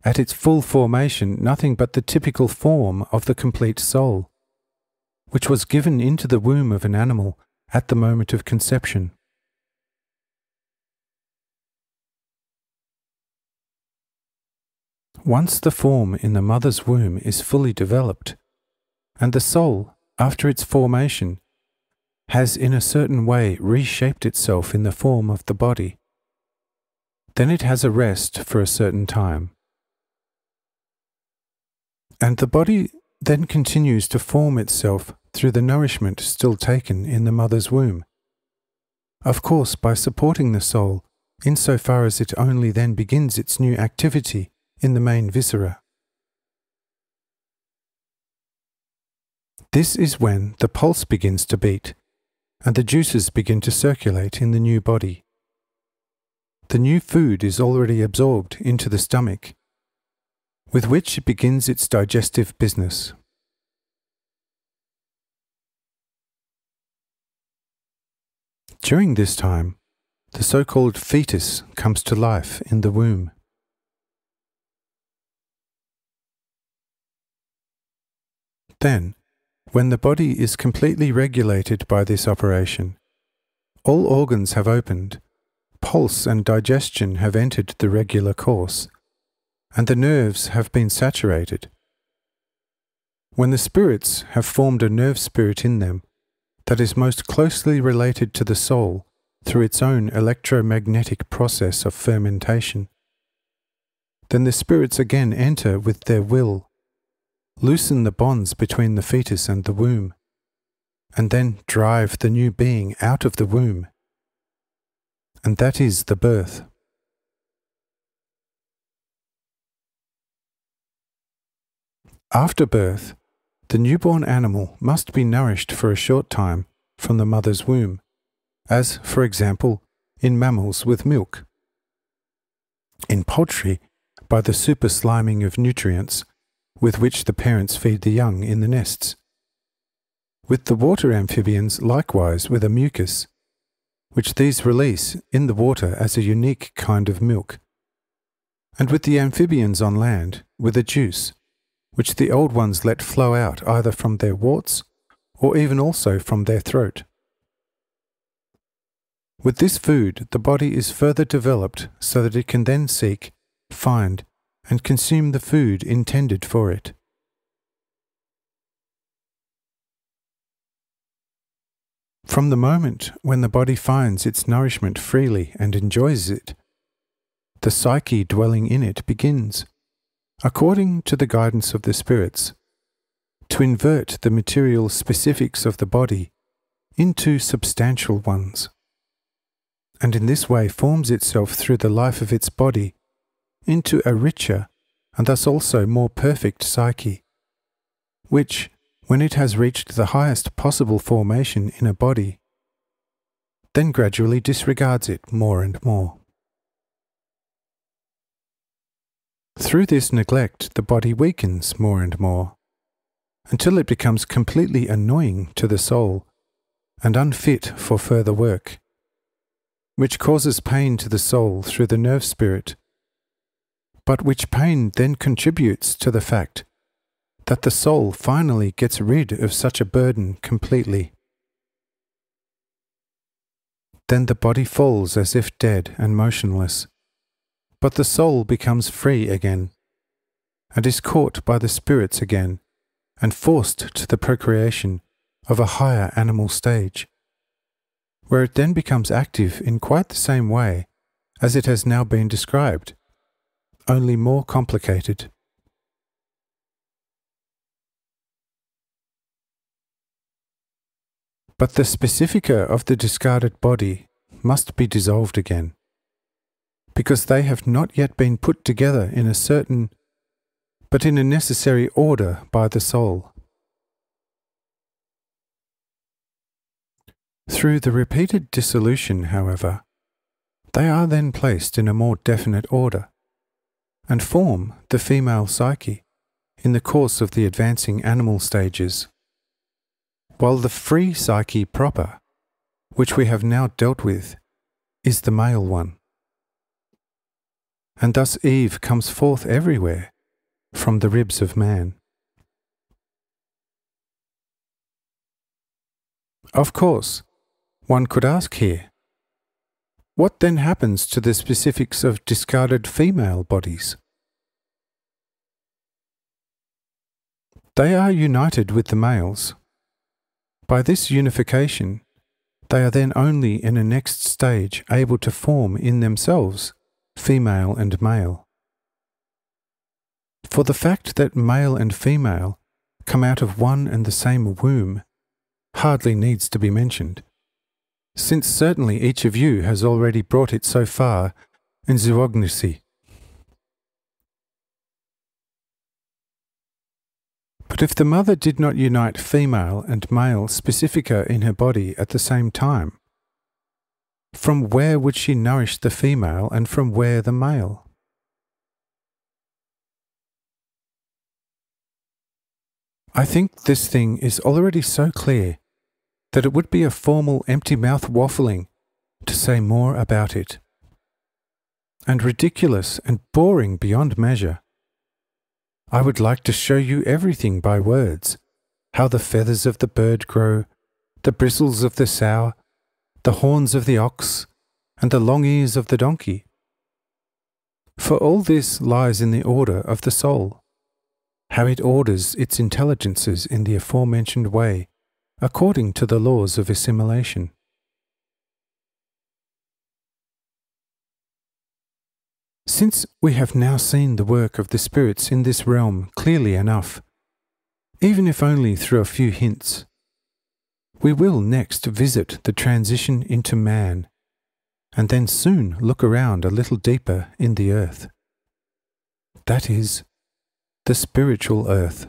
at its full formation, nothing but the typical form of the complete soul, which was given into the womb of an animal at the moment of conception. Once the form in the mother's womb is fully developed, and the soul, after its formation, has in a certain way reshaped itself in the form of the body, then it has a rest for a certain time. And the body then continues to form itself through the nourishment still taken in the mother's womb, of course by supporting the soul insofar as it only then begins its new activity in the main viscera. This is when the pulse begins to beat and the juices begin to circulate in the new body. The new food is already absorbed into the stomach, with which it begins its digestive business. During this time, the so-called fetus comes to life in the womb. Then, when the body is completely regulated by this operation, all organs have opened, pulse and digestion have entered the regular course, and the nerves have been saturated. When the spirits have formed a nerve spirit in them that is most closely related to the soul through its own electromagnetic process of fermentation, then the spirits again enter with their will, loosen the bonds between the fetus and the womb, and then drive the new being out of the womb. And that is the birth. After birth, the newborn animal must be nourished for a short time from the mother's womb, as, for example, in mammals with milk. In poultry, by the super-sliming of nutrients with which the parents feed the young in the nests. With the water amphibians likewise with a mucus, which these release in the water as a unique kind of milk, and with the amphibians on land with a juice, which the old ones let flow out either from their warts or even also from their throat. With this food, the body is further developed so that it can then seek, find, and consume the food intended for it. From the moment when the body finds its nourishment freely and enjoys it, the psyche dwelling in it begins, according to the guidance of the spirits, to invert the material specifics of the body into substantial ones, and in this way forms itself through the life of its body into a richer and thus also more perfect psyche, which, when it has reached the highest possible formation in a body, then gradually disregards it more and more. Through this neglect, the body weakens more and more, until it becomes completely annoying to the soul and unfit for further work, which causes pain to the soul through the nerve spirit, but which pain then contributes to the fact that the soul finally gets rid of such a burden completely. Then the body falls as if dead and motionless, but the soul becomes free again, and is caught by the spirits again, and forced to the procreation of a higher animal stage, where it then becomes active in quite the same way as it has now been described, only more complicated. But the specifica of the discarded body must be dissolved again, because they have not yet been put together in a certain, but in a necessary order by the soul. Through the repeated dissolution, however, they are then placed in a more definite order, and form the female psyche in the course of the advancing animal stages, while the free psyche proper, which we have now dealt with, is the male one. And thus Eve comes forth everywhere from the ribs of man. Of course, one could ask here, what then happens to the specifics of discarded female bodies? They are united with the males. By this unification, they are then only in a next stage able to form in themselves female and male. For the fact that male and female come out of one and the same womb hardly needs to be mentioned, since certainly each of you has already brought it so far in zoognosy. But if the mother did not unite female and male specifica in her body at the same time, from where would she nourish the female and from where the male? I think this thing is already so clear that it would be a formal empty-mouth waffling to say more about it, and ridiculous and boring beyond measure. I would like to show you everything by words, how the feathers of the bird grow, the bristles of the sow, the horns of the ox, and the long ears of the donkey. For all this lies in the order of the soul, how it orders its intelligences in the aforementioned way, according to the laws of assimilation. Since we have now seen the work of the spirits in this realm clearly enough, even if only through a few hints, we will next visit the transition into man, and then soon look around a little deeper in the earth. That is, the spiritual earth.